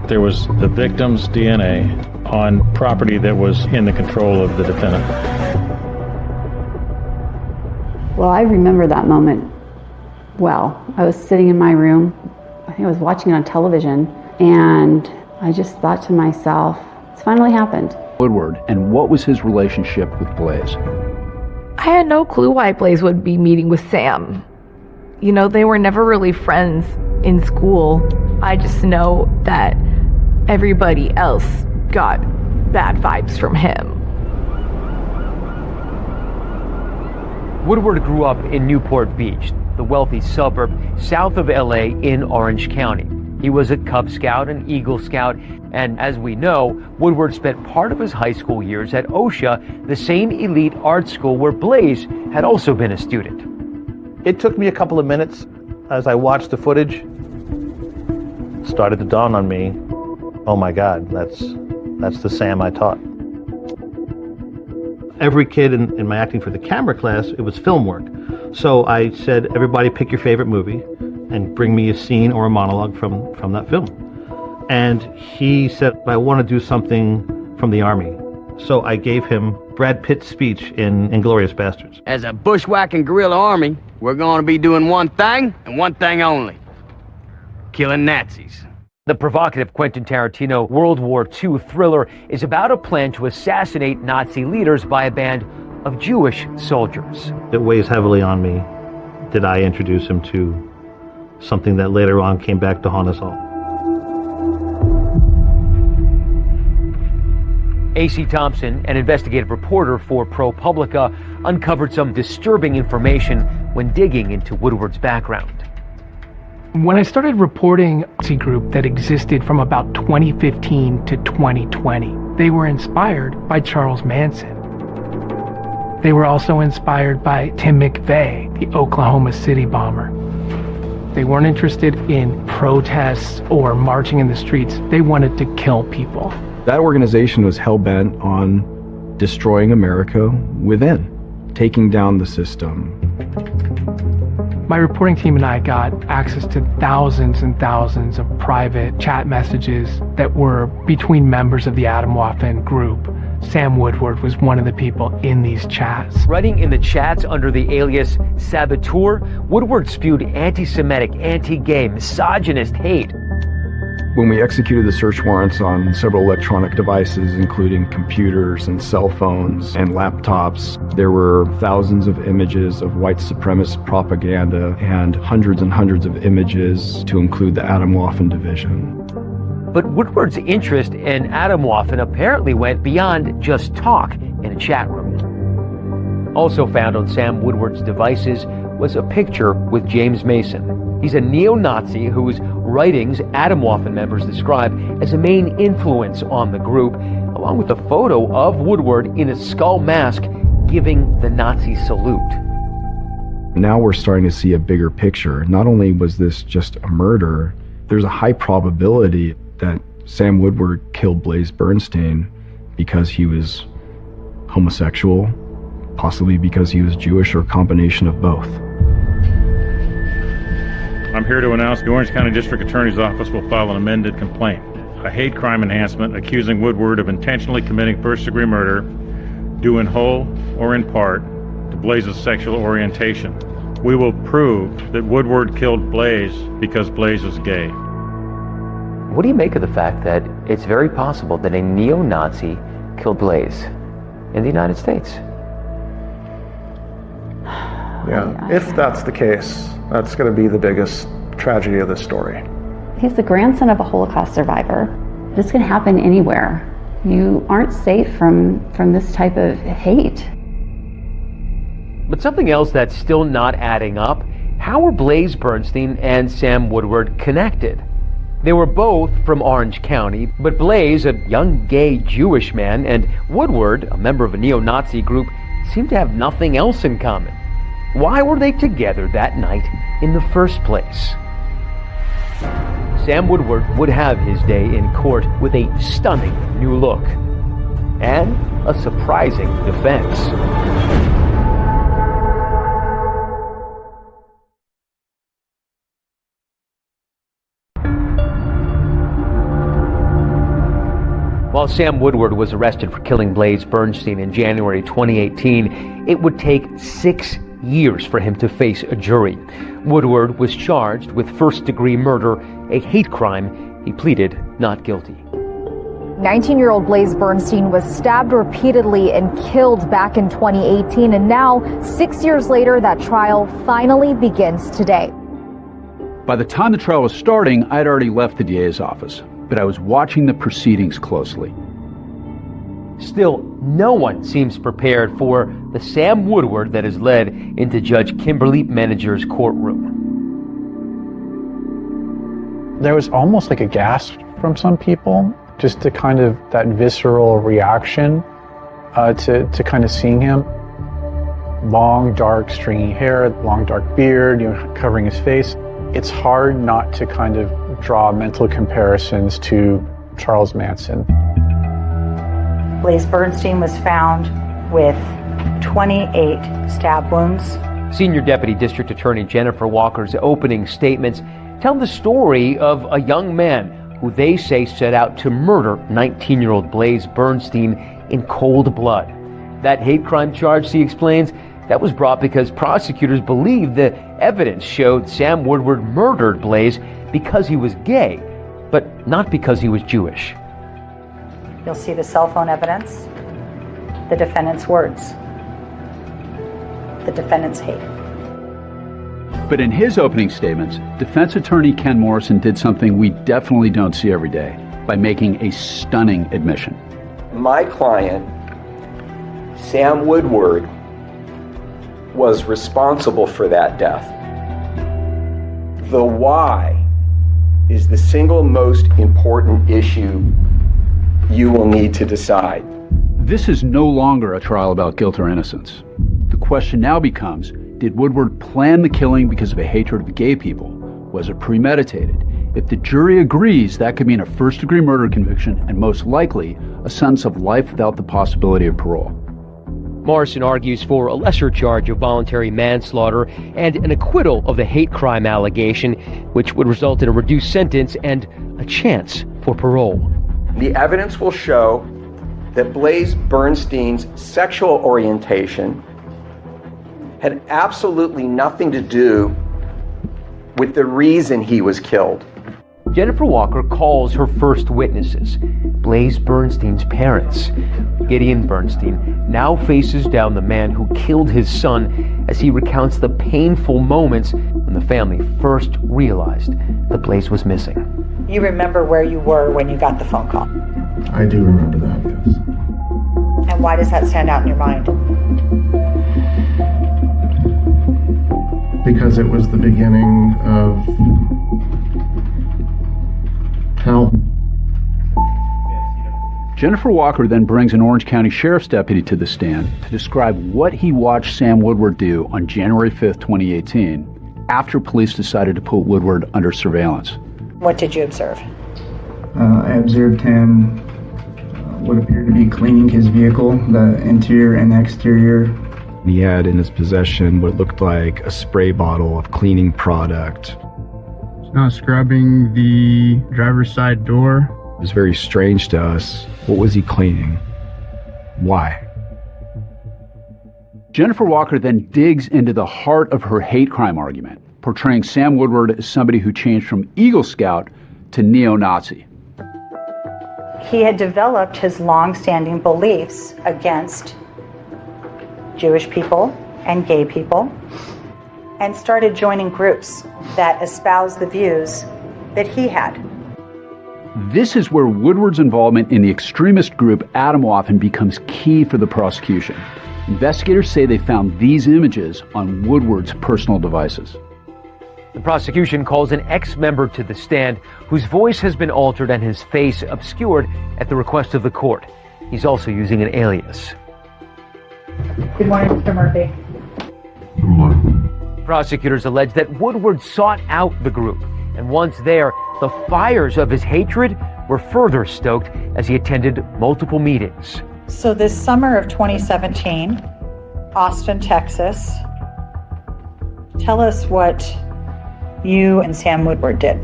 There was the victim's DNA on property that was in the control of the defendant. Well, I remember that moment well. I was sitting in my room. I think I was watching it on television, and I just thought to myself, it's finally happened. Woodward, and what was his relationship with Blaze? I had no clue why Blaze would be meeting with Sam. You know, they were never really friends in school. I just know that everybody else got bad vibes from him. Woodward grew up in Newport Beach, the wealthy suburb south of LA in Orange County. He was a Cub Scout and Eagle Scout, and as we know, Woodward spent part of his high school years at OSHA, the same elite art school where Blaze had also been a student. It took me a couple of minutes as I watched the footage. It started to dawn on me, oh my God, that's the Sam I taught. Every kid in my acting for the camera class, it was film work. So I said, everybody pick your favorite movie and bring me a scene or a monologue from that film. And he said, I want to do something from the Army. So I gave him Brad Pitt's speech in Inglourious Bastards. As a bushwhacking guerrilla army, we're going to be doing one thing and one thing only: killing Nazis. The provocative Quentin Tarantino World War II thriller is about a plan to assassinate Nazi leaders by a band of Jewish soldiers. It weighs heavily on me that I introduce him to something that later on came back to haunt us all. A.C. Thompson, an investigative reporter for ProPublica, uncovered some disturbing information when digging into Woodward's background. When I started reporting a group that existed from about 2015 to 2020, they were inspired by Charles Manson. They were also inspired by Tim McVeigh, the Oklahoma City bomber. They weren't interested in protests or marching in the streets. They wanted to kill people. That organization was hell-bent on destroying America within, taking down the system. My reporting team and I got access to thousands and thousands of private chat messages that were between members of the Atomwaffen group. Sam Woodward was one of the people in these chats. Writing in the chats under the alias Saboteur, Woodward spewed anti-Semitic, anti-gay, misogynist hate. When we executed the search warrants on several electronic devices, including computers and cell phones and laptops, there were thousands of images of white supremacist propaganda and hundreds of images to include the Atomwaffen division. But Woodward's interest in Atomwaffen apparently went beyond just talk in a chat room. Also found on Sam Woodward's devices was a picture with James Mason. He's a neo-Nazi whose writings Atomwaffen members describe as a main influence on the group, along with a photo of Woodward in a skull mask giving the Nazi salute. Now we're starting to see a bigger picture. Not only was this just a murder, there's a high probability that Sam Woodward killed Blaze Bernstein because he was homosexual, possibly because he was Jewish, or a combination of both. I'm here to announce the Orange County District Attorney's Office will file an amended complaint, a hate crime enhancement accusing Woodward of intentionally committing first-degree murder, due in whole or in part to Blaze's sexual orientation. We will prove that Woodward killed Blaze because Blaze is gay. What do you make of the fact that it's very possible that a neo-Nazi killed Blaze in the United States? Yeah, if that's the case, that's going to be the biggest tragedy of this story. He's the grandson of a Holocaust survivor. This can happen anywhere. You aren't safe from this type of hate. But something else that's still not adding up, how were Blaze Bernstein and Sam Woodward connected? They were both from Orange County, but Blaze, a young gay Jewish man, and Woodward, a member of a neo-Nazi group, seemed to have nothing else in common. Why were they together that night in the first place? Sam Woodward would have his day in court with a stunning new look and a surprising defense. While Sam Woodward was arrested for killing Blaze Bernstein in January 2018, it would take 6 years for him to face a jury. Woodward was charged with first-degree murder, a hate crime. He pleaded not guilty. 19-year-old Blaze Bernstein was stabbed repeatedly and killed back in 2018, and now, 6 years later, that trial finally begins today. By the time the trial was starting, I had already left the DA's office, but I was watching the proceedings closely. Still, no one seems prepared for the Sam Woodward that has led into Judge Kimberly Menager's courtroom. There was almost like a gasp from some people, just to kind of that visceral reaction to kind of seeing him. Long, dark, stringy hair, long, dark beard, covering his face. It's hard not to kind of draw mental comparisons to Charles Manson. Blaze Bernstein was found with 28 stab wounds. Senior Deputy District Attorney Jennifer Walker's opening statements tell the story of a young man who they say set out to murder 19-year-old Blaze Bernstein in cold blood. That hate crime charge, she explains, that was brought because prosecutors believed the evidence showed Sam Woodward murdered Blaze because he was gay, but not because he was Jewish. You'll see the cell phone evidence, the defendant's words, the defendant's hate. But in his opening statements, defense attorney Ken Morrison did something we definitely don't see every day by making a stunning admission. My client, Sam Woodward, was responsible for that death. The why is the single most important issue you will need to decide. This is no longer a trial about guilt or innocence. The question now becomes, did Woodward plan the killing because of a hatred of gay people? Was it premeditated? If the jury agrees, that could mean a first-degree murder conviction and most likely a sentence of life without the possibility of parole. Morrison argues for a lesser charge of voluntary manslaughter and an acquittal of the hate crime allegation, which would result in a reduced sentence and a chance for parole. The evidence will show that Blaze Bernstein's sexual orientation had absolutely nothing to do with the reason he was killed. Jennifer Walker calls her first witnesses, Blaze Bernstein's parents. Gideon Bernstein now faces down the man who killed his son as he recounts the painful moments when the family first realized that Blaze was missing. You remember where you were when you got the phone call? I do remember that, yes. And why does that stand out in your mind? Because it was the beginning of hell. Jennifer Walker then brings an Orange County Sheriff's deputy to the stand to describe what he watched Sam Woodward do on January 5th, 2018, after police decided to put Woodward under surveillance. What did you observe? I observed him what appeared to be cleaning his vehicle, the interior and exterior. He had in his possession what looked like a spray bottle of cleaning product. Now scrubbing the driver's side door. It was very strange to us. What was he cleaning? Why? Jennifer Walker then digs into the heart of her hate crime argument, portraying Sam Woodward as somebody who changed from Eagle Scout to neo-Nazi. He had developed his long-standing beliefs against Jewish people and gay people and started joining groups that espoused the views that he had. This is where Woodward's involvement in the extremist group Atomwaffen becomes key for the prosecution. Investigators say they found these images on Woodward's personal devices. The prosecution calls an ex-member to the stand whose voice has been altered and his face obscured at the request of the court. He's also using an alias. Good morning, Mr. Murphy. Good morning. Prosecutors allege that Woodward sought out the group, and once there, the fires of his hatred were further stoked as he attended multiple meetings. So this summer of 2017, Austin, Texas, tell us what you and Sam Woodward did.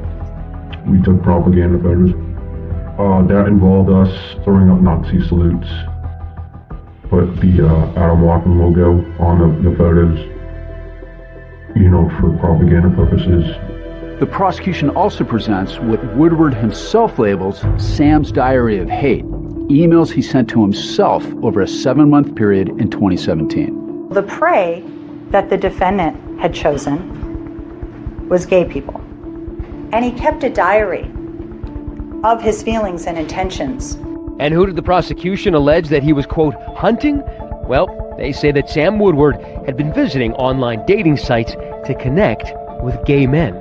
We took propaganda photos. That involved us throwing up Nazi salutes. Put the Adam Walken logo on the photos, for propaganda purposes. The prosecution also presents what Woodward himself labels Sam's diary of hate, emails he sent to himself over a 7-month period in 2017. The prey that the defendant had chosen was gay people. And he kept a diary of his feelings and intentions. And who did the prosecution allege that he was, quote, hunting? Well, they say that Sam Woodward had been visiting online dating sites to connect with gay men.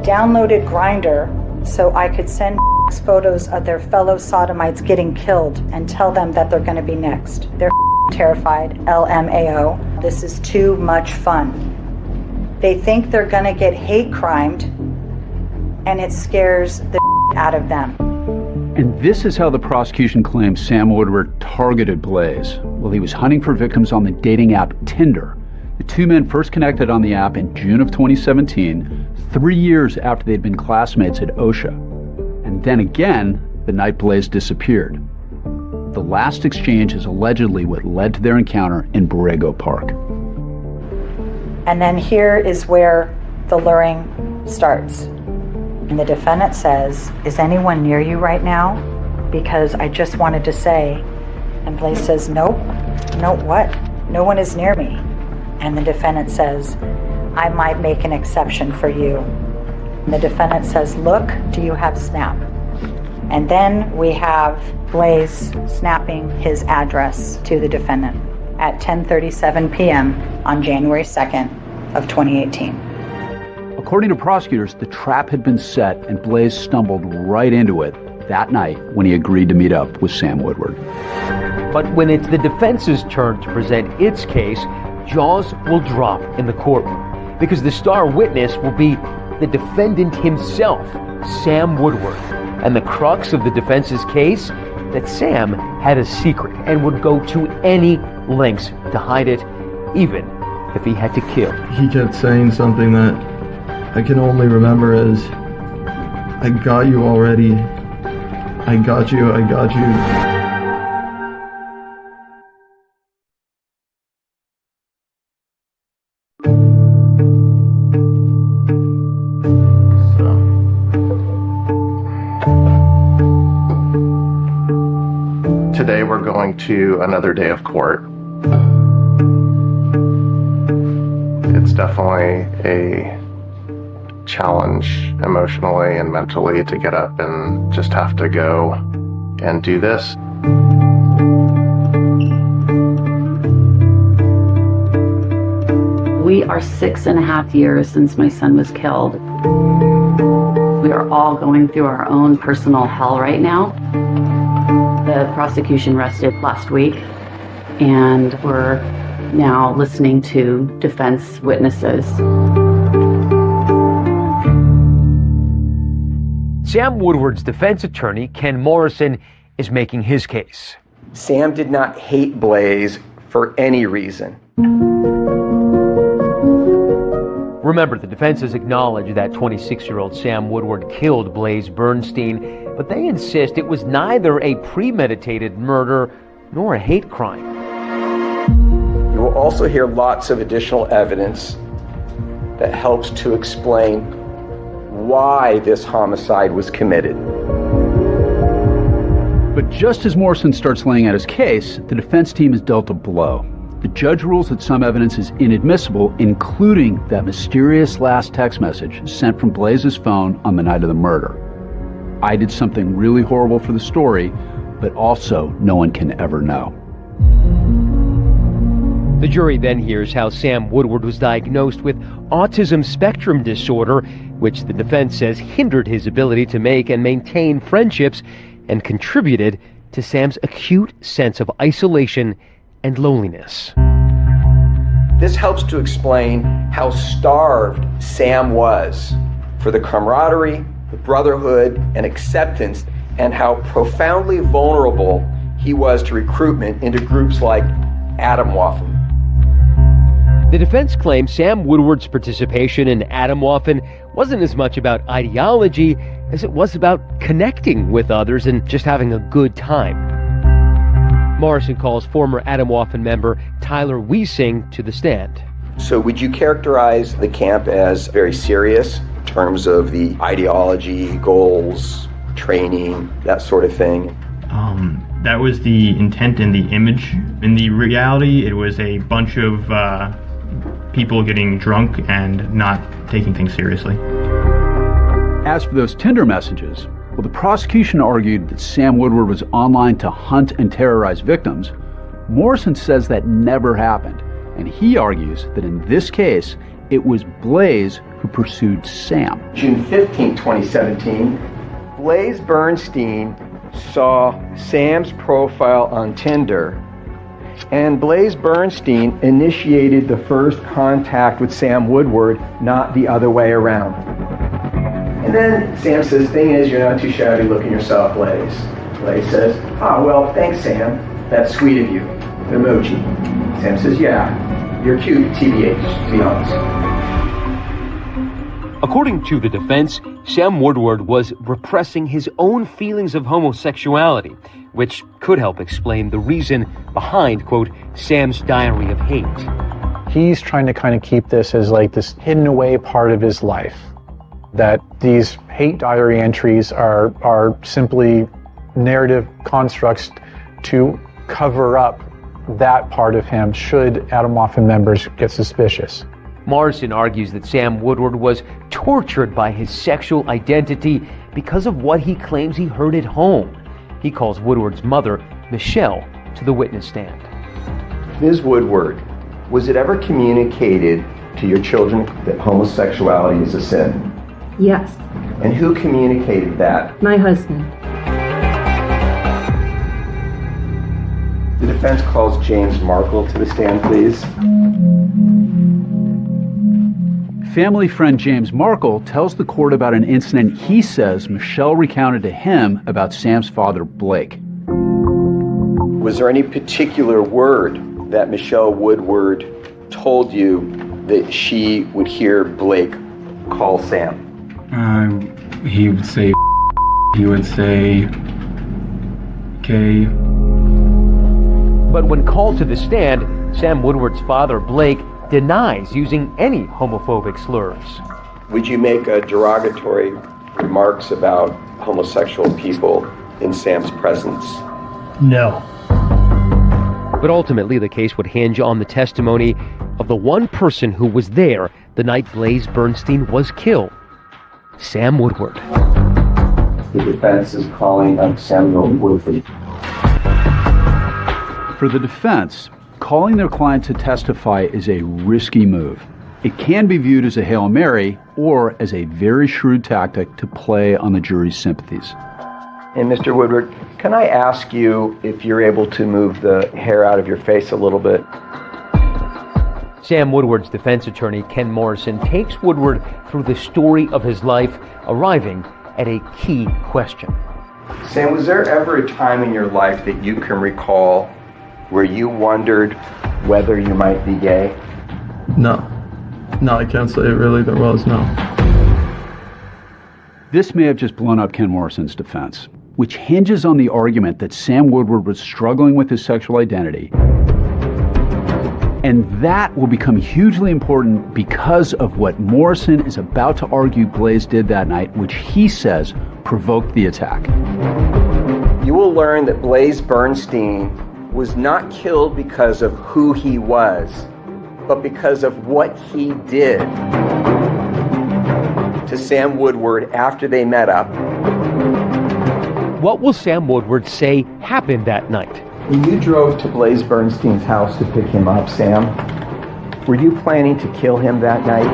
Downloaded Grindr so I could send photos of their fellow sodomites getting killed and tell them that they're going to be next. They're terrified, LMAO. This is too much fun. They think they're going to get hate crimed, and it scares the out of them. And this is how the prosecution claims Sam Woodward targeted Blaze while he was hunting for victims on the dating app Tinder. The two men first connected on the app in June of 2017, 3 years after they'd been classmates at OSHA. And then again, the night Blaze disappeared. The last exchange is allegedly what led to their encounter in Borrego Park. And then here is where the luring starts. And the defendant says, "Is anyone near you right now? Because I just wanted to say." And Blaze says, "Nope. No, what? No one is near me." And the defendant says, "I might make an exception for you." And the defendant says, "Look, do you have Snap?" And then we have Blaze snapping his address to the defendant at 10:37 p.m. on January 2nd of 2018. According to prosecutors, the trap had been set and Blaze stumbled right into it that night when he agreed to meet up with Sam Woodward. But when it's the defense's turn to present its case, jaws will drop in the courtroom because the star witness will be the defendant himself, Sam Woodward. And the crux of the defense's case, that Sam had a secret and would go to any lengths to hide it, even if he had to kill. He kept saying something that I can only remember as, "I got you already. I got you, I got you." Today we're going to another day of court. It's definitely a challenge emotionally and mentally to get up and just have to go and do this. We are 6.5 years since my son was killed. We are all going through our own personal hell right now. The prosecution rested last week, and we're now listening to defense witnesses. Sam Woodward's defense attorney, Ken Morrison, is making his case. Sam did not hate Blaze for any reason. Remember, the defense has acknowledged that 26-year-old Sam Woodward killed Blaze Bernstein, but they insist it was neither a premeditated murder nor a hate crime. You will also hear lots of additional evidence that helps to explain why this homicide was committed. But just as Morrison starts laying out his case, the defense team is dealt a blow. The judge rules that some evidence is inadmissible, including that mysterious last text message sent from Blaze's phone on the night of the murder. "I did something really horrible for the story, but also no one can ever know." The jury then hears how Sam Woodward was diagnosed with autism spectrum disorder, which the defense says hindered his ability to make and maintain friendships and contributed to Sam's acute sense of isolation and loneliness. This helps to explain how starved Sam was for the camaraderie, the brotherhood, and acceptance, and how profoundly vulnerable he was to recruitment into groups like Atomwaffen. The defense claims Sam Woodward's participation in Atomwaffen wasn't as much about ideology as it was about connecting with others and just having a good time. Morrison calls former Atomwaffen member Tyler Wiesing to the stand. So would you characterize the camp as very serious in terms of the ideology, goals, training, that sort of thing? That was the intent and the image. In the reality, it was a bunch of people getting drunk and not taking things seriously. As for those Tinder messages, well, the prosecution argued that Sam Woodward was online to hunt and terrorize victims. Morrison says that never happened, and he argues that in this case, it was Blaze who pursued Sam. June 15, 2017, Blaze Bernstein saw Sam's profile on Tinder, and Blaze Bernstein initiated the first contact with Sam Woodward, not the other way around. And then Sam says, "Thing is, you're not too shabby looking yourself, Blaze." Blaze says, "Well, thanks, Sam. That's sweet of you." An emoji. Sam says, "Yeah, you're cute, TBH, to be honest." According to the defense, Sam Woodward was repressing his own feelings of homosexuality, which could help explain the reason behind, quote, Sam's diary of hate. He's trying to kind of keep this as like this hidden away part of his life. That these hate diary entries are simply narrative constructs to cover up that part of him should Atomwaffen members get suspicious. Morrison argues that Sam Woodward was tortured by his sexual identity because of what he claims he heard at home. He calls Woodward's mother, Michelle, to the witness stand. Ms. Woodward, was it ever communicated to your children that homosexuality is a sin? Yes. And who communicated that? My husband. The defense calls James Markle to the stand, please. Family friend James Markle tells the court about an incident he says Michelle recounted to him about Sam's father, Blake. Was there any particular word that Michelle Woodward told you that she would hear Blake call Sam? He would say, he would say, okay. But when called to the stand, Sam Woodward's father, Blake, denies using any homophobic slurs. Would you make derogatory remarks about homosexual people in Sam's presence? No. But ultimately, the case would hinge on the testimony of the one person who was there the night Blaze Bernstein was killed, Sam Woodward. The defense is calling up Samuel Woodward. For the defense, calling their client to testify is a risky move. It can be viewed as a Hail Mary or as a very shrewd tactic to play on the jury's sympathies. And Mr. Woodward, can I ask you if you're able to move the hair out of your face a little bit? Sam Woodward's defense attorney, Ken Morrison, takes Woodward through the story of his life, arriving at a key question. Sam, was there ever a time in your life that you can recall where you wondered whether you might be gay? No, I can't say really there was, no. This may have just blown up Ken Morrison's defense, which hinges on the argument that Sam Woodward was struggling with his sexual identity. And that will become hugely important because of what Morrison is about to argue Blaze did that night, which he says provoked the attack. You will learn that Blaze Bernstein was not killed because of who he was, but because of what he did to Sam Woodward after they met up. What will Sam Woodward say happened that night? When you drove to Blaze Bernstein's house to pick him up, Sam, were you planning to kill him that night?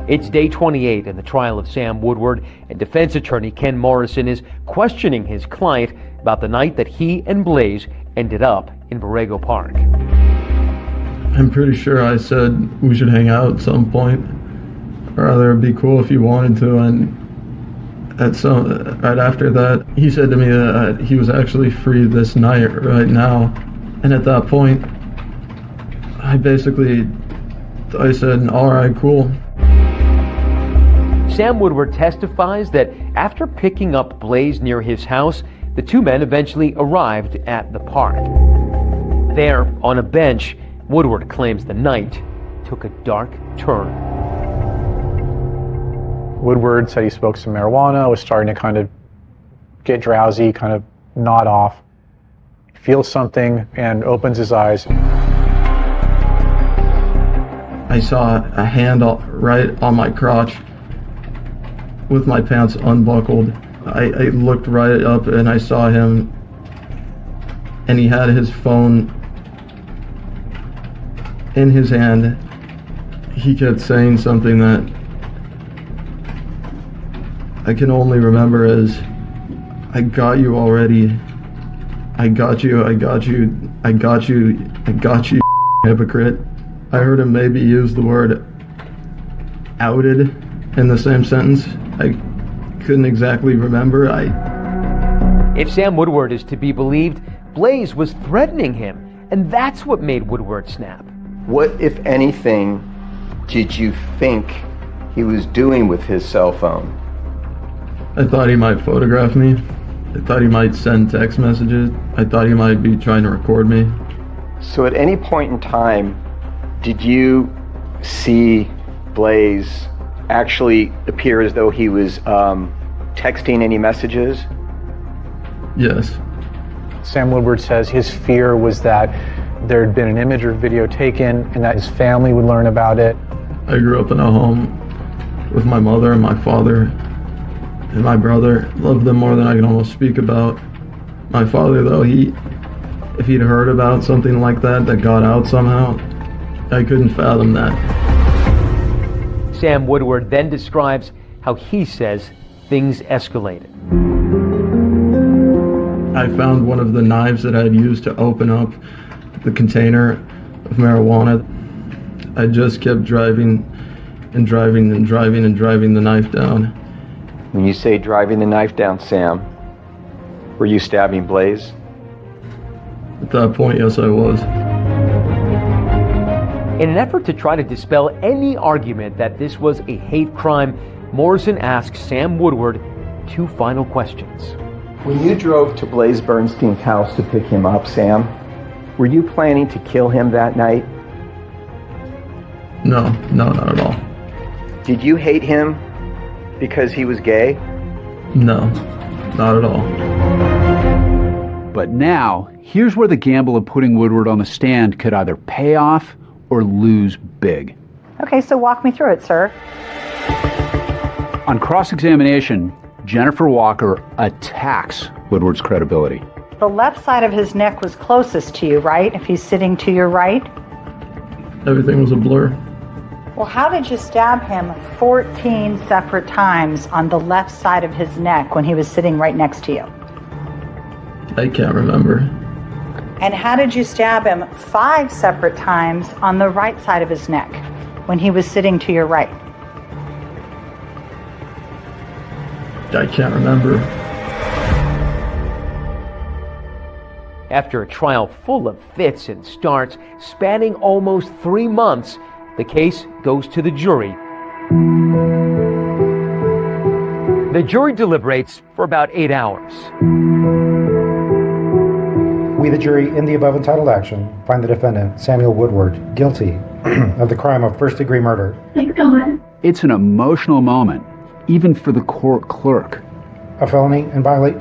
It's day 28 in the trial of Sam Woodward, and defense attorney Ken Morrison is questioning his client about the night that he and Blaze ended up in Borrego Park. I'm pretty sure I said we should hang out at some point, or rather it'd be cool if you wanted to, and right after that, he said to me that he was actually free this night right now, and at that point, I said, all right, cool. Sam Woodward testifies that after picking up Blaze near his house, the two men eventually arrived at the park. There, on a bench, Woodward claims the night took a dark turn. Woodward said he smoked some marijuana, was starting to kind of get drowsy, kind of nod off, feels something, and opens his eyes. I saw a hand right on my crotch with my pants unbuckled. I looked right up and I saw him, and he had his phone in his hand. He kept saying something that I can only remember as, I got you already. I got you, I got you, I got you, I got you, hypocrite. I heard him maybe use the word outed in the same sentence. I couldn't exactly remember. If Sam Woodward is to be believed, Blaze was threatening him, and that's what made Woodward snap. What, if anything, did you think he was doing with his cell phone? I thought he might photograph me. I thought he might send text messages. I thought he might be trying to record me. So at any point in time, did you see Blaze actually appear as though he was texting any messages? Yes. Sam Woodward says his fear was that there had been an image or video taken and that his family would learn about it. I grew up in a home with my mother and my father and my brother. Loved them more than I can almost speak about. My father, though, if he'd heard about something like that got out somehow, I couldn't fathom that. Sam Woodward then describes how he says things escalated. I found one of the knives that I had used to open up the container of marijuana. I just kept driving and driving and driving and driving the knife down. When you say driving the knife down, Sam, were you stabbing Blaze? At that point, yes, I was. In an effort to try to dispel any argument that this was a hate crime, Morrison asked Sam Woodward two final questions. When you drove to Blaze Bernstein's house to pick him up, Sam, were you planning to kill him that night? No, not at all. Did you hate him because he was gay? No, not at all. But now, here's where the gamble of putting Woodward on the stand could either pay off or lose big. Okay, so walk me through it, sir. On cross-examination, Jennifer Walker attacks Woodward's credibility. The left side of his neck was closest to you, right? If he's sitting to your right? Everything was a blur. Well, how did you stab him 14 separate times on the left side of his neck when he was sitting right next to you? I can't remember. And how did you stab him 5 separate times on the right side of his neck when he was sitting to your right? I can't remember. After a trial full of fits and starts, spanning almost 3 months, the case goes to the jury. The jury deliberates for about 8 hours. We, the jury, in the above entitled action, find the defendant, Samuel Woodward, guilty of the crime of first-degree murder. It's an emotional moment, even for the court clerk. A felony and violate.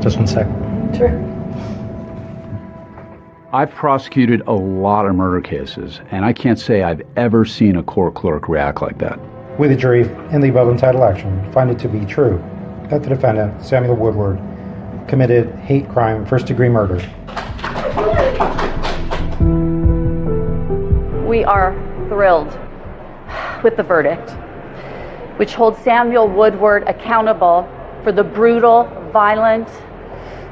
Just 1 sec. Sure. I've prosecuted a lot of murder cases, and I can't say I've ever seen a court clerk react like that. We, the jury, in the above entitled action, find it to be true that the defendant, Samuel Woodward, committed hate crime, first-degree murder. We are thrilled with the verdict, which holds Samuel Woodward accountable for the brutal, violent,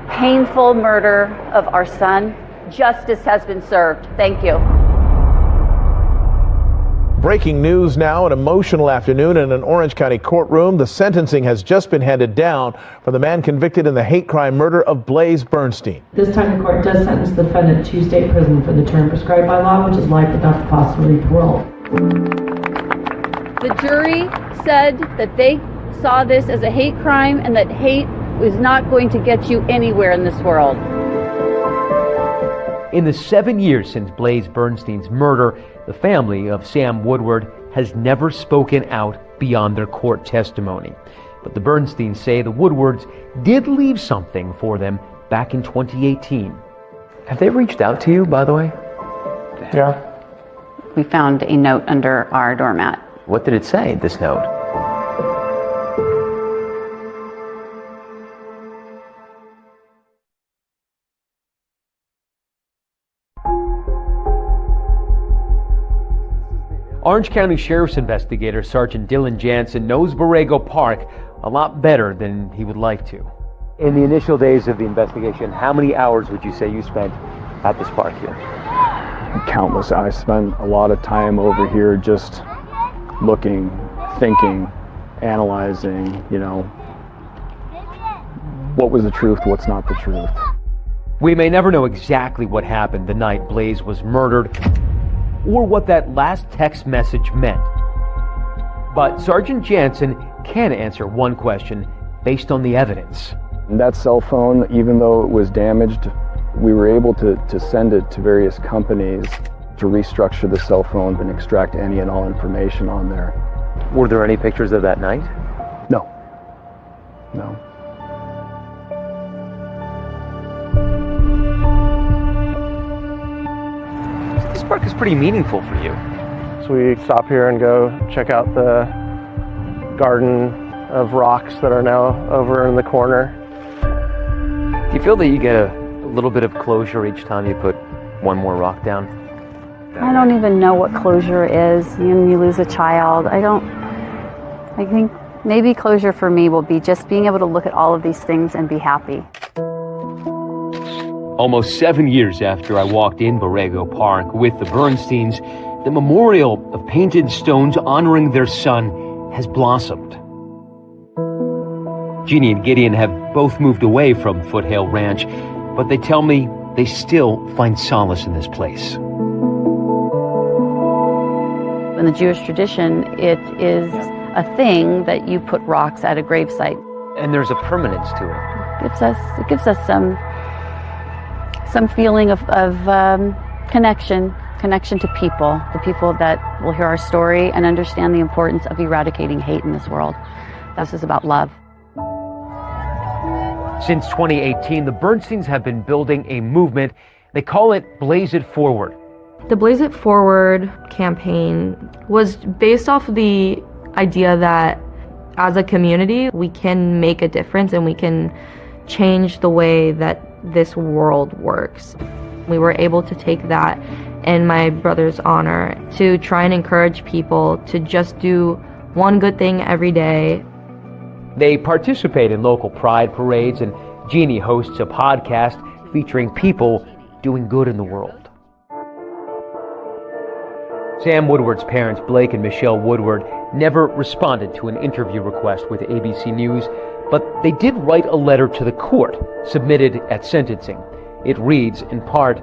painful murder of our son. Justice has been served. Thank you. Breaking news now, an emotional afternoon in an Orange County courtroom. The sentencing has just been handed down for the man convicted in the hate crime murder of Blaze Bernstein. This time the court does sentence the defendant to state prison for the term prescribed by law, which is life without the possibility of parole. The jury said that they saw this as a hate crime and that hate was not going to get you anywhere in this world. In the 7 years since Blaze Bernstein's murder, the family of Sam Woodward has never spoken out beyond their court testimony. But the Bernsteins say the Woodwards did leave something for them back in 2018. Have they reached out to you, by the way? Yeah. We found a note under our doormat. What did it say, this note? Orange County Sheriff's investigator Sergeant Dylan Jansen knows Borrego Park a lot better than he would like to. In the initial days of the investigation, how many hours would you say you spent at this park here? Countless. I spent a lot of time over here just looking, thinking, analyzing, what was the truth, what's not the truth. We may never know exactly what happened the night Blaze was murdered, or what that last text message meant. But Sergeant Jansen can answer one question based on the evidence. That cell phone, even though it was damaged, we were able to send it to various companies to restructure the cell phone and extract any and all information on there. Were there any pictures of that night? No. This park is pretty meaningful for you. So we stop here and go check out the garden of rocks that are now over in the corner. Do you feel that you get a little bit of closure each time you put one more rock down? I don't even know what closure is when you lose a child. I think maybe closure for me will be just being able to look at all of these things and be happy. Almost 7 years after I walked in Borrego Park with the Bernsteins, the memorial of painted stones honoring their son has blossomed. Jeannie and Gideon have both moved away from Foothill Ranch, but they tell me they still find solace in this place. In the Jewish tradition, it is a thing that you put rocks at a gravesite. And there's a permanence to it. It gives us some feeling of connection to people, the people that will hear our story and understand the importance of eradicating hate in this world. This is about love. Since 2018, the Bernsteins have been building a movement. They call it Blaze It Forward. The Blaze It Forward campaign was based off the idea that as a community, we can make a difference and we can change the way that this world works. We were able to take that in my brother's honor to try and encourage people to just do one good thing every day. They participate in local pride parades, and Jeannie hosts a podcast featuring people doing good in the world. Sam Woodward's parents, Blake and Michelle Woodward, never responded to an interview request with ABC News, but they did write a letter to the court, submitted at sentencing. It reads, in part,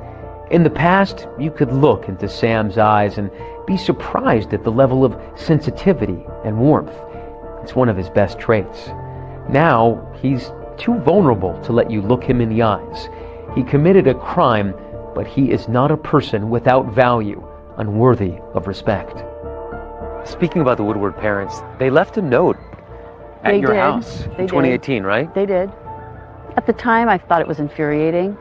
"In the past, you could look into Sam's eyes and be surprised at the level of sensitivity and warmth. It's one of his best traits. Now, he's too vulnerable to let you look him in the eyes. He committed a crime, but he is not a person without value, unworthy of respect." Speaking about the Woodward parents, they left a note at your house in 2018, right? They did. At the time, I thought it was infuriating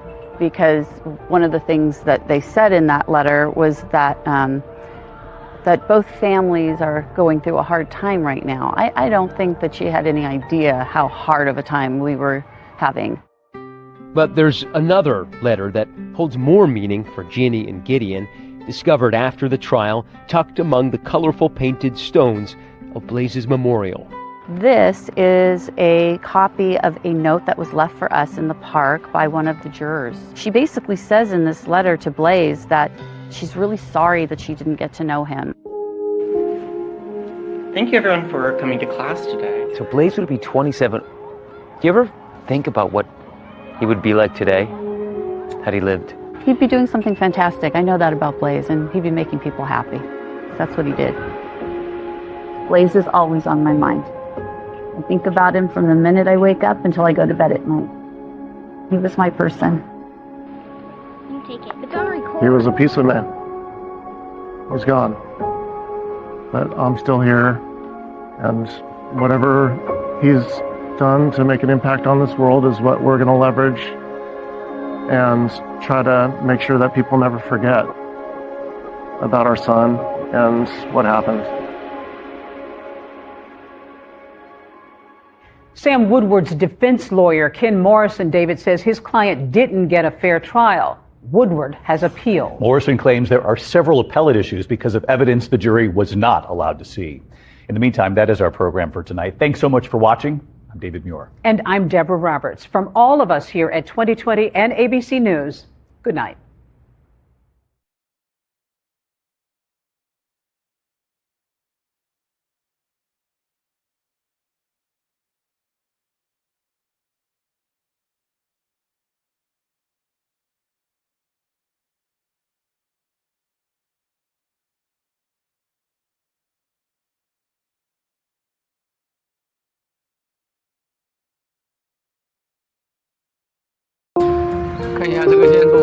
because one of the things that they said in that letter was that that both families are going through a hard time right now. I don't think that she had any idea how hard of a time we were having. But there's another letter that holds more meaning for Jeannie and Gideon, discovered after the trial, tucked among the colorful painted stones of Blaze's memorial. This is a copy of a note that was left for us in the park by one of the jurors. She basically says in this letter to Blaze that she's really sorry that she didn't get to know him. Thank you everyone for coming to class today. So Blaze would be 27. Do you ever think about what he would be like today had he lived? He'd be doing something fantastic. I know that about Blaze, and he'd be making people happy. That's what he did. Blaze is always on my mind. I think about him from the minute I wake up until I go to bed at night. He was my person. He was a piece of man. He's gone. But I'm still here, and whatever he's done to make an impact on this world is what we're going to leverage and try to make sure that people never forget about our son and what happened. Sam Woodward's defense lawyer, Ken Morrison, David, says his client didn't get a fair trial. Woodward has appealed. Morrison claims there are several appellate issues because of evidence the jury was not allowed to see. In the meantime, that is our program for tonight. Thanks so much for watching. I'm David Muir. And I'm Deborah Roberts. From all of us here at 2020 and ABC News, good night.看一下这个建筑，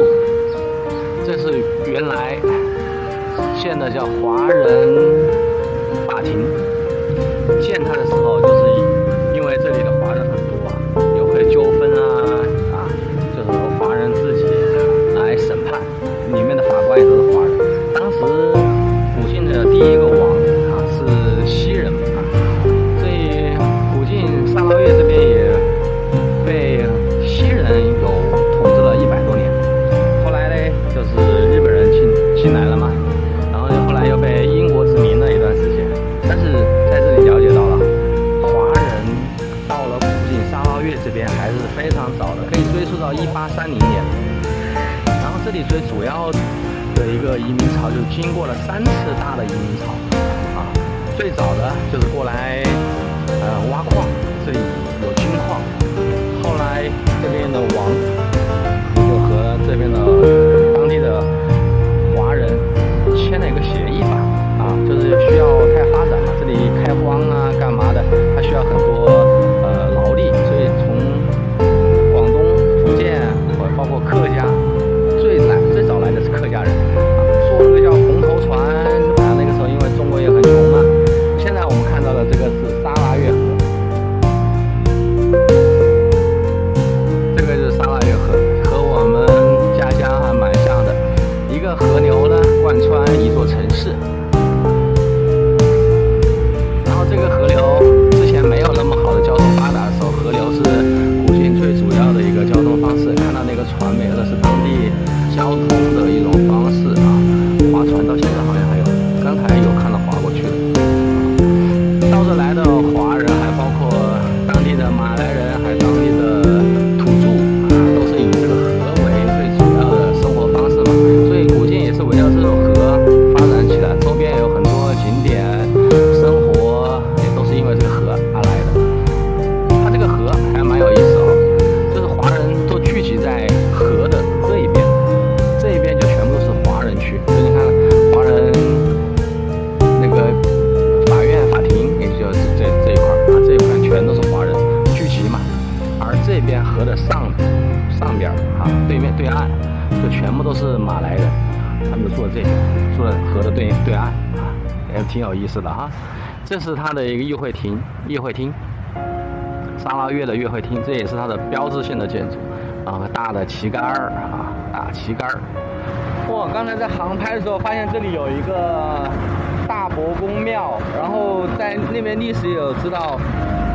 这是原来现在叫华人法庭。建它的时候，就是因为这里的华人很多啊，有会纠纷就是由华人自己来审判，里面的法官也都是华人。当时古晋的第一个王是西人所以古晋沙捞越这边也被西人有统治了100多年，后来呢，就是日本人进来了嘛，然后后来又被英国殖民了一段时间。但是在这里了解到了，华人到了古晋沙捞越这边还是非常早的，可以追溯到1830年。然后这里最主要的一个移民潮，就是经过了3次大的移民潮最早的就是过来挖矿，这里有金矿。后来这边的王就和这边的当地的华人签了一个协议吧，就是需要太发展嘛，这里开荒干嘛的，它需要很多劳力，所以从广东、福建包括客家，最早来的是客家人坐那个叫红头船那个时候因为中国也很穷嘛。现在我们看到的这个是沙拉越河。这个是沙拉越河，和我们家乡还蛮像的。一个河流呢，贯穿一座城市。然后这个河流之前没有那么好的交通发达的时候，河流是古晋最主要的一个交通方式。看到那个船没有？那是当地交通的一种方式划船到现在好像还有，刚才有看到划过去的。到这来的华人，还包括当地的马来人，还当地的土著都是以这个河为最主要的生活方式嘛。所以古晋也是围绕这种河发展起来，周边有很多景点，生活也都是因为这个河而来的。它这个河还蛮有意思就是华人都聚集在河的这一边，这一边就全部都是华人区。所以你看，华人那个法院、法庭，也就是这一块这一块全都是华人聚集嘛。而这边河的上边对面对岸就全部都是马来人，他们就住在这边，住在河的对岸也挺有意思的这是它的一个议会厅，沙捞越的议会厅，这也是它的标志性的建筑然后大的旗杆儿啊，大旗杆儿。我刚才在航拍的时候发现这里有一个大伯公庙，然后在那边历史也有知道，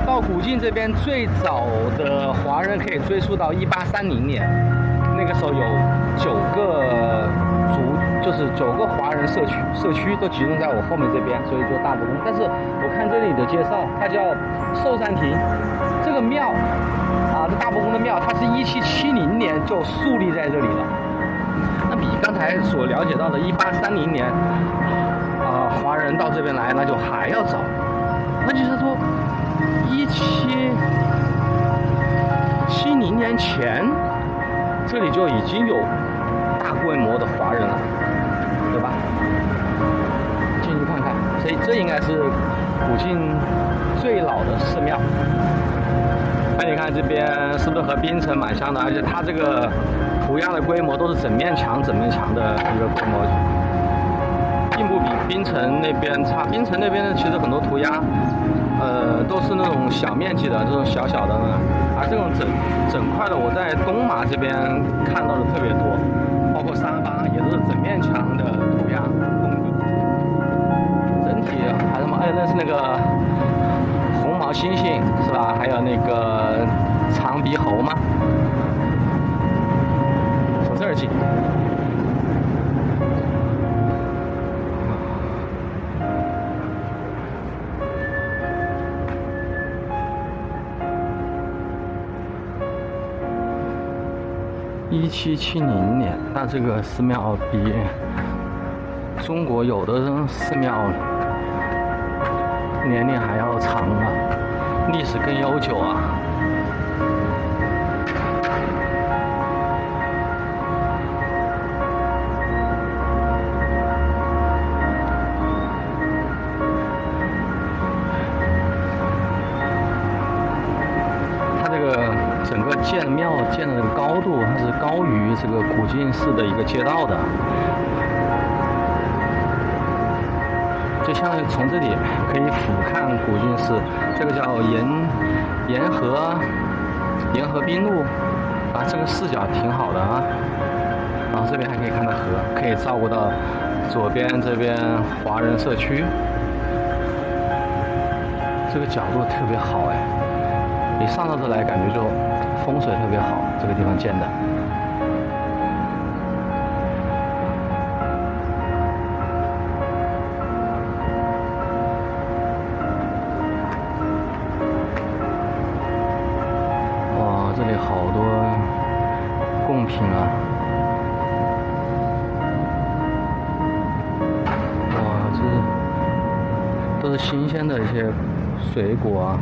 到古晋这边最早的华人可以追溯到1830年，那个时候有9个就是9个华人社区都集中在我后面这边，所以就大伯公。但是我看这里的介绍，它叫寿山亭，这个庙啊，这大伯公的庙，它是1770年就树立在这里了。那比刚才所了解到的1830年华人到这边来，那就还要早。那就是说1770年前，这里就已经有大规模的华人了，对吧？进去看看，所以这应该是古晋最老的寺庙。那你看这边是不是和槟城蛮像的？而且它这个涂鸦的规模都是整面墙的一个规模，并不比槟城那边差。槟城那边呢，其实很多涂鸦，都是那种小面积的，这种小小的呢。而这种整块的，我在东马这边看到的特别多，包括沙发也都是整面墙的涂鸦风格。整体还什么？那是那个红毛猩猩是吧？还有那个长鼻猴吗？从这儿进。1770年，那这个寺庙比中国有的寺庙年龄还要长啊，历史更悠久啊。它这个整个庙建的这个高度，它是高于这个古晋寺的一个街道的。就相当于从这里可以俯瞰古晋寺，这个叫沿河滨路啊，这个视角挺好的啊。然后这边还可以看到河，可以照顾到左边这边华人社区，这个角度特别好哎，一上到这来感觉就风水特别好，这个地方建的。这里好多贡品啊！哇，这都是新鲜的一些水果啊！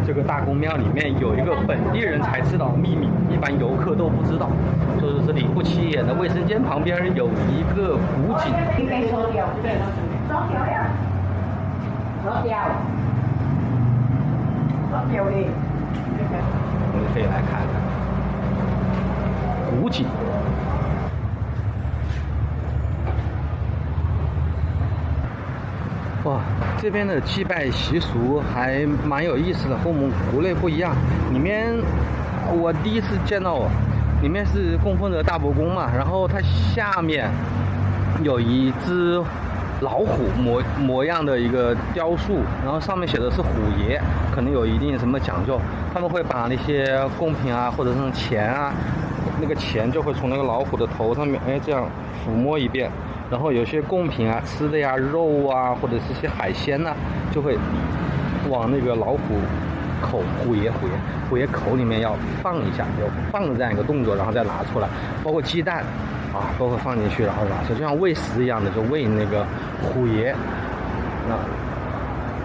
这个大公庙里面有一个本地人才知道的秘密，一般游客都不知道，就是这里不起眼的卫生间旁边有一个古井。我们可以来看看古井。哇，这边的祭拜习俗还蛮有意思的，和我们国内不一样。里面我第一次见到，里面是供奉着大伯公嘛，然后它下面有一只老虎模样的一个雕塑，然后上面写的是虎爷，可能有一定什么讲究。他们会把那些贡品啊，或者是钱啊，那个钱就会从那个老虎的头上面，这样抚摸一遍。然后有些贡品啊，吃的呀，肉啊，或者是些海鲜呐，就会往那个老虎虎爷口里面要放一下，要放这样一个动作，然后再拿出来。包括鸡蛋啊，都会放进去，然后拿出来，就像喂食一样的，就喂那个虎爷。那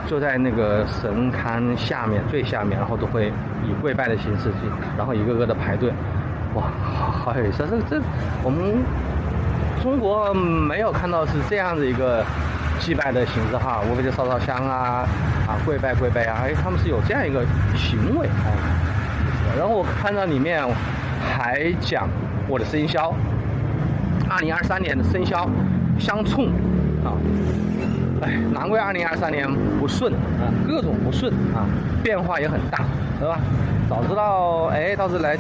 就在那个神龛下面最下面，然后都会以跪拜的形式去，然后一个个的排队。哇，好有意思！这我们中国没有看到是这样的一个祭拜的形式哈，无非就烧香啊，跪拜啊，他们是有这样一个行为然后我看到里面还讲我的生肖，2023年的生肖相冲啊。哎，难怪2023年不顺啊，各种不顺啊，变化也很大，是吧？早知道哎，倒是来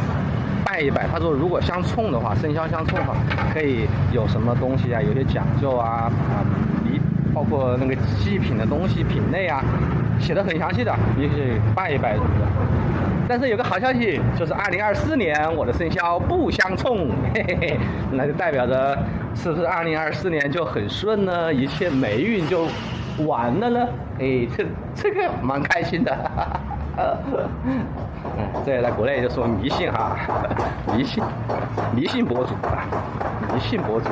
拜一拜。他说，如果相冲的话，生肖相冲的话，可以有什么东西啊，有些讲究啊，包括那个祭品的东西品类啊，写的很详细的，也许拜一拜什么的。但是有个好消息，就是2024年我的生肖不相冲，嘿嘿嘿，那就代表着是不是2024年就很顺呢？一切霉运就完了呢？哎，这个蛮开心的。这在国内就说迷信哈，迷信博主啊，迷信博主。